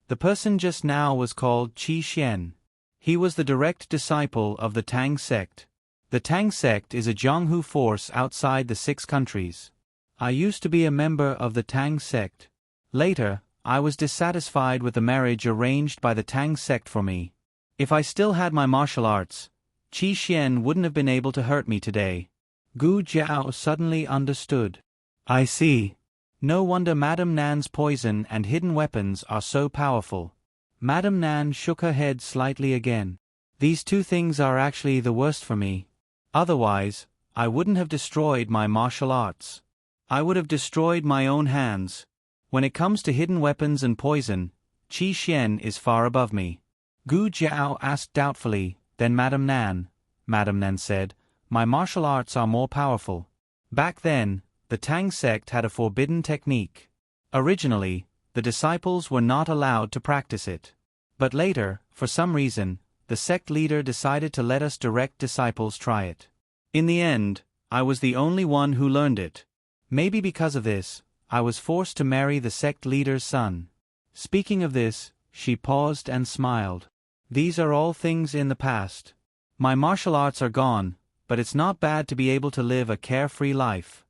The person just now was called Qi Xian. He was the direct disciple of the Tang sect. The Tang sect is a Jianghu force outside the 6 countries. I used to be a member of the Tang sect. Later, I was dissatisfied with the marriage arranged by the Tang sect for me. If I still had my martial arts, Qi Xian wouldn't have been able to hurt me today. Gu Jiao suddenly understood. I see. No wonder Madame Nan's poison and hidden weapons are so powerful. Madame Nan shook her head slightly again. These two things are actually the worst for me. Otherwise, I wouldn't have destroyed my martial arts. I would have destroyed my own hands. When it comes to hidden weapons and poison, Qi Xian is far above me. Gu Jiao asked doubtfully, then Madame Nan said, My martial arts are more powerful. Back then, the Tang sect had a forbidden technique. Originally, the disciples were not allowed to practice it. But later, for some reason, the sect leader decided to let us direct disciples try it. In the end, I was the only one who learned it. Maybe because of this, I was forced to marry the sect leader's son. Speaking of this, she paused and smiled. These are all things in the past. My martial arts are gone, but it's not bad to be able to live a carefree life.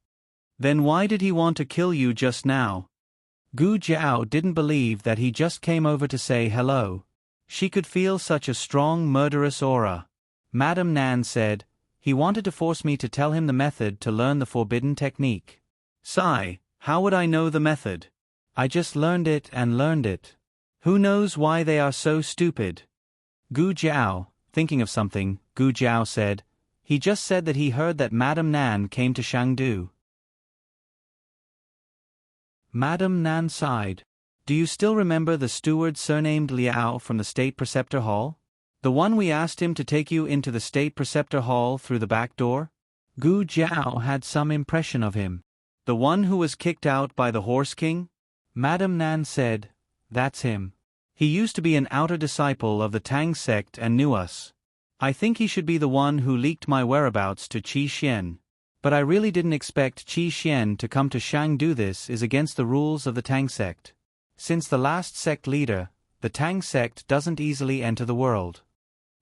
Then why did he want to kill you just now? Gu Jiao didn't believe that he just came over to say hello. She could feel such a strong murderous aura. Madame Nan said, He wanted to force me to tell him the method to learn the forbidden technique. Sigh, how would I know the method? I just learned it and learned it. Who knows why they are so stupid? Gu Jiao, thinking of something, Gu Jiao said, He just said that he heard that Madame Nan came to Shangdu. Madame Nan sighed. Do you still remember the steward surnamed Liao from the State Preceptor Hall? The one we asked him to take you into the State Preceptor Hall through the back door? Gu Jiao had some impression of him. The one who was kicked out by the Horse King? Madame Nan said, That's him. He used to be an outer disciple of the Tang sect and knew us. I think he should be the one who leaked my whereabouts to Qi Xian. But I really didn't expect Qi Xian to come to Shangdu. This is against the rules of the Tang sect. Since the last sect leader, the Tang sect doesn't easily enter the world.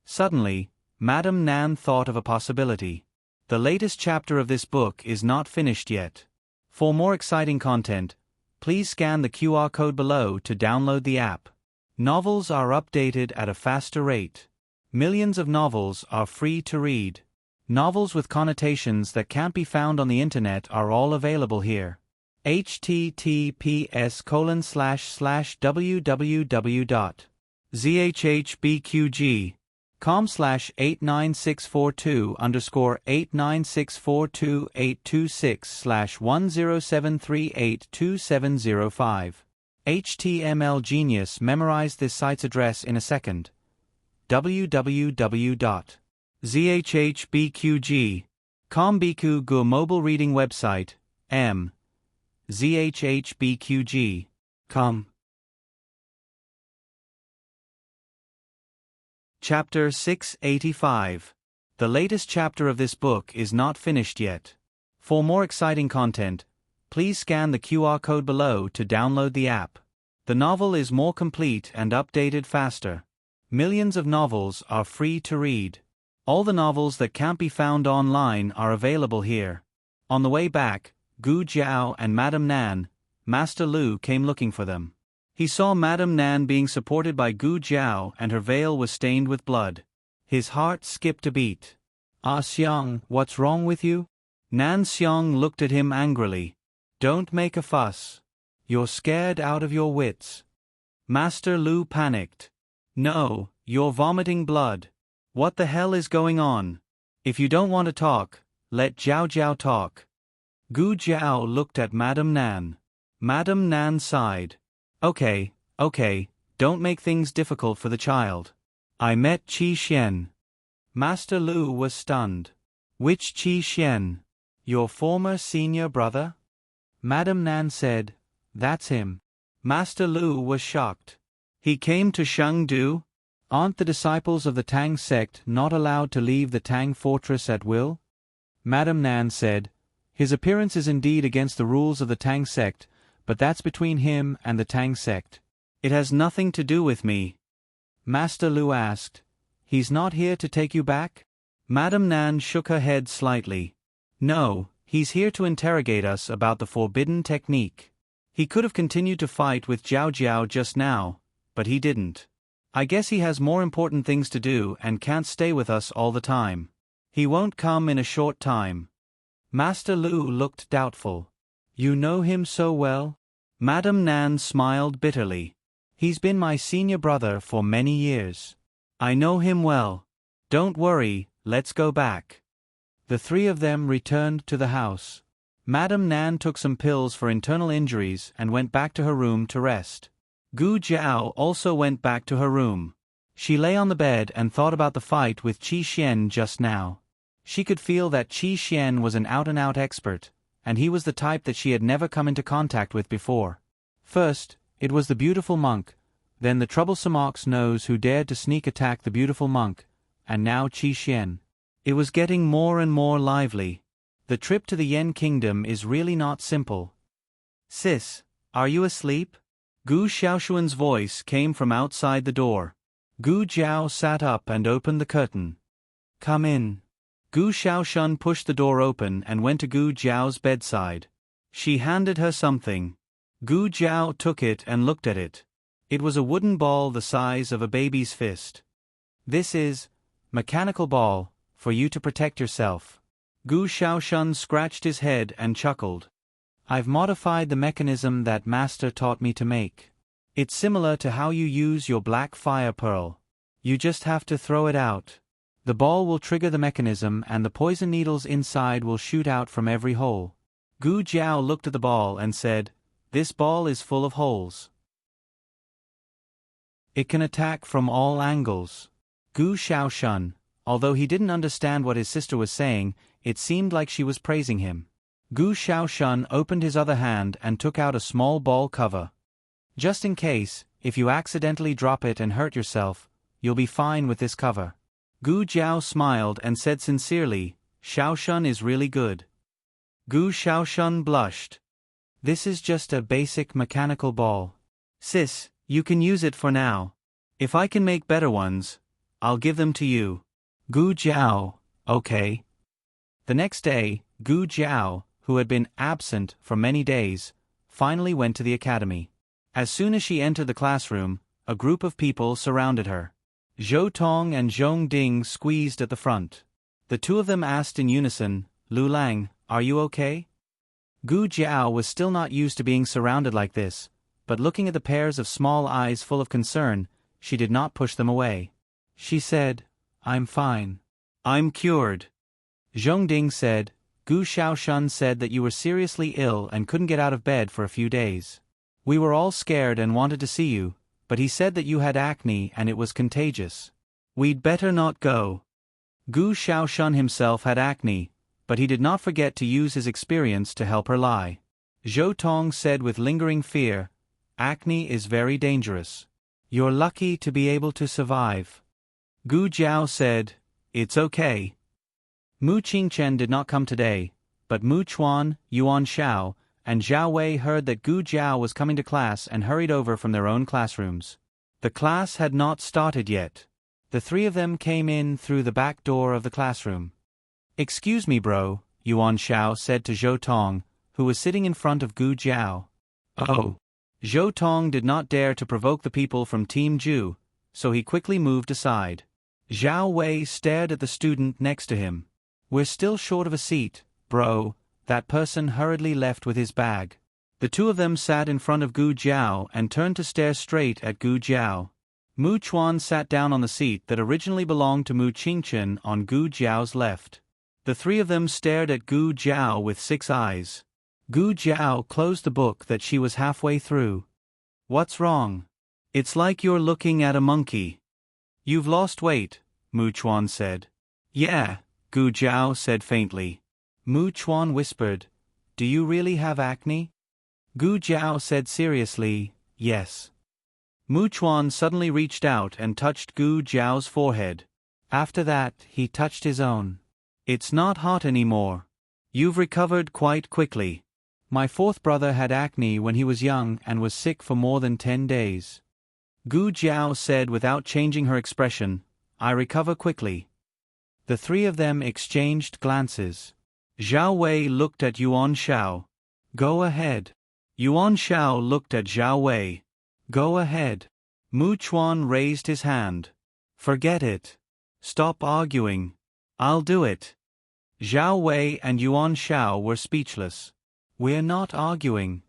Suddenly, Madame Nan thought of a possibility. The latest chapter of this book is not finished yet. For more exciting content, please scan the QR code below to download the app. Novels are updated at a faster rate. Millions of novels are free to read. Novels with connotations that can't be found on the internet are all available here. https://www.zhbqg.com/89642_8964286/1073822705. HTML Genius memorized this site's address in a second. www.zhbqg.com Biku Gu mobile reading website, zhbqg.com. Chapter 685. The latest chapter of this book is not finished yet. For more exciting content, please scan the QR code below to download the app. The novel is more complete and updated faster. Millions of novels are free to read. All the novels that can't be found online are available here. On the way back, Gu Jiao and Madame Nan, Master Lu came looking for them. He saw Madame Nan being supported by Gu Jiao and her veil was stained with blood. His heart skipped a beat. Ah Xiang, what's wrong with you? Nan Xiang looked at him angrily. Don't make a fuss. You're scared out of your wits. Master Lu panicked. No, you're vomiting blood. What the hell is going on? If you don't want to talk, let Jiao Jiao talk. Gu Jiao looked at Madame Nan. Madame Nan sighed. Okay, don't make things difficult for the child. I met Qi Xian. Master Lu was stunned. Which Qi Xian? Your former senior brother? Madame Nan said, That's him. Master Lu was shocked. He came to Shangdu? Aren't the disciples of the Tang sect not allowed to leave the Tang fortress at will? Madame Nan said, His appearance is indeed against the rules of the Tang sect, but that's between him and the Tang sect. It has nothing to do with me. Master Lu asked, He's not here to take you back? Madame Nan shook her head slightly. No, he's here to interrogate us about the forbidden technique. He could have continued to fight with Jiao Jiao just now, but he didn't. I guess he has more important things to do and can't stay with us all the time. He won't come in a short time. Master Lu looked doubtful. You know him so well? Madame Nan smiled bitterly. He's been my senior brother for many years. I know him well. Don't worry, let's go back. The three of them returned to the house. Madame Nan took some pills for internal injuries and went back to her room to rest. Gu Jiao also went back to her room. She lay on the bed and thought about the fight with Qi Xian just now. She could feel that Qi Xian was an out-and-out expert, and he was the type that she had never come into contact with before. First, it was the beautiful monk, then the troublesome ox-nose who dared to sneak attack the beautiful monk, and now Qi Xian. It was getting more and more lively. The trip to the Yen Kingdom is really not simple. Sis, are you asleep? Gu Xiaoshuan's voice came from outside the door. Gu Jiao sat up and opened the curtain. Come in. Gu Xiaoshun pushed the door open and went to Gu Jiao's bedside. She handed her something. Gu Jiao took it and looked at it. It was a wooden ball the size of a baby's fist. This is mechanical ball, for you to protect yourself. Gu Xiaoshun scratched his head and chuckled. I've modified the mechanism that Master taught me to make. It's similar to how you use your black fire pearl. You just have to throw it out. The ball will trigger the mechanism and the poison needles inside will shoot out from every hole. Gu Jiao looked at the ball and said, This ball is full of holes. It can attack from all angles. Gu Xiaoshun, although he didn't understand what his sister was saying, it seemed like she was praising him. Gu Xiaoshun opened his other hand and took out a small ball cover. Just in case, if you accidentally drop it and hurt yourself, you'll be fine with this cover. Gu Jiao smiled and said sincerely, Xiaoshun is really good. Gu Xiaoshun blushed. This is just a basic mechanical ball. Sis, you can use it for now. If I can make better ones, I'll give them to you. Gu Jiao, okay. The next day, Gu Jiao, who had been absent for many days, finally went to the academy. As soon as she entered the classroom, a group of people surrounded her. Zhou Tong and Zhong Ding squeezed at the front. The two of them asked in unison, Lu Lang, are you okay? Gu Jiao was still not used to being surrounded like this, but looking at the pairs of small eyes full of concern, she did not push them away. She said, I'm fine. I'm cured. Zhong Ding said, Gu Xiaoshun said that you were seriously ill and couldn't get out of bed for a few days. We were all scared and wanted to see you, but he said that you had acne and it was contagious. We'd better not go. Gu Xiaoshun himself had acne, but he did not forget to use his experience to help her lie. Zhou Tong said with lingering fear, acne is very dangerous. You're lucky to be able to survive. Gu Jiao said, it's okay. Mu Qingchen did not come today, but Mu Chuan, Yuan Xiao, and Zhao Wei heard that Gu Jiao was coming to class and hurried over from their own classrooms. The class had not started yet. The three of them came in through the back door of the classroom. Excuse me, bro, Yuan Xiao said to Zhou Tong, who was sitting in front of Gu Jiao. Oh. Zhou Tong did not dare to provoke the people from Team Ju, so he quickly moved aside. Zhao Wei stared at the student next to him. We're still short of a seat, bro. That person hurriedly left with his bag. The two of them sat in front of Gu Jiao and turned to stare straight at Gu Jiao. Mu Chuan sat down on the seat that originally belonged to Mu Qingchen on Gu Jiao's left. The three of them stared at Gu Jiao with 6 eyes. Gu Jiao closed the book that she was halfway through. What's wrong? It's like you're looking at a monkey. You've lost weight, Mu Chuan said. Yeah, Gu Jiao said faintly. Mu Chuan whispered, do you really have acne? Gu Jiao said seriously, yes. Mu Chuan suddenly reached out and touched Gu Jiao's forehead. After that, he touched his own. It's not hot anymore. You've recovered quite quickly. My fourth brother had acne when he was young and was sick for more than 10 days. Gu Jiao said without changing her expression, I recover quickly. The three of them exchanged glances. Zhao Wei looked at Yuan Xiao. Go ahead. Yuan Xiao looked at Zhao Wei. Go ahead. Mu Chuan raised his hand. Forget it. Stop arguing. I'll do it. Zhao Wei and Yuan Xiao were speechless. We're not arguing.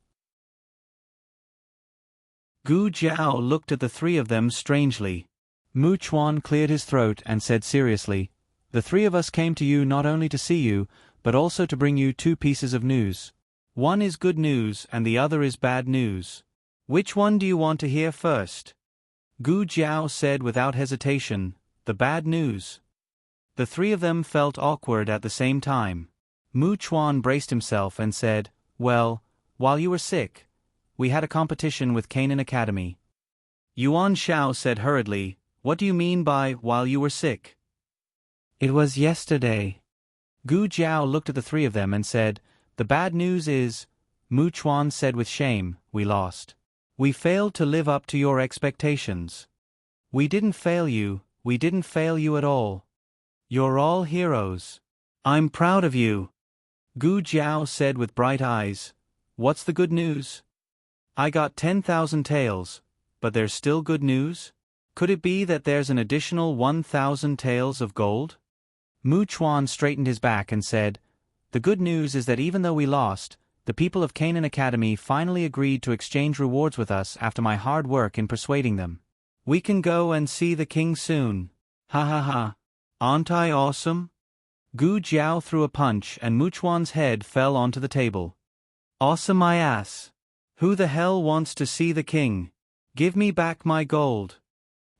Gu Jiao looked at the three of them strangely. Mu Chuan cleared his throat and said seriously, the three of us came to you not only to see you, but also to bring you 2 pieces of news. One is good news and the other is bad news. Which one do you want to hear first? Gu Jiao said without hesitation, the bad news. The three of them felt awkward at the same time. Mu Chuan braced himself and said, well, while you were sick, we had a competition with Canaan Academy. Yuan Xiao said hurriedly, what do you mean by while you were sick? It was yesterday. Gu Jiao looked at the three of them and said, the bad news is, Mu Chuan said with shame, we lost. We failed to live up to your expectations. We didn't fail you at all. You're all heroes. I'm proud of you. Gu Jiao said with bright eyes, what's the good news? I got 10,000 taels, but there's still good news? Could it be that there's an additional 1,000 taels of gold? Mu Chuan straightened his back and said, the good news is that even though we lost, the people of Canaan Academy finally agreed to exchange rewards with us after my hard work in persuading them. We can go and see the king soon. Ha ha ha. Aren't I awesome? Gu Jiao threw a punch and Mu Chuan's head fell onto the table. Awesome my ass. Who the hell wants to see the king? Give me back my gold.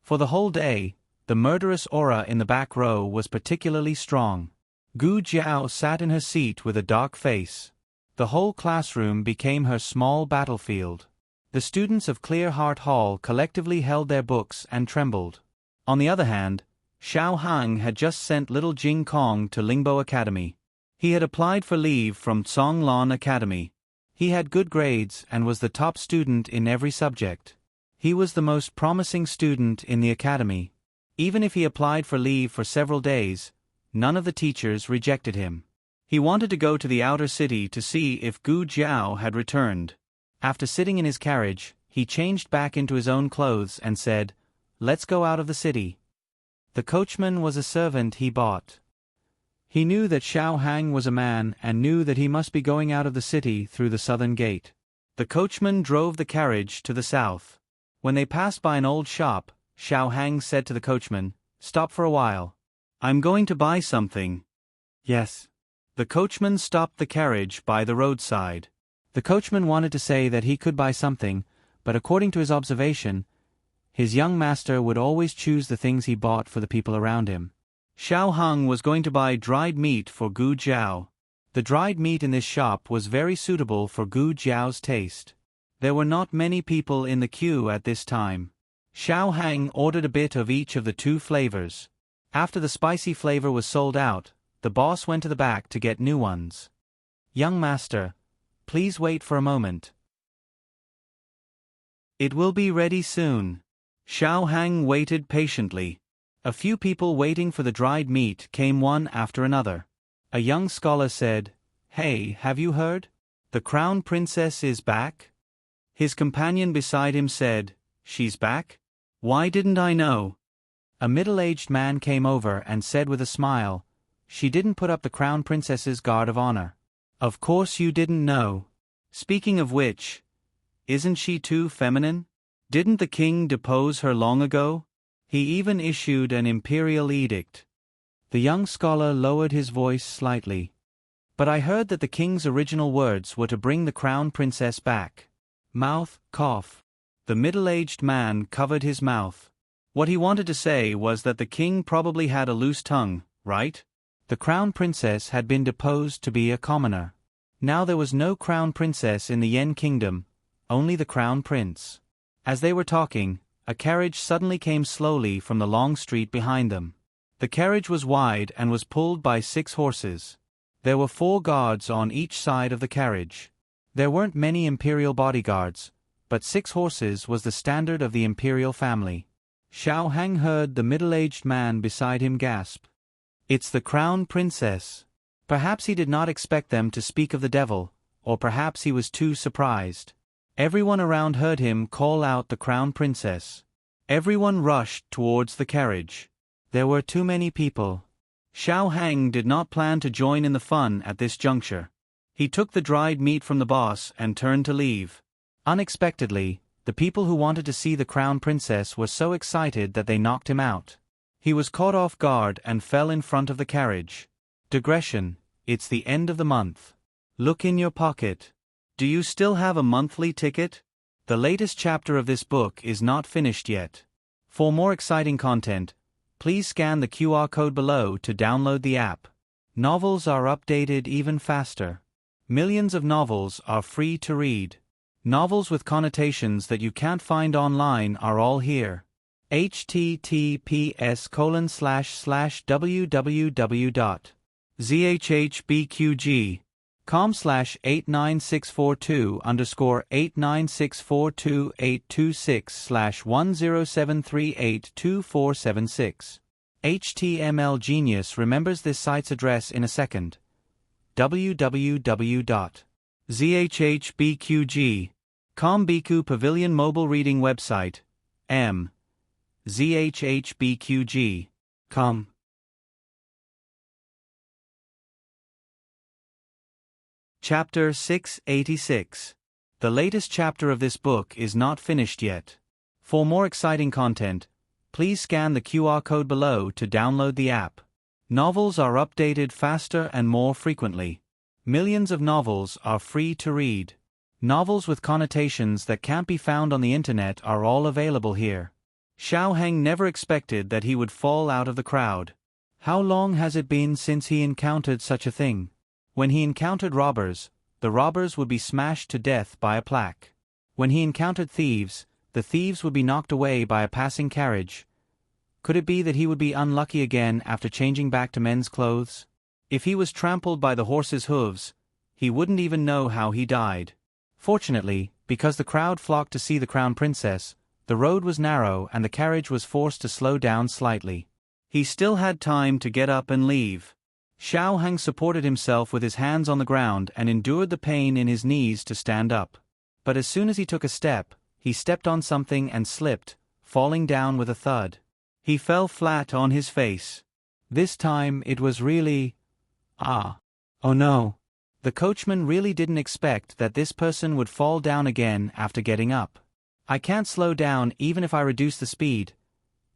For the whole day, the murderous aura in the back row was particularly strong. Gu Jiao sat in her seat with a dark face. The whole classroom became her small battlefield. The students of Clear Heart Hall collectively held their books and trembled. On the other hand, Xiao Hang had just sent little Jing Kong to Lingbo Academy. He had applied for leave from Zhonglun Academy. He had good grades and was the top student in every subject. He was the most promising student in the academy. Even if he applied for leave for several days, none of the teachers rejected him. He wanted to go to the outer city to see if Gu Jiao had returned. After sitting in his carriage, he changed back into his own clothes and said, "Let's go out of the city." The coachman was a servant he bought. He knew that Xiao Hang was a man and knew that he must be going out of the city through the southern gate. The coachman drove the carriage to the south. When they passed by an old shop, Xiao Hang said to the coachman, "Stop for a while. I'm going to buy something." "Yes." The coachman stopped the carriage by the roadside. The coachman wanted to say that he could buy something, but according to his observation, his young master would always choose the things he bought for the people around him. Xiao Hang was going to buy dried meat for Gu Jiao. The dried meat in this shop was very suitable for Gu Jiao's taste. There were not many people in the queue at this time. Xiao Hang ordered a bit of each of the two flavors. After the spicy flavor was sold out, the boss went to the back to get new ones. "Young master, please wait for a moment. It will be ready soon." Xiao Hang waited patiently. A few people waiting for the dried meat came one after another. A young scholar said, "Hey, have you heard? The crown princess is back?" His companion beside him said, "She's back? Why didn't I know?" A middle-aged man came over and said with a smile, "She didn't put up the crown princess's guard of honor." "Of course you didn't know. Speaking of which, isn't she too feminine? Didn't the king depose her long ago? He even issued an imperial edict." The young scholar lowered his voice slightly. "But I heard that the king's original words were to bring the crown princess back." Mouth, cough. The middle-aged man covered his mouth. What he wanted to say was that the king probably had a loose tongue, right? The crown princess had been deposed to be a commoner. Now there was no crown princess in the Yen kingdom, only the crown prince. As they were talking, a carriage suddenly came slowly from the long street behind them. The carriage was wide and was pulled by 6 horses. There were 4 guards on each side of the carriage. There weren't many imperial bodyguards, but 6 horses was the standard of the imperial family. Xiao Hang heard the middle-aged man beside him gasp. "It's the crown princess." Perhaps he did not expect them to speak of the devil, or perhaps he was too surprised. Everyone around heard him call out the crown princess. Everyone rushed towards the carriage. There were too many people. Xiao Hang did not plan to join in the fun at this juncture. He took the dried meat from the boss and turned to leave. Unexpectedly, the people who wanted to see the crown princess were so excited that they knocked him out. He was caught off guard and fell in front of the carriage. Digression, it's the end of the month. Look in your pocket. Do you still have a monthly ticket? The latest chapter of this book is not finished yet. For more exciting content, please scan the QR code below to download the app. Novels are updated even faster. Millions of novels are free to read. Novels with connotations that you can't find online are all here. https://www.zhbqg.com/89642_826/1073824776. HTML Genius remembers this site's address in a second. www.zhbqg.com Biku Pavilion Mobile Reading Website. zhbqg.com. Chapter 686. The latest chapter of this book is not finished yet. For more exciting content, please scan the QR code below to download the app. Novels are updated faster and more frequently. Millions of novels are free to read. Novels with connotations that can't be found on the internet are all available here. Xiao Heng never expected that he would fall out of the crowd. How long has it been since he encountered such a thing? When he encountered robbers, the robbers would be smashed to death by a plaque. When he encountered thieves, the thieves would be knocked away by a passing carriage. Could it be that he would be unlucky again after changing back to men's clothes? If he was trampled by the horse's hooves, he wouldn't even know how he died. Fortunately, because the crowd flocked to see the crown princess, the road was narrow and the carriage was forced to slow down slightly. He still had time to get up and leave. Xiao Heng supported himself with his hands on the ground and endured the pain in his knees to stand up. But as soon as he took a step, he stepped on something and slipped, falling down with a thud. He fell flat on his face. This time it was really... Oh no. The coachman really didn't expect that this person would fall down again after getting up. I can't slow down even if I reduce the speed.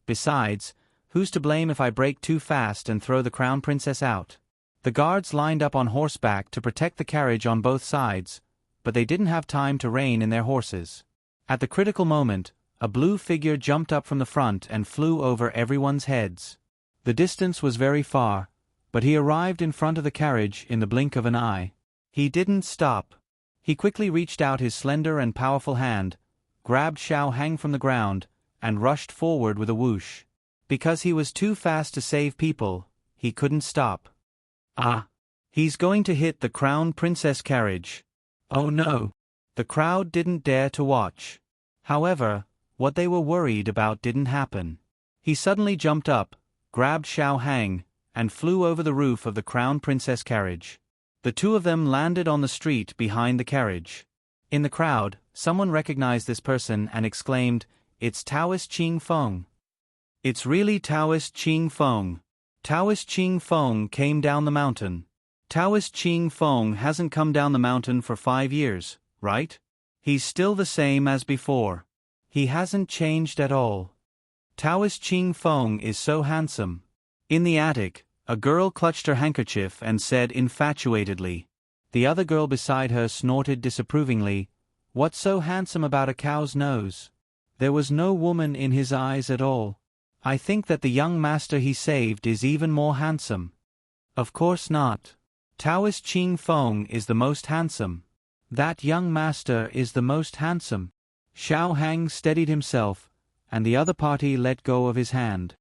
Besides, who's to blame if I brake too fast and throw the crown princess out? The guards lined up on horseback to protect the carriage on both sides, but they didn't have time to rein in their horses. At the critical moment, a blue figure jumped up from the front and flew over everyone's heads. The distance was very far, but he arrived in front of the carriage in the blink of an eye. He didn't stop. He quickly reached out his slender and powerful hand, grabbed Xiao Heng from the ground, and rushed forward with a whoosh. Because he was too fast to save people, he couldn't stop. He's going to hit the crown princess carriage. Oh no! The crowd didn't dare to watch. However, what they were worried about didn't happen. He suddenly jumped up, grabbed Xiao Heng, and flew over the roof of the crown princess carriage. The two of them landed on the street behind the carriage. In the crowd, someone recognized this person and exclaimed, "It's Taoist Qing Feng." It's really Taoist Qing Feng. Taoist Qing Feng came down the mountain. Taoist Qing Feng hasn't come down the mountain for 5 years, right? He's still the same as before. He hasn't changed at all. Taoist Qing Feng is so handsome. In the attic, a girl clutched her handkerchief and said infatuatedly. The other girl beside her snorted disapprovingly, "What's so handsome about a cow's nose?" There was no woman in his eyes at all. I think that the young master he saved is even more handsome. Of course not. Taoist Qing Feng is the most handsome. That young master is the most handsome. Xiao Heng steadied himself, and the other party let go of his hand.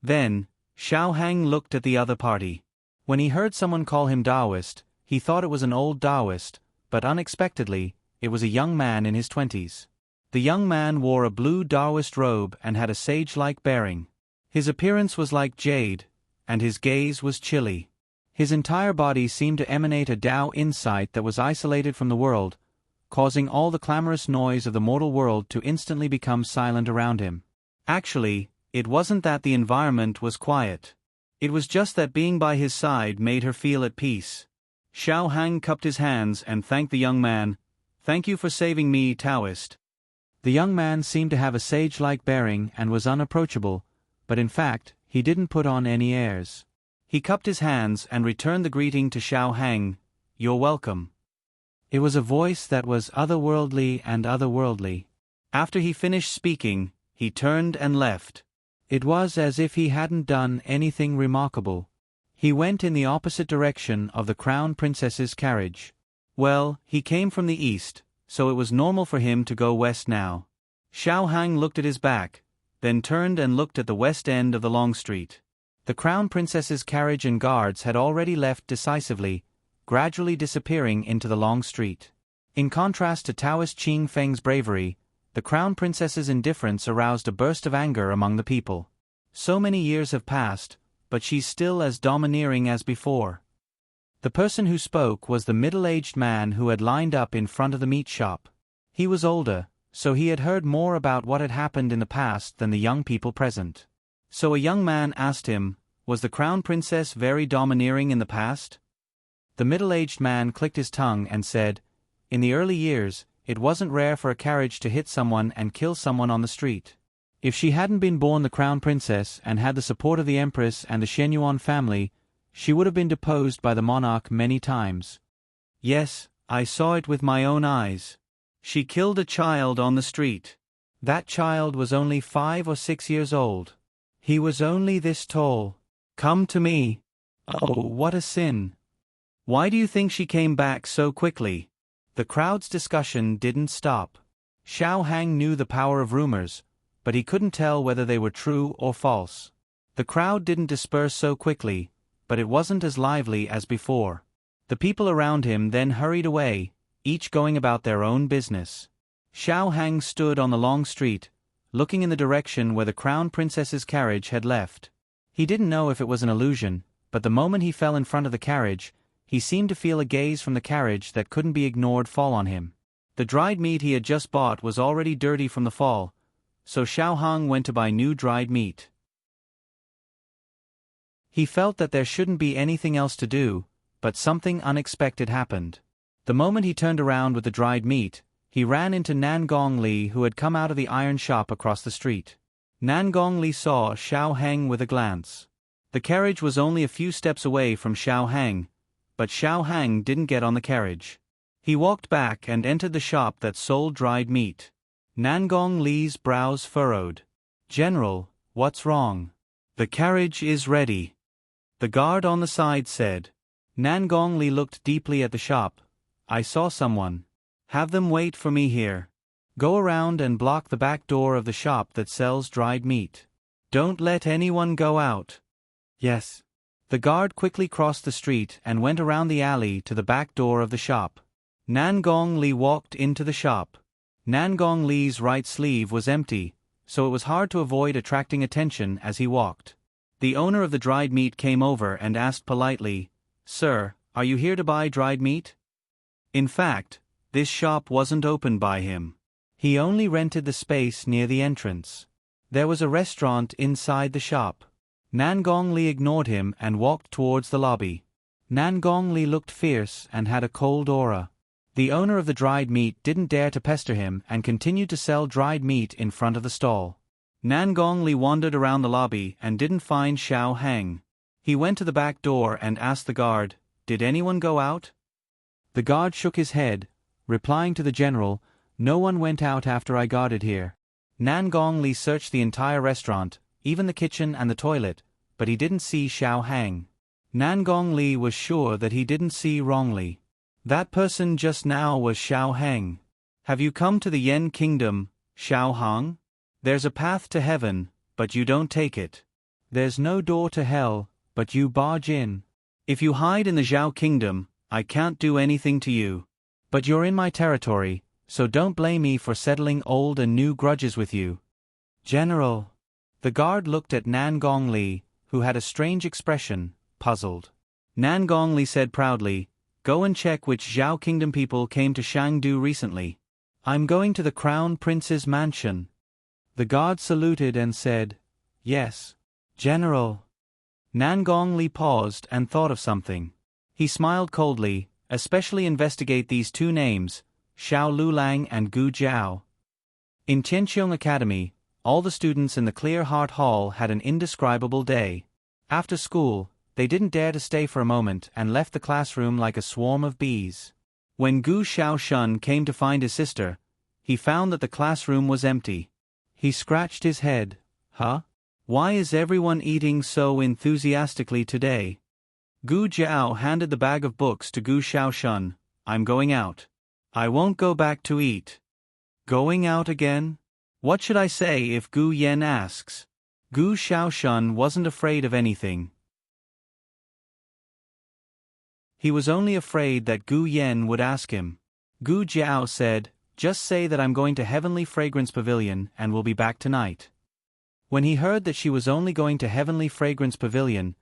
Then, Xiao Heng looked at the other party. When he heard someone call him Taoist, he thought it was an old Taoist, but unexpectedly, it was a young man in his 20s. The young man wore a blue Taoist robe and had a sage-like bearing. His appearance was like jade, and his gaze was chilly. His entire body seemed to emanate a Tao insight that was isolated from the world, causing all the clamorous noise of the mortal world to instantly become silent around him. Actually, it wasn't that the environment was quiet. It was just that being by his side made her feel at peace. Xiao Heng cupped his hands and thanked the young man. "Thank you for saving me, Taoist." The young man seemed to have a sage-like bearing and was unapproachable, but in fact, he didn't put on any airs. He cupped his hands and returned the greeting to Xiao Heng. "You're welcome." It was a voice that was otherworldly and otherworldly. After he finished speaking, he turned and left. It was as if he hadn't done anything remarkable. He went in the opposite direction of the crown princess's carriage. Well, he came from the east, so it was normal for him to go west now. Xiao Heng looked at his back, then turned and looked at the west end of the long street. The crown princess's carriage and guards had already left decisively, gradually disappearing into the long street. In contrast to Taoist Qing Feng's bravery, the crown princess's indifference aroused a burst of anger among the people. So many years have passed, but she's still as domineering as before. The person who spoke was the middle-aged man who had lined up in front of the meat shop. He was older, so he had heard more about what had happened in the past than the young people present. So a young man asked him, was the crown princess very domineering in the past? The middle-aged man clicked his tongue and said, in the early years, it wasn't rare for a carriage to hit someone and kill someone on the street. If she hadn't been born the crown princess and had the support of the empress and the Shenyuan family, she would have been deposed by the monarch many times. Yes, I saw it with my own eyes. She killed a child on the street. That child was only 5 or 6 years old. He was only this tall. Come to me. Oh, what a sin. Why do you think she came back so quickly? The crowd's discussion didn't stop. Xiao Hang knew the power of rumors, but he couldn't tell whether they were true or false. The crowd didn't disperse so quickly, but it wasn't as lively as before. The people around him then hurried away, each going about their own business. Xiao Hang stood on the long street, looking in the direction where the crown princess's carriage had left. He didn't know if it was an illusion, but the moment he fell in front of the carriage, he seemed to feel a gaze from the carriage that couldn't be ignored fall on him. The dried meat he had just bought was already dirty from the fall, so Xiao Hang went to buy new dried meat. He felt that there shouldn't be anything else to do, but something unexpected happened. The moment he turned around with the dried meat, he ran into Nan Gongli, who had come out of the iron shop across the street. Nan Gongli saw Xiao Hang with a glance. The carriage was only a few steps away from Xiao Hang, but Xiao Hang didn't get on the carriage. He walked back and entered the shop that sold dried meat. Nan Gongli's brows furrowed. "General, what's wrong?" "The carriage is ready," the guard on the side said. Nan Gongli looked deeply at the shop. "I saw someone. Have them wait for me here. Go around and block the back door of the shop that sells dried meat. Don't let anyone go out." "Yes." The guard quickly crossed the street and went around the alley to the back door of the shop. Nan Gongli walked into the shop. Nan Gongli's right sleeve was empty, so it was hard to avoid attracting attention as he walked. The owner of the dried meat came over and asked politely, "Sir, are you here to buy dried meat?" In fact, this shop wasn't opened by him. He only rented the space near the entrance. There was a restaurant inside the shop. Nan Gongli ignored him and walked towards the lobby. Nan Gongli looked fierce and had a cold aura. The owner of the dried meat didn't dare to pester him and continued to sell dried meat in front of the stall. Nan Gongli wandered around the lobby and didn't find Xiao Hang. He went to the back door and asked the guard, "Did anyone go out?" The guard shook his head, replying to the general, "No one went out after I guarded here." Nan Gongli searched the entire restaurant, even the kitchen and the toilet, but he didn't see Xiao Hang. Nan Gongli was sure that he didn't see wrongly. That person just now was Xiao Hang. "Have you come to the Yen Kingdom, Xiao Hang? There's a path to heaven, but you don't take it. There's no door to hell, but you barge in. If you hide in the Zhao Kingdom, I can't do anything to you. But you're in my territory, so don't blame me for settling old and new grudges with you." "General." The guard looked at Nan Gongli, who had a strange expression, puzzled. Nan Gongli said proudly, "Go and check which Zhao Kingdom people came to Shangdu recently. I'm going to the Crown Prince's mansion." The guard saluted and said, "Yes, General." Nan Gongli paused and thought of something. He smiled coldly, "Especially investigate these two names, Xiao Lulang and Gu Jiao." In Tianqiong Academy, all the students in the Clear Heart Hall had an indescribable day. After school, they didn't dare to stay for a moment and left the classroom like a swarm of bees. When Gu Xiaoshun came to find his sister, he found that the classroom was empty. He scratched his head. "Huh? Why is everyone eating so enthusiastically today?" Gu Jiao handed the bag of books to Gu Xiaoshun. "I'm going out. I won't go back to eat." "Going out again? What should I say if Gu Yen asks?" Gu Xiaoshun wasn't afraid of anything. He was only afraid that Gu Yen would ask him. Gu Jiao said, "Just say that I'm going to Heavenly Fragrance Pavilion and will be back tonight." When he heard that she was only going to Heavenly Fragrance Pavilion,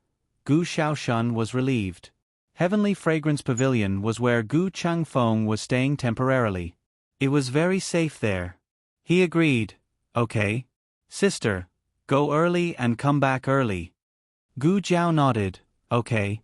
Gu Xiaoshun was relieved. Heavenly Fragrance Pavilion was where Gu Changfeng was staying temporarily. It was very safe there. He agreed. "Okay. Sister, go early and come back early." Gu Jiao nodded. "Okay."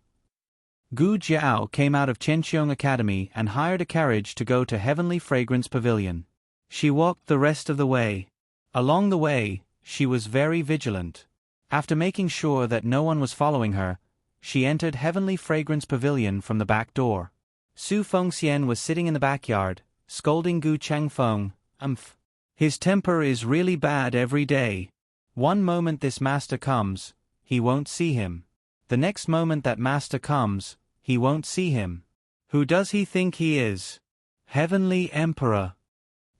Gu Jiao came out of Tianqiong Academy and hired a carriage to go to Heavenly Fragrance Pavilion. She walked the rest of the way. Along the way, she was very vigilant. After making sure that no one was following her, she entered Heavenly Fragrance Pavilion from the back door. Su Fengxian was sitting in the backyard, scolding Gu Changfeng. His temper is really bad every day. One moment this master comes, he won't see him. The next moment that master comes, he won't see him. Who does he think he is? Heavenly Emperor.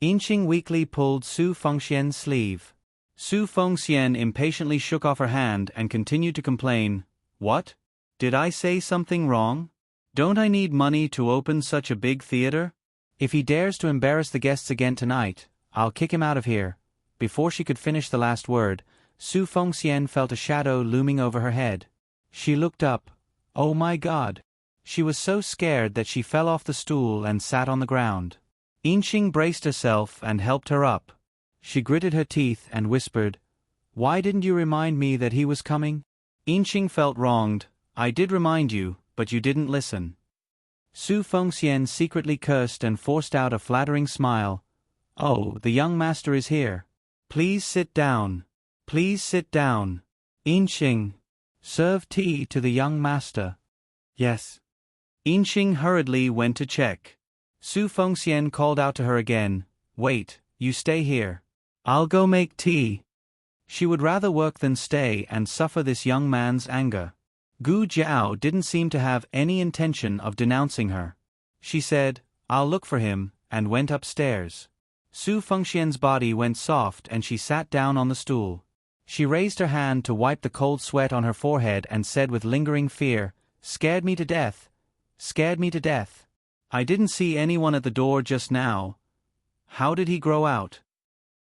Yinqing weakly pulled Su Fengxian's sleeve. Su Fengxian impatiently shook off her hand and continued to complain. What? Did I say something wrong? Don't I need money to open such a big theater? If he dares to embarrass the guests again tonight, I'll kick him out of here. Before she could finish the last word, Su Fengxian felt a shadow looming over her head. She looked up. Oh my God! She was so scared that she fell off the stool and sat on the ground. Yinqing braced herself and helped her up. She gritted her teeth and whispered, Why didn't you remind me that he was coming? Yinqing felt wronged. I did remind you, but you didn't listen. Su Fengxian secretly cursed and forced out a flattering smile. Oh, the young master is here. Please sit down. Please sit down. Yinqing, serve tea to the young master. Yes. Yinqing hurriedly went to check. Su Fengxian called out to her again, Wait, you stay here. I'll go make tea. She would rather work than stay and suffer this young man's anger. Gu Jiao didn't seem to have any intention of denouncing her. She said, I'll look for him, and went upstairs. Su Fengxian's body went soft and she sat down on the stool. She raised her hand to wipe the cold sweat on her forehead and said with lingering fear, Scared me to death. Scared me to death. I didn't see anyone at the door just now. How did he grow out?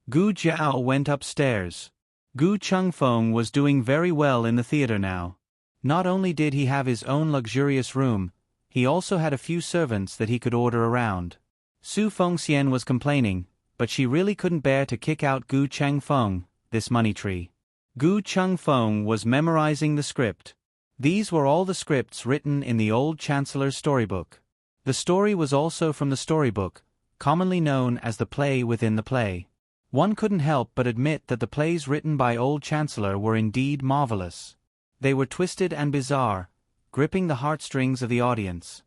Gu Jiao went upstairs. Gu Changfeng was doing very well in the theater now. Not only did he have his own luxurious room, he also had a few servants that he could order around. Su Fengxian was complaining, but she really couldn't bear to kick out Gu Changfeng, this money tree. Gu Changfeng was memorizing the script. These were all the scripts written in the old Chancellor's storybook. The story was also from the storybook, commonly known as the play within the play. One couldn't help but admit that the plays written by old Chancellor were indeed marvelous. They were twisted and bizarre, gripping the heartstrings of the audience.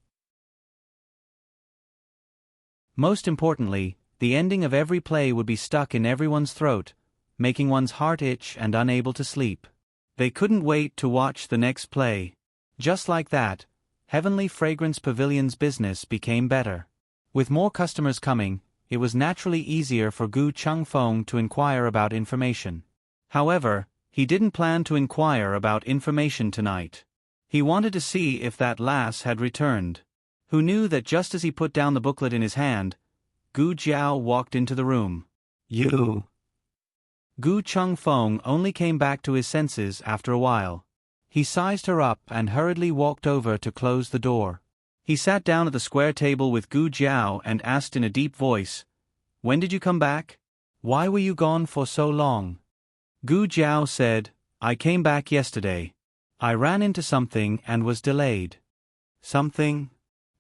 Most importantly, the ending of every play would be stuck in everyone's throat, making one's heart itch and unable to sleep. They couldn't wait to watch the next play. Just like that, Heavenly Fragrance Pavilion's business became better. With more customers coming, it was naturally easier for Gu Changfeng to inquire about information. However, he didn't plan to inquire about information tonight. He wanted to see if that lass had returned. Who knew that just as he put down the booklet in his hand, Gu Jiao walked into the room. You. Gu Changfeng only came back to his senses after a while. He sized her up and hurriedly walked over to close the door. He sat down at the square table with Gu Jiao and asked in a deep voice, When did you come back? Why were you gone for so long? Gu Jiao said, I came back yesterday. I ran into something and was delayed. Something?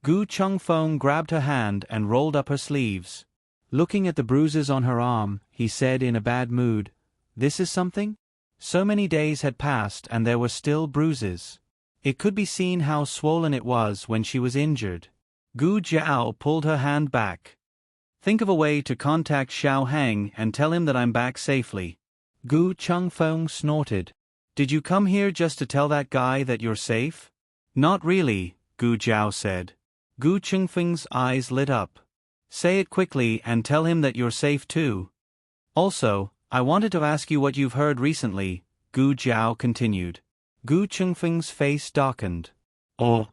Gu Changfeng grabbed her hand and rolled up her sleeves. Looking at the bruises on her arm, he said in a bad mood, This is something? So many days had passed and there were still bruises. It could be seen how swollen it was when she was injured. Gu Jiao pulled her hand back. Think of a way to contact Xiao Hang and tell him that I'm back safely. Gu Changfeng snorted. Did you come here just to tell that guy that you're safe? Not really, Gu Jiao said. Gu Changfeng's eyes lit up. Say it quickly and tell him that you're safe too. Also, I wanted to ask you what you've heard recently, Gu Jiao continued. Gu Changfeng's face darkened. Oh.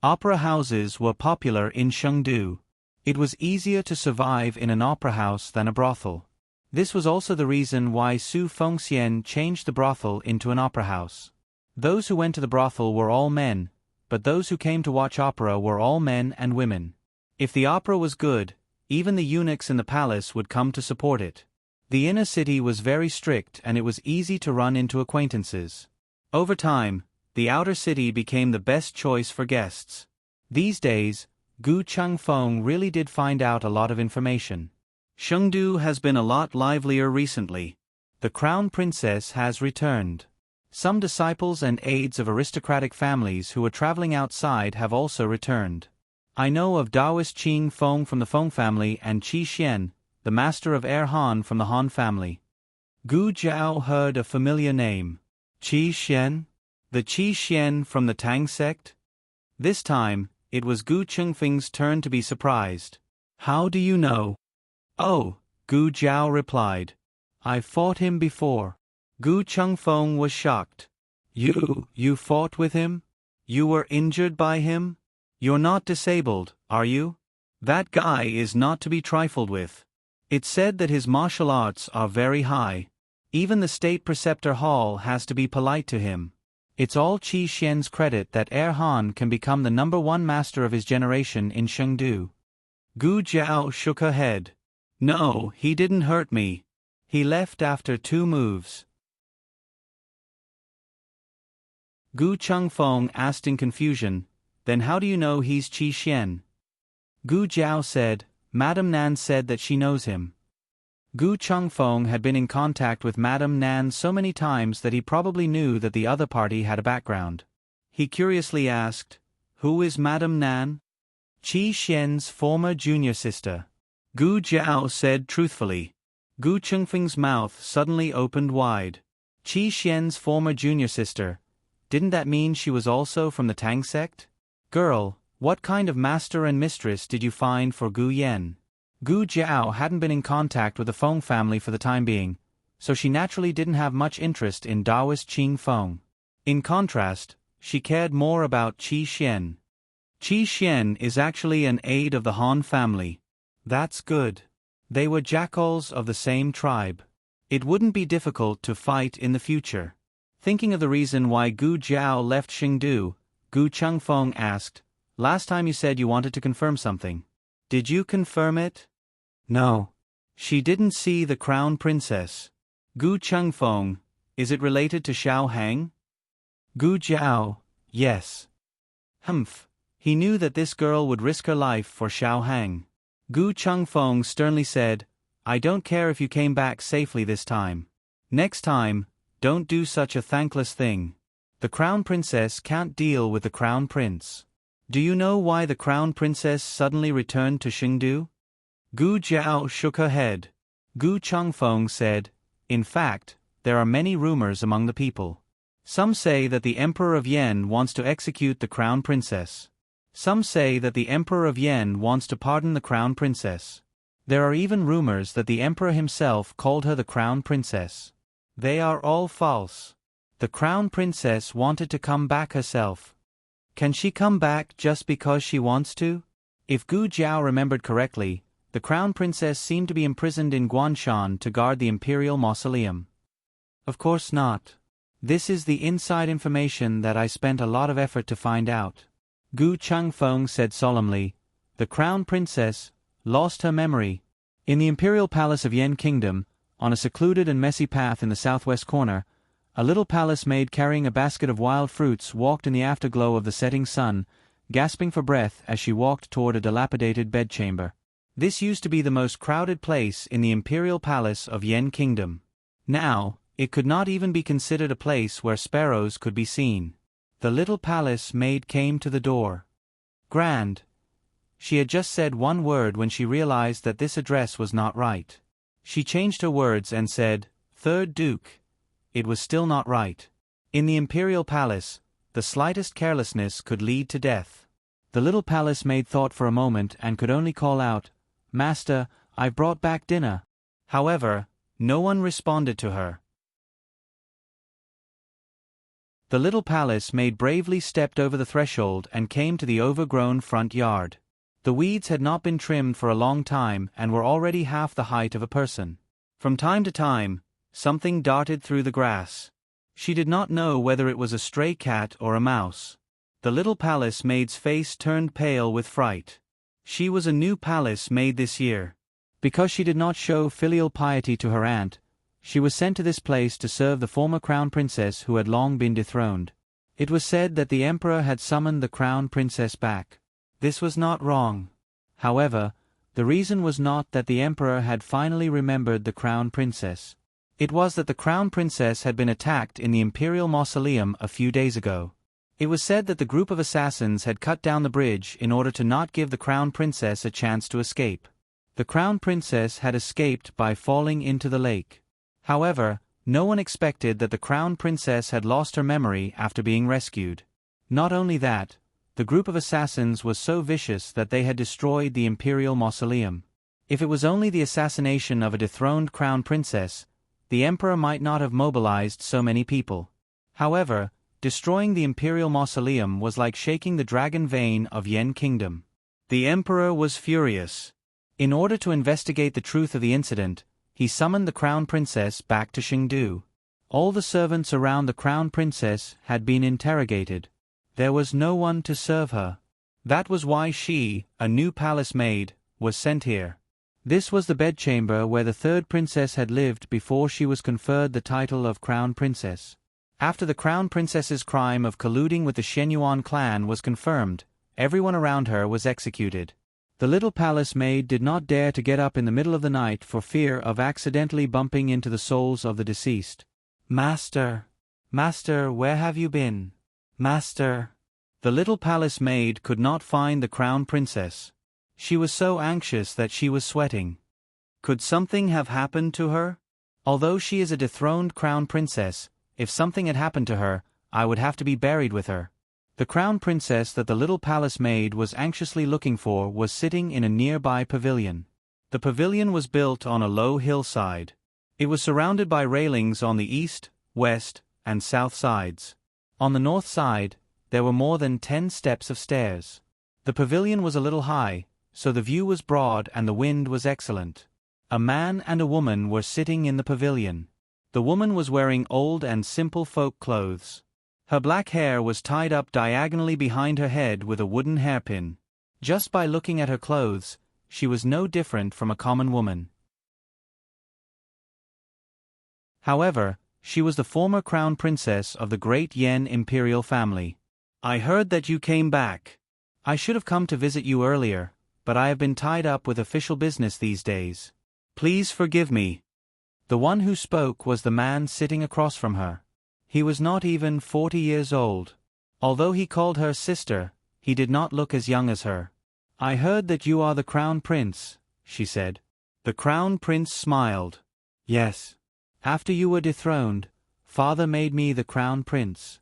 Opera houses were popular in Chengdu. It was easier to survive in an opera house than a brothel. This was also the reason why Su Fengxian changed the brothel into an opera house. Those who went to the brothel were all men, but those who came to watch opera were all men and women. If the opera was good, even the eunuchs in the palace would come to support it. The inner city was very strict and it was easy to run into acquaintances. Over time, the outer city became the best choice for guests. These days, Gu Changfeng really did find out a lot of information. Chengdu has been a lot livelier recently. The crown princess has returned. Some disciples and aides of aristocratic families who were traveling outside have also returned. I know of Taoist Qing Feng from the Feng family and Qi Xian, the master of Han from the Han family. Gu Jiao heard a familiar name. Qi Xian? The Qi Xian from the Tang sect? This time, it was Gu Chengfeng's turn to be surprised. How do you know? Oh, Gu Jiao replied. I fought him before. Gu Chengfeng was shocked. You fought with him? You were injured by him? You're not disabled, are you? That guy is not to be trifled with. It's said that his martial arts are very high. Even the state preceptor hall has to be polite to him. It's all Qi Xian's credit that Han can become the #1 master of his generation in Chengdu. Gu Jiao shook her head. No, he didn't hurt me. He left after 2 moves. Gu Chengfeng asked in confusion, then how do you know he's Qi Xian? Gu Jiao said, Madame Nan said that she knows him. Gu Chengfeng had been in contact with Madame Nan so many times that he probably knew that the other party had a background. He curiously asked, who is Madame Nan? Qi Xian's former junior sister. Gu Jiao said truthfully. Gu Chengfeng's mouth suddenly opened wide. Qi Xian's former junior sister. Didn't that mean she was also from the Tang sect? Girl, what kind of master and mistress did you find for Gu Yan? Gu Jiao hadn't been in contact with the Feng family for the time being, so she naturally didn't have much interest in Taoist Qing Feng. In contrast, she cared more about Qi Xian. Qi Xian is actually an aide of the Han family. That's good. They were jackals of the same tribe. It wouldn't be difficult to fight in the future. Thinking of the reason why Gu Jiao left Chengdu, Gu Chengfeng asked, last time you said you wanted to confirm something. Did you confirm it? No. She didn't see the crown princess. Gu Chengfeng, is it related to Xiao Hang? Gu Jiao, yes. Humph. He knew that this girl would risk her life for Xiao Hang. Gu Chengfeng sternly said, I don't care if you came back safely this time. Next time, don't do such a thankless thing. The crown princess can't deal with the crown prince. Do you know why the crown princess suddenly returned to Chengdu? Gu Jiao shook her head. Gu Chengfeng said, in fact, there are many rumors among the people. Some say that the Emperor of Yen wants to execute the crown princess. Some say that the Emperor of Yen wants to pardon the crown princess. There are even rumors that the Emperor himself called her the crown princess. They are all false. The crown princess wanted to come back herself. Can she come back just because she wants to? If Gu Jiao remembered correctly, the crown princess seemed to be imprisoned in Guanshan to guard the imperial mausoleum. Of course not. This is the inside information that I spent a lot of effort to find out. Gu Chengfeng said solemnly, the crown princess lost her memory. In the imperial palace of Yen Kingdom, on a secluded and messy path in the southwest corner, a little palace maid carrying a basket of wild fruits walked in the afterglow of the setting sun, gasping for breath as she walked toward a dilapidated bedchamber. This used to be the most crowded place in the imperial palace of Yen Kingdom. Now, it could not even be considered a place where sparrows could be seen. The little palace maid came to the door. Grand. She had just said one word when she realized that this address was not right. She changed her words and said, Third Duke. It was still not right. In the imperial palace, the slightest carelessness could lead to death. The little palace maid thought for a moment and could only call out, Master, I've brought back dinner. However, no one responded to her. The little palace maid bravely stepped over the threshold and came to the overgrown front yard. The weeds had not been trimmed for a long time and were already half the height of a person. From time to time, something darted through the grass. She did not know whether it was a stray cat or a mouse. The little palace maid's face turned pale with fright. She was a new palace maid this year. Because she did not show filial piety to her aunt, she was sent to this place to serve the former crown princess who had long been dethroned. It was said that the emperor had summoned the crown princess back. This was not wrong. However, the reason was not that the emperor had finally remembered the crown princess. It was that the crown princess had been attacked in the imperial mausoleum a few days ago. It was said that the group of assassins had cut down the bridge in order to not give the crown princess a chance to escape. The crown princess had escaped by falling into the lake. However, no one expected that the crown princess had lost her memory after being rescued. Not only that, the group of assassins was so vicious that they had destroyed the imperial mausoleum. If it was only the assassination of a dethroned crown princess, the emperor might not have mobilized so many people. However, destroying the imperial mausoleum was like shaking the dragon vein of Yen Kingdom. The emperor was furious. In order to investigate the truth of the incident, he summoned the crown princess back to Chengdu. All the servants around the crown princess had been interrogated. There was no one to serve her. That was why she, a new palace maid, was sent here. This was the bedchamber where the third princess had lived before she was conferred the title of crown princess. After the crown princess's crime of colluding with the Shenyuan clan was confirmed, everyone around her was executed. The little palace maid did not dare to get up in the middle of the night for fear of accidentally bumping into the souls of the deceased. "Master! Master, where have you been? Master!" The little palace maid could not find the crown princess. She was so anxious that she was sweating. Could something have happened to her? Although she is a dethroned crown princess, if something had happened to her, I would have to be buried with her. The crown princess that the little palace maid was anxiously looking for was sitting in a nearby pavilion. The pavilion was built on a low hillside. It was surrounded by railings on the east, west, and south sides. On the north side, there were more than 10 steps of stairs. The pavilion was a little high, so the view was broad and the wind was excellent. A man and a woman were sitting in the pavilion. The woman was wearing old and simple folk clothes. Her black hair was tied up diagonally behind her head with a wooden hairpin. Just by looking at her clothes, she was no different from a common woman. However, she was the former crown princess of the great Yen imperial family. "I heard that you came back. I should have come to visit you earlier, but I have been tied up with official business these days. Please forgive me." The one who spoke was the man sitting across from her. He was not even 40 years old. Although he called her sister, he did not look as young as her. "I heard that you are the crown prince," she said. The crown prince smiled. "Yes. After you were dethroned, father made me the crown prince."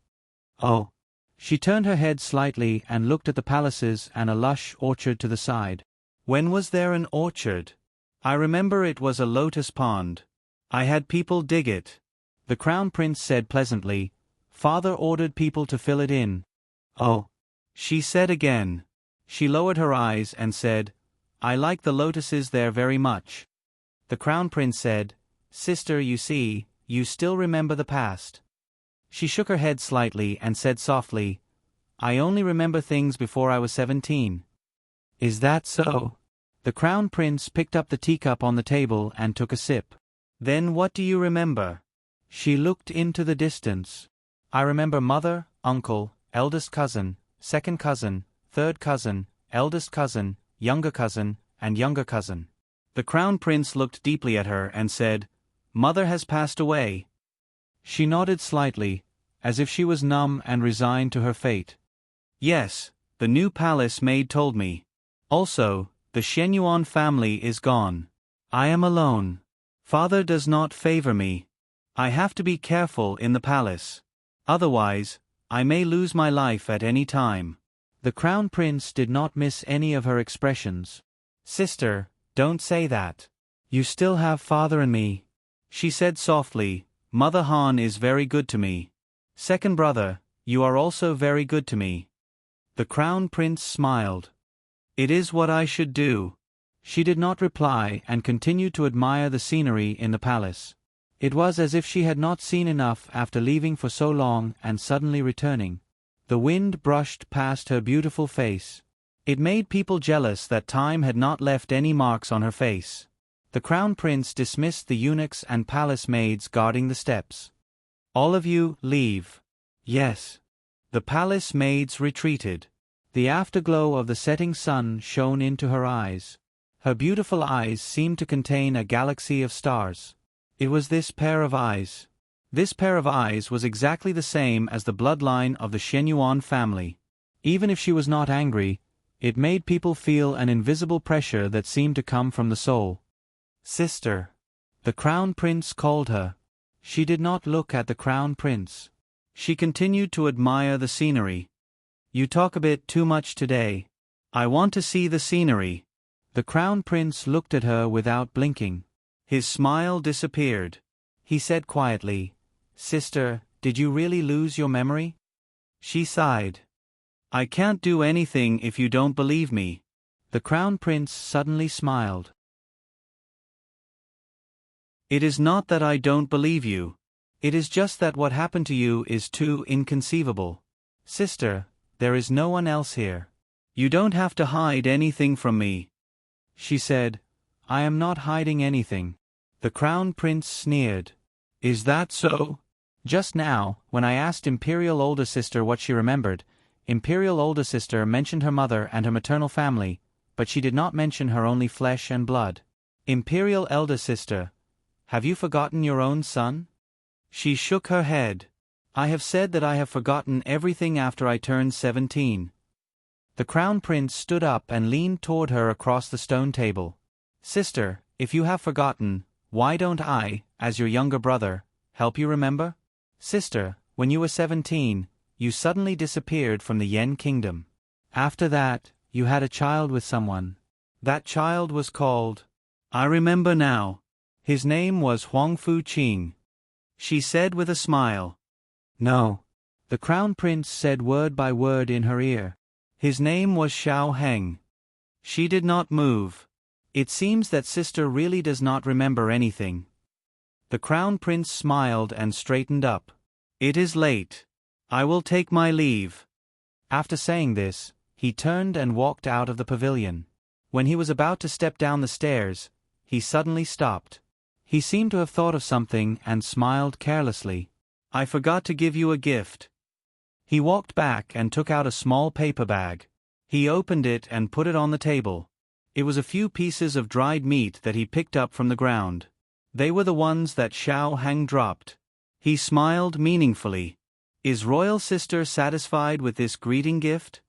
"Oh." She turned her head slightly and looked at the palaces and a lush orchard to the side. "When was there an orchard? I remember it was a lotus pond. I had people dig it." The crown prince said pleasantly, "Father ordered people to fill it in." "Oh," she said again. She lowered her eyes and said, "I like the lotuses there very much." The crown prince said, "Sister, you see, you still remember the past." She shook her head slightly and said softly, "I only remember things before I was 17. "Is that so?" The crown prince picked up the teacup on the table and took a sip. "Then what do you remember?" She looked into the distance. "I remember mother, uncle, eldest cousin, second cousin, third cousin, eldest cousin, younger cousin, and younger cousin." The crown prince looked deeply at her and said, "Mother has passed away." She nodded slightly, as if she was numb and resigned to her fate. "Yes, the new palace maid told me. Also, the Shenyuan family is gone. I am alone. Father does not favor me. I have to be careful in the palace. Otherwise, I may lose my life at any time." The crown prince did not miss any of her expressions. "Sister, don't say that. You still have father and me." She said softly, "Mother Han is very good to me. Second brother, you are also very good to me." The crown prince smiled. "It is what I should do." She did not reply and continued to admire the scenery in the palace. It was as if she had not seen enough after leaving for so long and suddenly returning. The wind brushed past her beautiful face. It made people jealous that time had not left any marks on her face. The crown prince dismissed the eunuchs and palace maids guarding the steps. "All of you, leave." "Yes." The palace maids retreated. The afterglow of the setting sun shone into her eyes. Her beautiful eyes seemed to contain a galaxy of stars. It was this pair of eyes. This pair of eyes was exactly the same as the bloodline of the Shenyuan family. Even if she was not angry, it made people feel an invisible pressure that seemed to come from the soul. Sister. The Crown Prince called her. She did not look at the Crown Prince. She continued to admire the scenery. You talk a bit too much today. I want to see the scenery. The Crown Prince looked at her without blinking. His smile disappeared. He said quietly, Sister, did you really lose your memory? She sighed. I can't do anything if you don't believe me. The Crown Prince suddenly smiled. It is not that I don't believe you. It is just that what happened to you is too inconceivable. Sister, there is no one else here. You don't have to hide anything from me. She said, I am not hiding anything. The Crown Prince sneered. Is that so? Just now, when I asked Imperial Older Sister what she remembered, Imperial Older Sister mentioned her mother and her maternal family, but she did not mention her only flesh and blood. Imperial Elder Sister, have you forgotten your own son? She shook her head. I have said that I have forgotten everything after I turned 17. The Crown Prince stood up and leaned toward her across the stone table. Sister, if you have forgotten, why don't I, as your younger brother, help you remember? Sister, when you were 17, you suddenly disappeared from the Yen Kingdom. After that, you had a child with someone. That child was called... I remember now. His name was Huangfu Qing. She said with a smile. No. The Crown Prince said word by word in her ear. His name was Xiao Heng. She did not move. It seems that sister really does not remember anything. The Crown Prince smiled and straightened up. It is late. I will take my leave. After saying this, he turned and walked out of the pavilion. When he was about to step down the stairs, he suddenly stopped. He seemed to have thought of something and smiled carelessly. I forgot to give you a gift. He walked back and took out a small paper bag. He opened it and put it on the table. It was a few pieces of dried meat that he picked up from the ground. They were the ones that Xiao Heng dropped. He smiled meaningfully. Is Royal Sister satisfied with this greeting gift?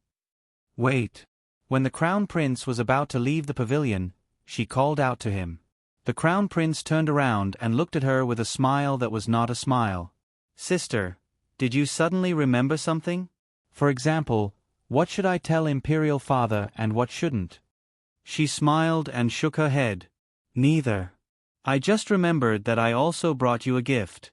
Wait. When the Crown Prince was about to leave the pavilion, she called out to him. The Crown Prince turned around and looked at her with a smile that was not a smile. Sister, did you suddenly remember something? For example, what should I tell Imperial Father and what shouldn't? She smiled and shook her head. Neither. I just remembered that I also brought you a gift.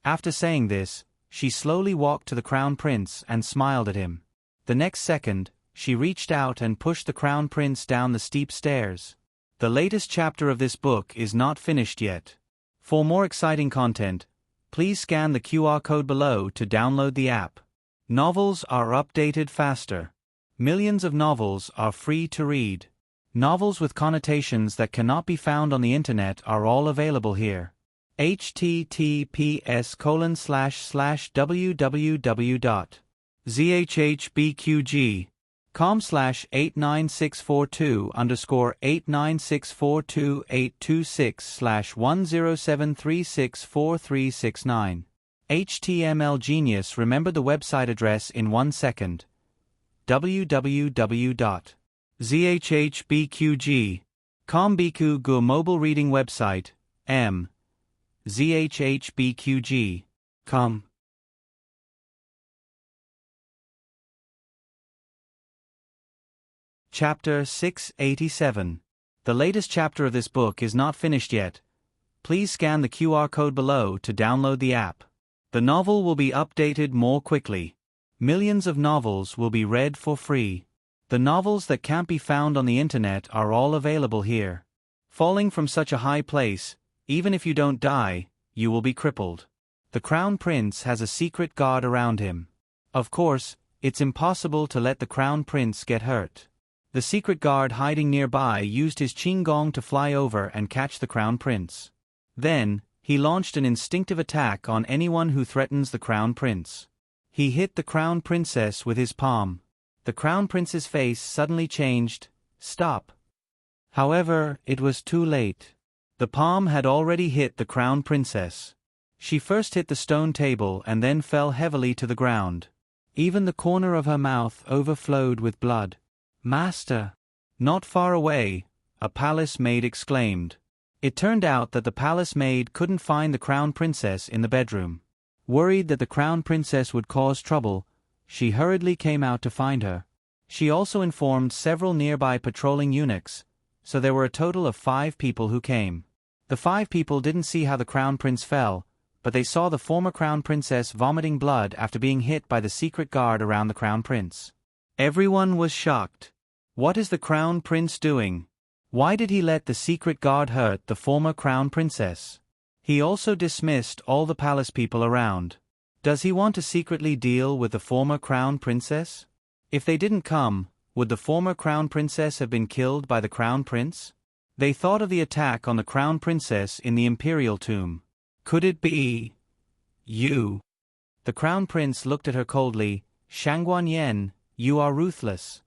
After saying this, she slowly walked to the Crown Prince and smiled at him. The next second, she reached out and pushed the Crown Prince down the steep stairs. The latest chapter of this book is not finished yet. For more exciting content, please scan the QR code below to download the app. Novels are updated faster. Millions of novels are free to read. Novels with connotations that cannot be found on the internet are all available here. https://www.zhbqg.com/89642_8964286/1073643669. HTML Genius remembered the website address in 1 second. www.zhbqg.com Biku Gu mobile reading website, m. zhbqg.com. Chapter 687. The latest chapter of this book is not finished yet. Please scan the QR code below to download the app. The novel will be updated more quickly. Millions of novels will be read for free. The novels that can't be found on the internet are all available here. Falling from such a high place, even if you don't die, you will be crippled. The Crown Prince has a secret guard around him. Of course, it's impossible to let the Crown Prince get hurt. The secret guard hiding nearby used his qinggong to fly over and catch the Crown Prince. Then, he launched an instinctive attack on anyone who threatens the Crown Prince. He hit the Crown Princess with his palm. The Crown Prince's face suddenly changed. Stop. However, it was too late. The palm had already hit the Crown Princess. She first hit the stone table and then fell heavily to the ground. Even the corner of her mouth overflowed with blood. "Master!" Not far away, a palace maid exclaimed. It turned out that the palace maid couldn't find the crown princess in the bedroom. Worried that the crown princess would cause trouble, she hurriedly came out to find her. She also informed several nearby patrolling eunuchs, so there were a total of 5 people who came. The 5 people didn't see how the crown prince fell, but they saw the former crown princess vomiting blood after being hit by the secret guard around the crown prince. Everyone was shocked. What is the crown prince doing? Why did he let the secret guard hurt the former crown princess? He also dismissed all the palace people around. Does he want to secretly deal with the former crown princess? If they didn't come, would the former crown princess have been killed by the crown prince? They thought of the attack on the crown princess in the imperial tomb. Could it be you? The crown prince looked at her coldly. "Shangguan Yen, you are ruthless."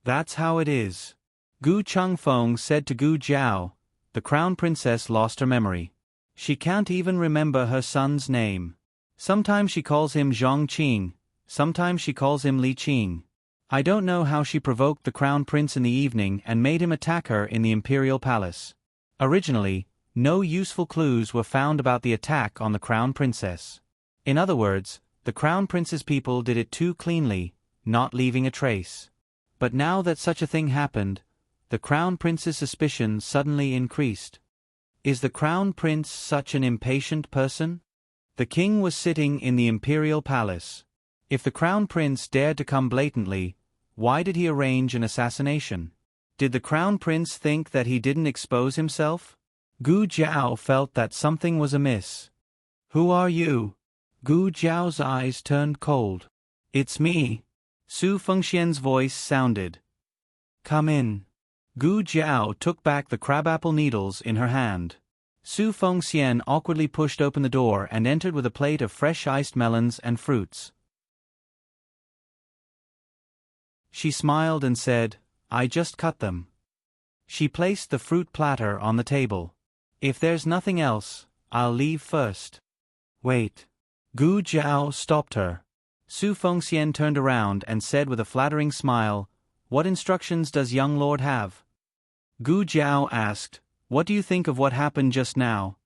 "That's how it is." Gu Chengfeng said to Gu Jiao. The crown princess lost her memory. She can't even remember her son's name. Sometimes she calls him Zhong Qing, sometimes she calls him Li Qing. I don't know how she provoked the crown prince in the evening and made him attack her in the imperial palace. Originally, no useful clues were found about the attack on the crown princess. In other words, the crown prince's people did it too cleanly, not leaving a trace. But now that such a thing happened, the crown prince's suspicions suddenly increased. Is the crown prince such an impatient person? The king was sitting in the imperial palace. If the crown prince dared to come blatantly, why did he arrange an assassination? Did the crown prince think that he didn't expose himself? Gu Jiao felt that something was amiss. "Who are you?" Gu Jiao's eyes turned cold. "It's me." Su Fengxian's voice sounded. "Come in." Gu Jiao took back the crabapple needles in her hand. Su Fengxian awkwardly pushed open the door and entered with a plate of fresh iced melons and fruits. She smiled and said, "I just cut them." She placed the fruit platter on the table. "If there's nothing else, I'll leave first." "Wait." Gu Jiao stopped her. Su Fengxian turned around and said with a flattering smile, "What instructions does young lord have?" Gu Jiao asked, "What do you think of what happened just now?"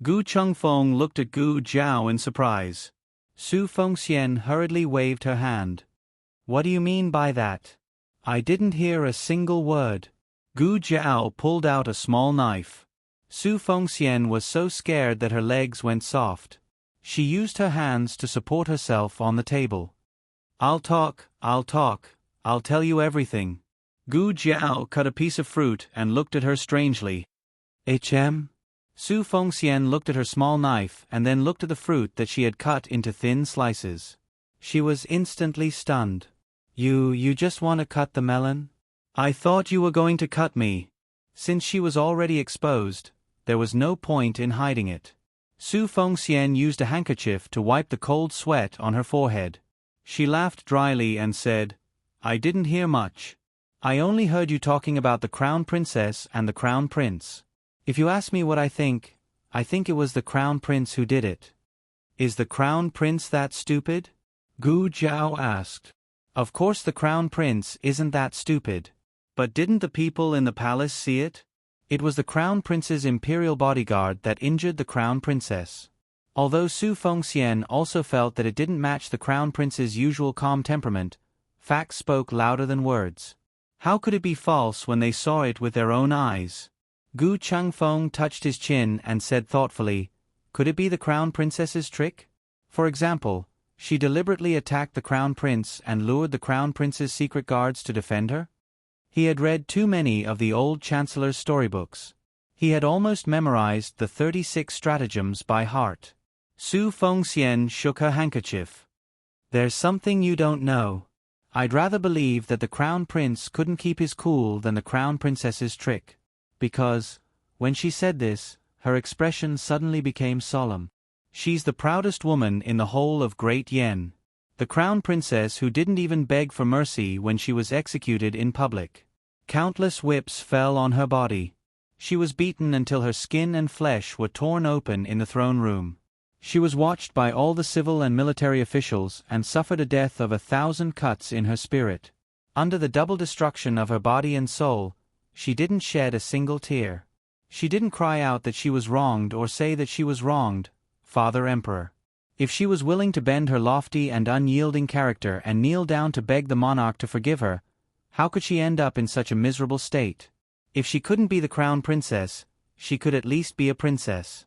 Gu Chengfeng looked at Gu Jiao in surprise. Su Fengxian hurriedly waved her hand. "What do you mean by that? I didn't hear a single word." Gu Jiao pulled out a small knife. Su Fengxian was so scared that her legs went soft. She used her hands to support herself on the table. I'll talk, I'll tell you everything." Gu Jiao cut a piece of fruit and looked at her strangely. Su Fengxian looked at her small knife and then looked at the fruit that she had cut into thin slices. She was instantly stunned. You just want to cut the melon? I thought you were going to cut me." Since she was already exposed, there was no point in hiding it. Su Fengxian used a handkerchief to wipe the cold sweat on her forehead. She laughed dryly and said, "I didn't hear much. I only heard you talking about the crown princess and the crown prince. If you ask me what I think it was the crown prince who did it." "Is the crown prince that stupid?" Gu Jiao asked. "Of course the crown prince isn't that stupid. But didn't the people in the palace see it? It was the crown prince's imperial bodyguard that injured the crown princess." Although Su Fengxian also felt that it didn't match the crown prince's usual calm temperament, facts spoke louder than words. How could it be false when they saw it with their own eyes? Gu Chengfeng touched his chin and said thoughtfully, "Could it be the crown princess's trick? For example, she deliberately attacked the crown prince and lured the crown prince's secret guards to defend her?" He had read too many of the old chancellor's storybooks. He had almost memorized the 36 stratagems by heart. Su Fengxian shook her handkerchief. "There's something you don't know. I'd rather believe that the crown prince couldn't keep his cool than the crown princess's trick." Because, when she said this, her expression suddenly became solemn. "She's the proudest woman in the whole of Great Yen. The crown princess who didn't even beg for mercy when she was executed in public. Countless whips fell on her body. She was beaten until her skin and flesh were torn open in the throne room. She was watched by all the civil and military officials and suffered a death of 1,000 cuts in her spirit. Under the double destruction of her body and soul, she didn't shed a single tear. She didn't cry out that she was wronged or say that she was wronged, Father Emperor. If she was willing to bend her lofty and unyielding character and kneel down to beg the monarch to forgive her, how could she end up in such a miserable state? If she couldn't be the crown princess, she could at least be a princess.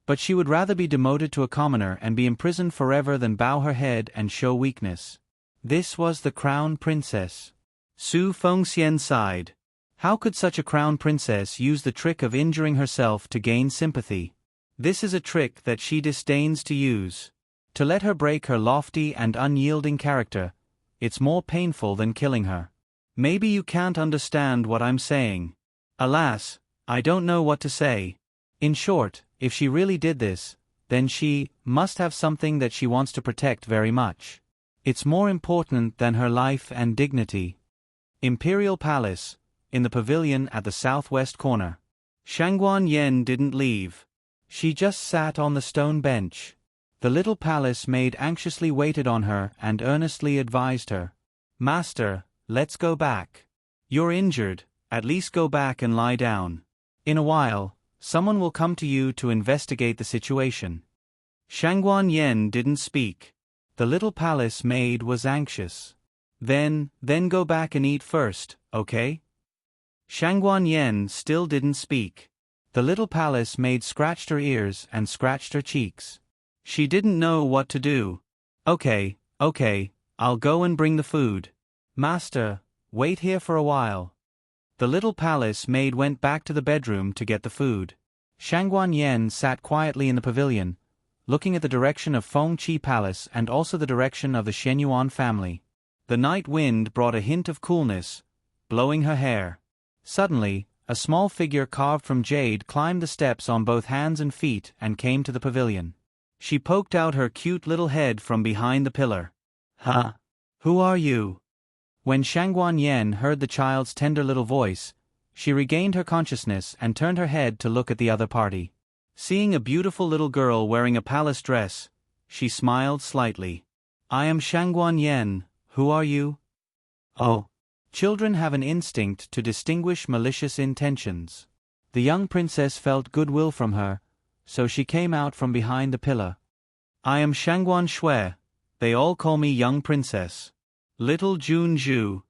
But she would rather be demoted to a commoner and be imprisoned forever than bow her head and show weakness. This was the crown princess. Su Fengxian sighed. How could such a crown princess use the trick of injuring herself to gain sympathy? This is a trick that she disdains to use. To let her break her lofty and unyielding character, it's more painful than killing her. Maybe you can't understand what I'm saying. Alas, I don't know what to say. In short, if she really did this, then she must have something that she wants to protect very much. It's more important than her life and dignity. Imperial Palace, in the pavilion at the southwest corner. Shangguan Yen didn't leave. She just sat on the stone bench. The little palace maid anxiously waited on her and earnestly advised her. Master, let's go back. You're injured, at least go back and lie down. In a while, someone will come to you to investigate the situation. Shangguan Yen didn't speak. The little palace maid was anxious. Then go back and eat first, okay? Shangguan Yen still didn't speak. The little palace maid scratched her ears and scratched her cheeks. She didn't know what to do. Okay, I'll go and bring the food. Master, wait here for a while. The little palace maid went back to the bedroom to get the food. Shangguan Yen sat quietly in the pavilion, looking at the direction of Fengqi Palace and also the direction of the Shenyuan family. The night wind brought a hint of coolness, blowing her hair. Suddenly, a small figure carved from jade climbed the steps on both hands and feet and came to the pavilion. She poked out her cute little head from behind the pillar. Huh? Who are you? When Shangguan Yen heard the child's tender little voice, she regained her consciousness and turned her head to look at the other party. Seeing a beautiful little girl wearing a palace dress, she smiled slightly. I am Shangguan Yen, who are you? Oh. Children have an instinct to distinguish malicious intentions. The young princess felt goodwill from her, so she came out from behind the pillar. I am Shangguan Shui. They all call me young princess. Little Jun Zhu.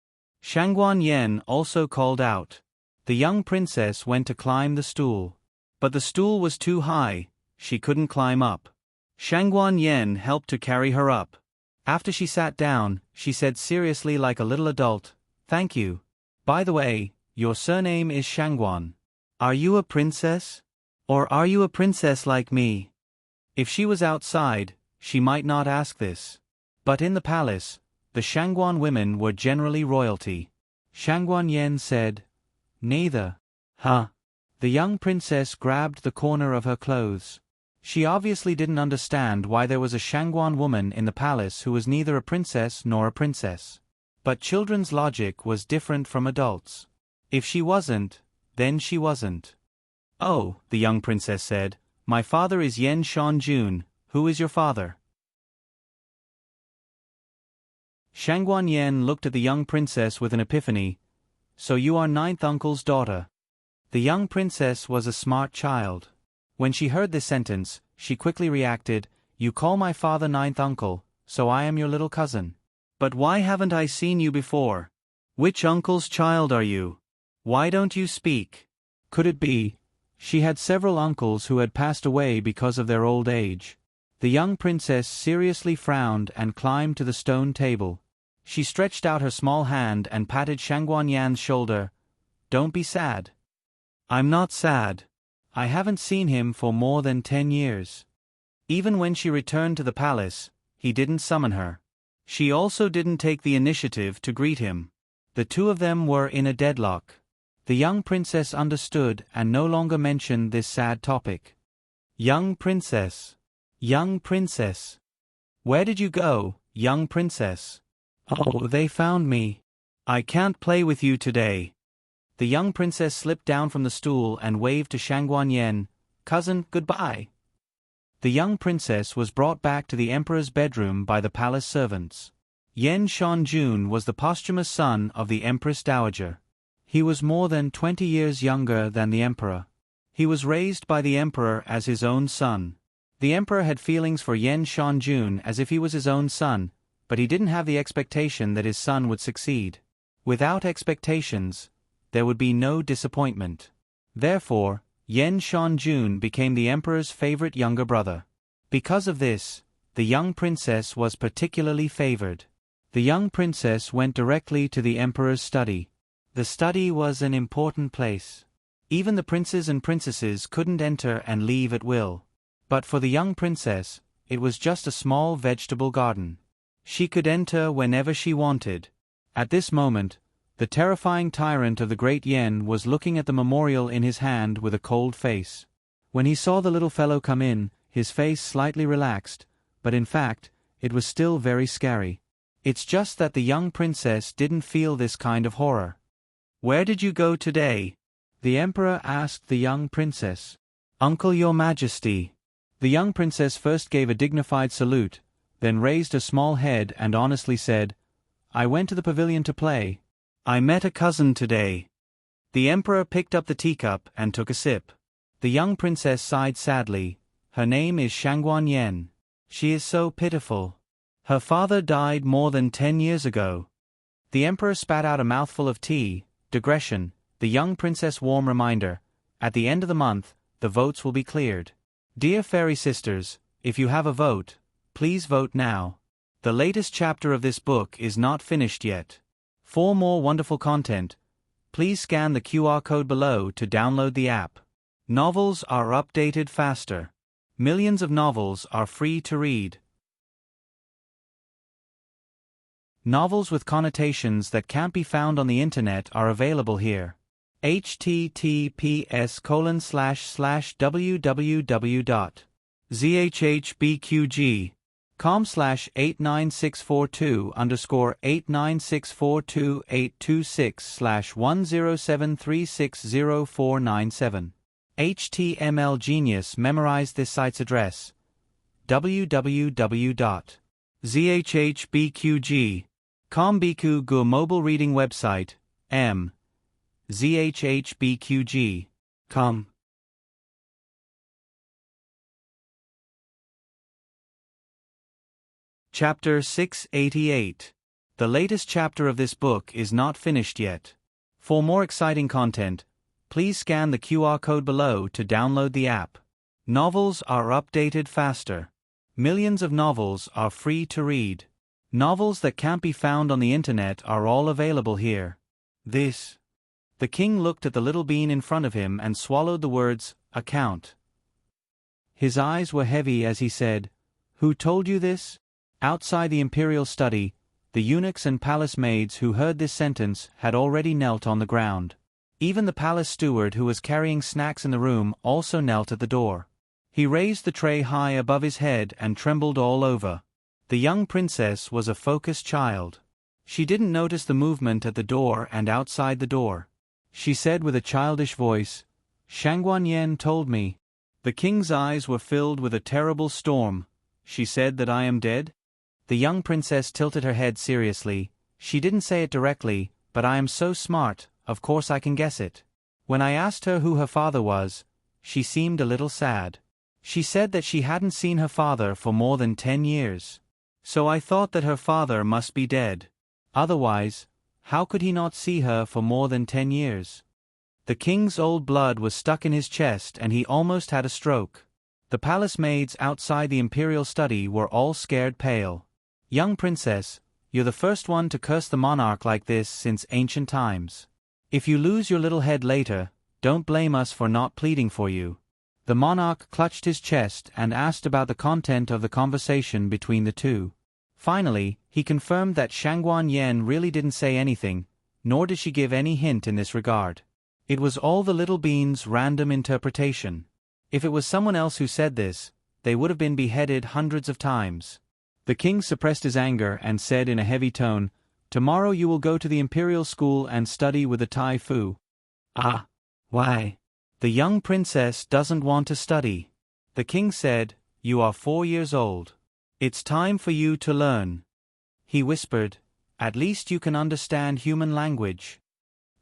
Shangguan Yen also called out. The young princess went to climb the stool. But the stool was too high, she couldn't climb up. Shangguan Yen helped to carry her up. After she sat down, she said seriously like a little adult, Thank you. By the way, your surname is Shangguan. Are you a princess? Or are you a princess like me? If she was outside, she might not ask this. But in the palace, the Shangguan women were generally royalty. Shangguan Yen said, Neither. Huh? The young princess grabbed the corner of her clothes. She obviously didn't understand why there was a Shangguan woman in the palace who was neither a princess nor a princess. But children's logic was different from adults. If she wasn't, then she wasn't. Oh, the young princess said, my father is Yen Shanjun. Who is your father? Shangguan Yen looked at the young princess with an epiphany. So you are ninth uncle's daughter. The young princess was a smart child. When she heard this sentence, she quickly reacted, You call my father ninth uncle, so I am your little cousin. But why haven't I seen you before? Which uncle's child are you? Why don't you speak? Could it be? She had several uncles who had passed away because of their old age. The young princess seriously frowned and climbed to the stone table. She stretched out her small hand and patted Shangguan Yan's shoulder. Don't be sad. I'm not sad. I haven't seen him for more than 10 years. Even when she returned to the palace, he didn't summon her. She also didn't take the initiative to greet him. The two of them were in a deadlock. The young princess understood and no longer mentioned this sad topic. Young princess. Young princess. Where did you go, young princess? Oh, they found me. I can't play with you today. The young princess slipped down from the stool and waved to Shangguan Yen. cousin, goodbye." The young princess was brought back to the emperor's bedroom by the palace servants. Yen Shanjun was the posthumous son of the Empress Dowager. He was more than 20 years younger than the emperor. He was raised by the emperor as his own son. The emperor had feelings for Yen Shanjun as if he was his own son, but he didn't have the expectation that his son would succeed. Without expectations, there would be no disappointment. Therefore, Yen Shanjun became the emperor's favorite younger brother. Because of this, the young princess was particularly favored. The young princess went directly to the emperor's study. The study was an important place. Even the princes and princesses couldn't enter and leave at will. But for the young princess, it was just a small vegetable garden. She could enter whenever she wanted. At this moment, the terrifying tyrant of the great Yen was looking at the memorial in his hand with a cold face. When he saw the little fellow come in, his face slightly relaxed, but in fact, it was still very scary. It's just that the young princess didn't feel this kind of horror. "Where did you go today?" the emperor asked the young princess. "Uncle, your majesty." The young princess first gave a dignified salute, then raised a small head and honestly said, "I went to the pavilion to play. I met a cousin today." The emperor picked up the teacup and took a sip. The young princess sighed sadly. "Her name is Shangguan Yen. She is so pitiful. Her father died more than 10 years ago." The emperor spat out a mouthful of tea. Digression, the young princess' warm reminder. At the end of the month, the votes will be cleared. Dear fairy sisters, if you have a vote, please vote now. The latest chapter of this book is not finished yet. For more wonderful content, please scan the QR code below to download the app. Novels are updated faster. Millions of novels are free to read. Novels with connotations that can't be found on the internet are available here. https://www.zhbqg.com/89642-8964286/1073604997. HTML Genius memorized this site's address. www.zhbqg.com Biku Gu mobile reading website, zhbqg.com. Chapter 688. The latest chapter of this book is not finished yet. For more exciting content, please scan the QR code below to download the app. Novels are updated faster. Millions of novels are free to read. Novels that can't be found on the internet are all available here. This. The king looked at the little bean in front of him and swallowed the words, "account." His eyes were heavy as he said, "Who told you this?" Outside the imperial study, the eunuchs and palace maids who heard this sentence had already knelt on the ground. Even the palace steward who was carrying snacks in the room also knelt at the door. He raised the tray high above his head and trembled all over. The young princess was a focused child. She didn't notice the movement at the door and outside the door. She said with a childish voice, "Shangguan Yen told me." The king's eyes were filled with a terrible storm. "She said that I am dead?" The young princess tilted her head seriously. "She didn't say it directly, but I am so smart, of course I can guess it. When I asked her who her father was, she seemed a little sad. She said that she hadn't seen her father for more than 10 years. So I thought that her father must be dead. Otherwise, how could he not see her for more than 10 years? The king's old blood was stuck in his chest and he almost had a stroke. The palace maids outside the imperial study were all scared pale. "Young princess, you're the first one to curse the monarch like this since ancient times. If you lose your little head later, don't blame us for not pleading for you." The monarch clutched his chest and asked about the content of the conversation between the two. Finally, he confirmed that Shangguan Yen really didn't say anything, nor did she give any hint in this regard. It was all the little bean's random interpretation. If it was someone else who said this, they would have been beheaded hundreds of times. The king suppressed his anger and said in a heavy tone, "Tomorrow you will go to the imperial school and study with the Tai Fu." "Ah, why? The young princess doesn't want to study. The king said, "You are 4 years old. It's time for you to learn." He whispered, "At least you can understand human language."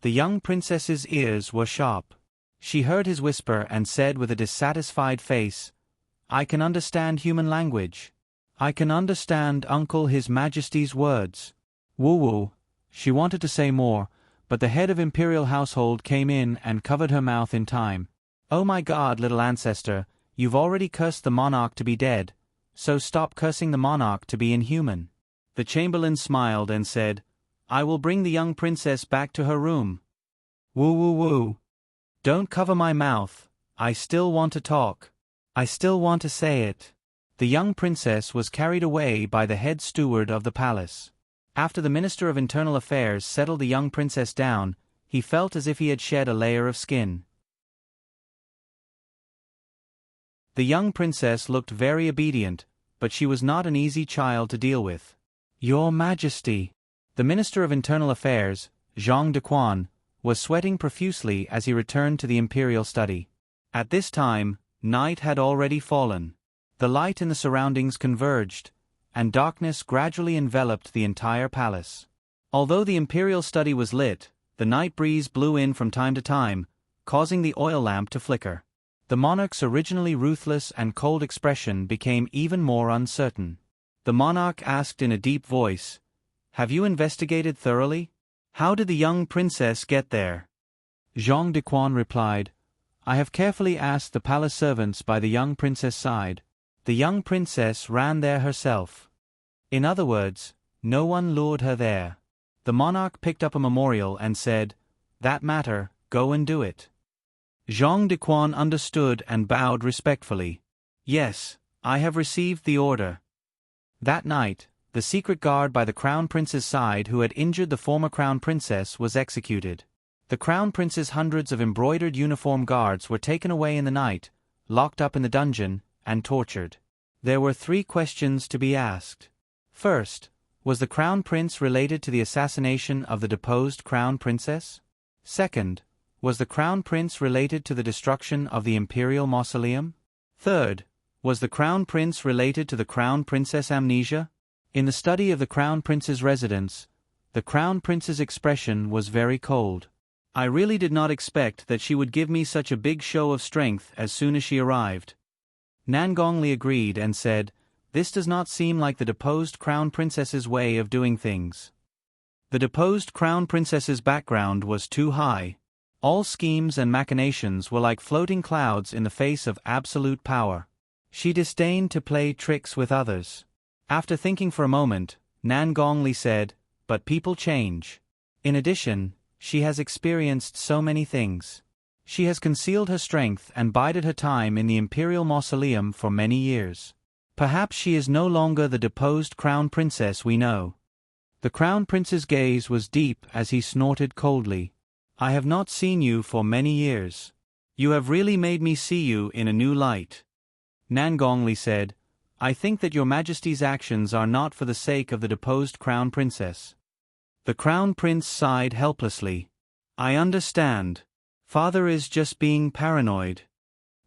The young princess's ears were sharp. She heard his whisper and said with a dissatisfied face, "I can understand human language. I can understand Uncle His Majesty's words." Woo-woo. She wanted to say more, but the head of imperial household came in and covered her mouth in time. "Oh my God, little ancestor, you've already cursed the monarch to be dead, so stop cursing the monarch to be inhuman." The chamberlain smiled and said, "I will bring the young princess back to her room." Woo-woo-woo. "Don't cover my mouth, I still want to talk. I still want to say it." The young princess was carried away by the head steward of the palace. After the Minister of Internal Affairs settled the young princess down, he felt as if he had shed a layer of skin. The young princess looked very obedient, but she was not an easy child to deal with. "Your Majesty." The Minister of Internal Affairs, Zhang Dequan, was sweating profusely as he returned to the imperial study. At this time, night had already fallen. The light in the surroundings converged, and darkness gradually enveloped the entire palace. Although the imperial study was lit, the night breeze blew in from time to time, causing the oil lamp to flicker. The monarch's originally ruthless and cold expression became even more uncertain. The monarch asked in a deep voice, "Have you investigated thoroughly? How did the young princess get there?" Zhang Dequan replied, "I have carefully asked the palace servants by the young princess' side. The young princess ran there herself. In other words, no one lured her there." The monarch picked up a memorial and said, "That matter, go and do it." Zhang Dequan understood and bowed respectfully. "Yes, I have received the order." That night, the secret guard by the crown prince's side who had injured the former crown princess was executed. The crown prince's hundreds of embroidered uniform guards were taken away in the night, locked up in the dungeon, and tortured. There were 3 questions to be asked. First, was the crown prince related to the assassination of the deposed crown princess? Second, was the crown prince related to the destruction of the imperial mausoleum? Third, was the crown prince related to the crown princess amnesia? In the study of the crown prince's residence, the crown prince's expression was very cold. "I really did not expect that she would give me such a big show of strength as soon as she arrived." Nangongli agreed and said, "This does not seem like the deposed crown princess's way of doing things." The deposed crown princess's background was too high. All schemes and machinations were like floating clouds in the face of absolute power. She disdained to play tricks with others. After thinking for a moment, Nangongli said, "But people change. In addition, she has experienced so many things. She has concealed her strength and bided her time in the imperial mausoleum for many years. Perhaps she is no longer the deposed crown princess we know." The crown prince's gaze was deep as he snorted coldly. "I have not seen you for many years. You have really made me see you in a new light." Nangongli said, "I think that your Majesty's actions are not for the sake of the deposed crown princess." The crown prince sighed helplessly. "I understand. Father is just being paranoid."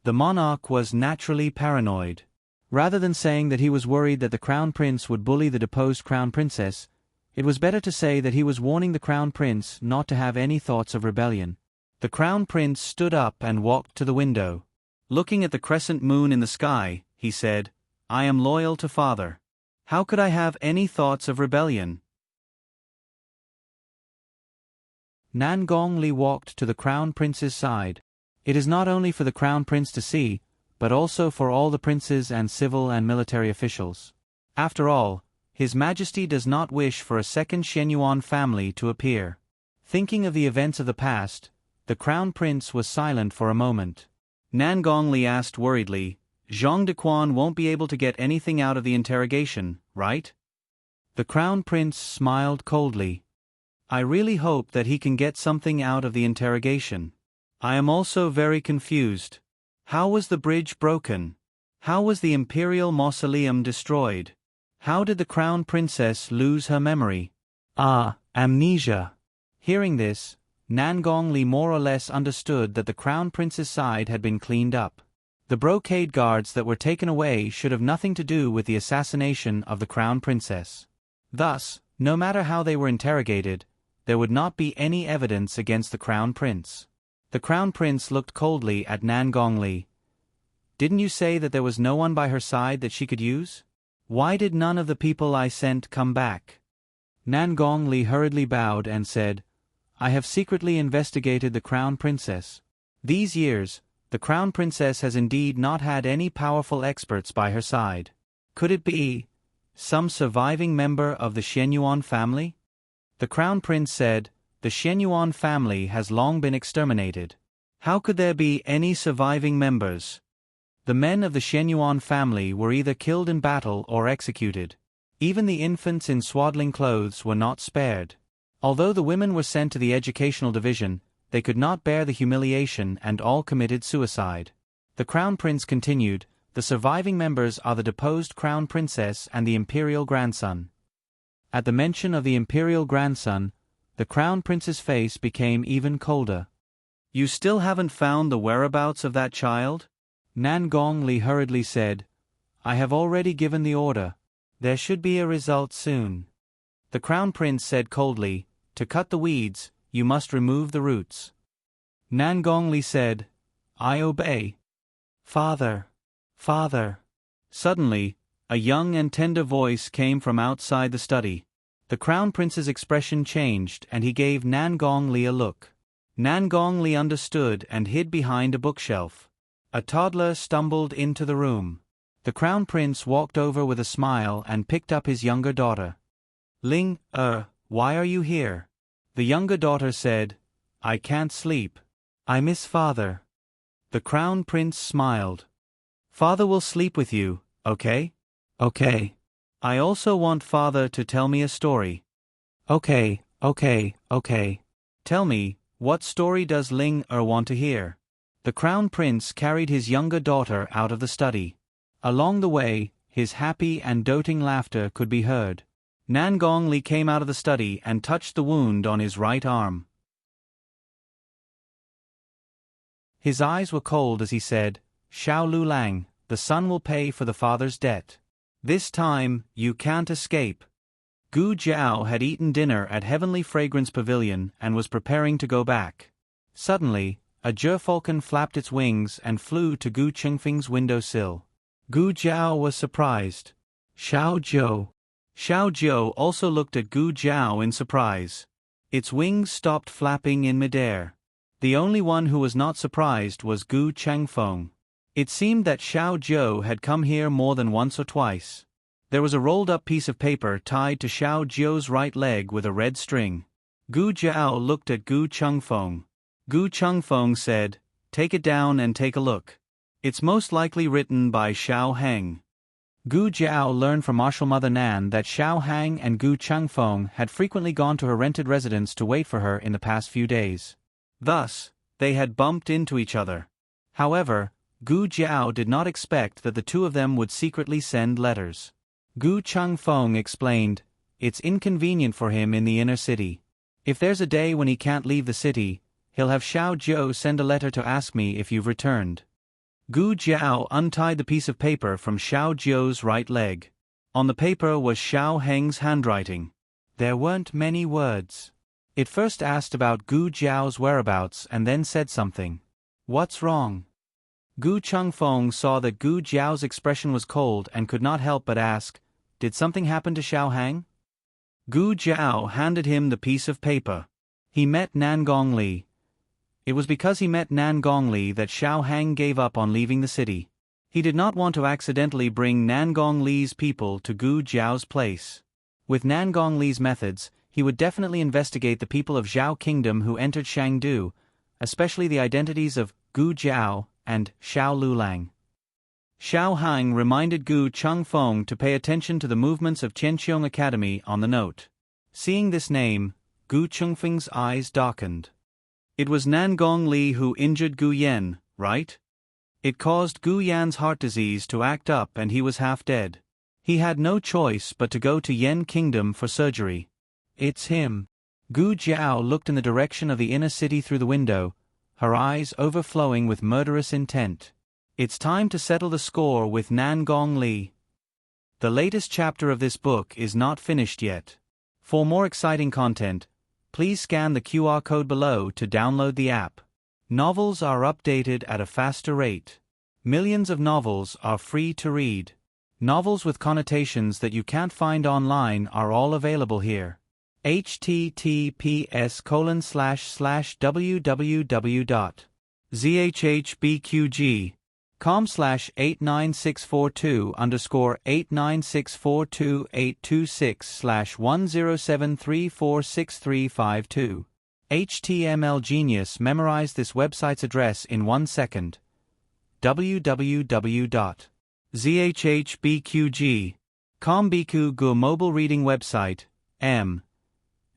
The monarch was naturally paranoid. Rather than saying that he was worried that the crown prince would bully the deposed crown princess, it was better to say that he was warning the crown prince not to have any thoughts of rebellion. The crown prince stood up and walked to the window. Looking at the crescent moon in the sky, he said, "I am loyal to father. How could I have any thoughts of rebellion?" Nangongli walked to the crown prince's side. "It is not only for the crown prince to see, but also for all the princes and civil and military officials. After all, His Majesty does not wish for a second Shenyuan family to appear." Thinking of the events of the past, the crown prince was silent for a moment. Nangongli asked worriedly, "Zhang Dequan won't be able to get anything out of the interrogation, right?" The crown prince smiled coldly. "I really hope that he can get something out of the interrogation. I am also very confused. How was the bridge broken? How was the imperial mausoleum destroyed? How did the crown princess lose her memory? Ah, amnesia." Hearing this, Nan Gongli more or less understood that the Crown Prince's side had been cleaned up. The brocade guards that were taken away should have nothing to do with the assassination of the Crown Princess. Thus, no matter how they were interrogated, there would not be any evidence against the Crown Prince. The Crown Prince looked coldly at Nan Gongli. "Didn't you say that there was no one by her side that she could use? Why did none of the people I sent come back?" Nan Gongli hurriedly bowed and said, "I have secretly investigated the Crown Princess. These years, the Crown Princess has indeed not had any powerful experts by her side. Could it be some surviving member of the Shenyuan family?" The Crown Prince said, "The Shenyuan family has long been exterminated. How could there be any surviving members? The men of the Shenyuan family were either killed in battle or executed. Even the infants in swaddling clothes were not spared. Although the women were sent to the educational division, they could not bear the humiliation and all committed suicide." The Crown Prince continued, "The surviving members are the deposed Crown Princess and the imperial grandson." At the mention of the imperial grandson, the Crown Prince's face became even colder. "You still haven't found the whereabouts of that child?" Nan Gongli hurriedly said, "I have already given the order. There should be a result soon." The Crown Prince said coldly, "To cut the weeds, you must remove the roots." Nan Gongli said, "I obey." "Father, father." Suddenly, a young and tender voice came from outside the study. The Crown Prince's expression changed and he gave Nan Gongli a look. Nan Gongli understood and hid behind a bookshelf. A toddler stumbled into the room. The Crown Prince walked over with a smile and picked up his younger daughter. "Ling, why are you here?" The younger daughter said, "I can't sleep. I miss father." The Crown Prince smiled. "Father will sleep with you, okay?" "Okay." "I also want father to tell me a story." "Okay. Tell me, what story does Ling want to hear?" The Crown Prince carried his younger daughter out of the study. Along the way, his happy and doting laughter could be heard. Nan Gongli came out of the study and touched the wound on his right arm. His eyes were cold as he said, "Xiao Lu Lang, the son will pay for the father's debt. This time, you can't escape." Gu Jiao had eaten dinner at Heavenly Fragrance Pavilion and was preparing to go back. Suddenly, a gerfalcon flapped its wings and flew to Gu Chengfeng's window-sill. Gu Jiao was surprised. "Xiao Jiao." Xiao Jiao also looked at Gu Jiao in surprise. Its wings stopped flapping in midair. The only one who was not surprised was Gu Chengfeng. It seemed that Xiao Jiao had come here more than once or twice. There was a rolled-up piece of paper tied to Xiao Jiao's right leg with a red string. Gu Jiao looked at Gu Chengfeng. Gu Chengfeng said, "Take it down and take a look. It's most likely written by Xiao Heng." Gu Jiao learned from Martial Mother Nan that Xiao Hang and Gu Chengfeng had frequently gone to her rented residence to wait for her in the past few days. Thus, they had bumped into each other. However, Gu Jiao did not expect that the two of them would secretly send letters. Gu Chengfeng explained, "It's inconvenient for him in the inner city. If there's a day when he can't leave the city, he'll have Xiao Jiao send a letter to ask me if you've returned." Gu Jiao untied the piece of paper from Xiao Jiao's right leg. On the paper was Xiao Heng's handwriting. There weren't many words. It first asked about Gu Jiao's whereabouts and then said something. "What's wrong?" Gu Chengfeng saw that Gu Jiao's expression was cold and could not help but ask, "Did something happen to Xiao Hang?" Gu Jiao handed him the piece of paper. He met Nan Gongli. It was because he met Nan Gongli that Xiao Hang gave up on leaving the city. He did not want to accidentally bring Nan Gongli's people to Gu Jiao's place. With Nan Gongli's methods, he would definitely investigate the people of Zhao Kingdom who entered Shangdu, especially the identities of Gu Jiao and Xiao Lulang. Xiao Hang reminded Gu Chengfeng to pay attention to the movements of Qianqiong Academy on the note. Seeing this name, Gu Chengfeng's eyes darkened. It was Nan Gongli who injured Gu Yan, right? It caused Gu Yan's heart disease to act up and he was half dead. He had no choice but to go to Yen Kingdom for surgery. It's him. Gu Jiao looked in the direction of the inner city through the window, her eyes overflowing with murderous intent. It's time to settle the score with Nan Gong Li. The latest chapter of this book is not finished yet. For more exciting content, please scan the QR code below to download the app. Novels are updated at a faster rate. Millions of novels are free to read. Novels with connotations that you can't find online are all available here. https://www.zhbqg.com/89642/8264286/10734635 HTML Genius memorized this website's address in 1 second. www.zhbqg.com Biku Gu mobile reading website,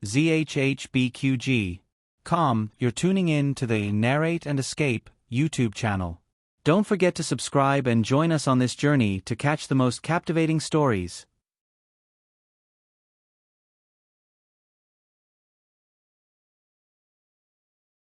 zhbqg.com. You're tuning in to the Narrate and Escape YouTube channel. Don't forget to subscribe and join us on this journey to catch the most captivating stories.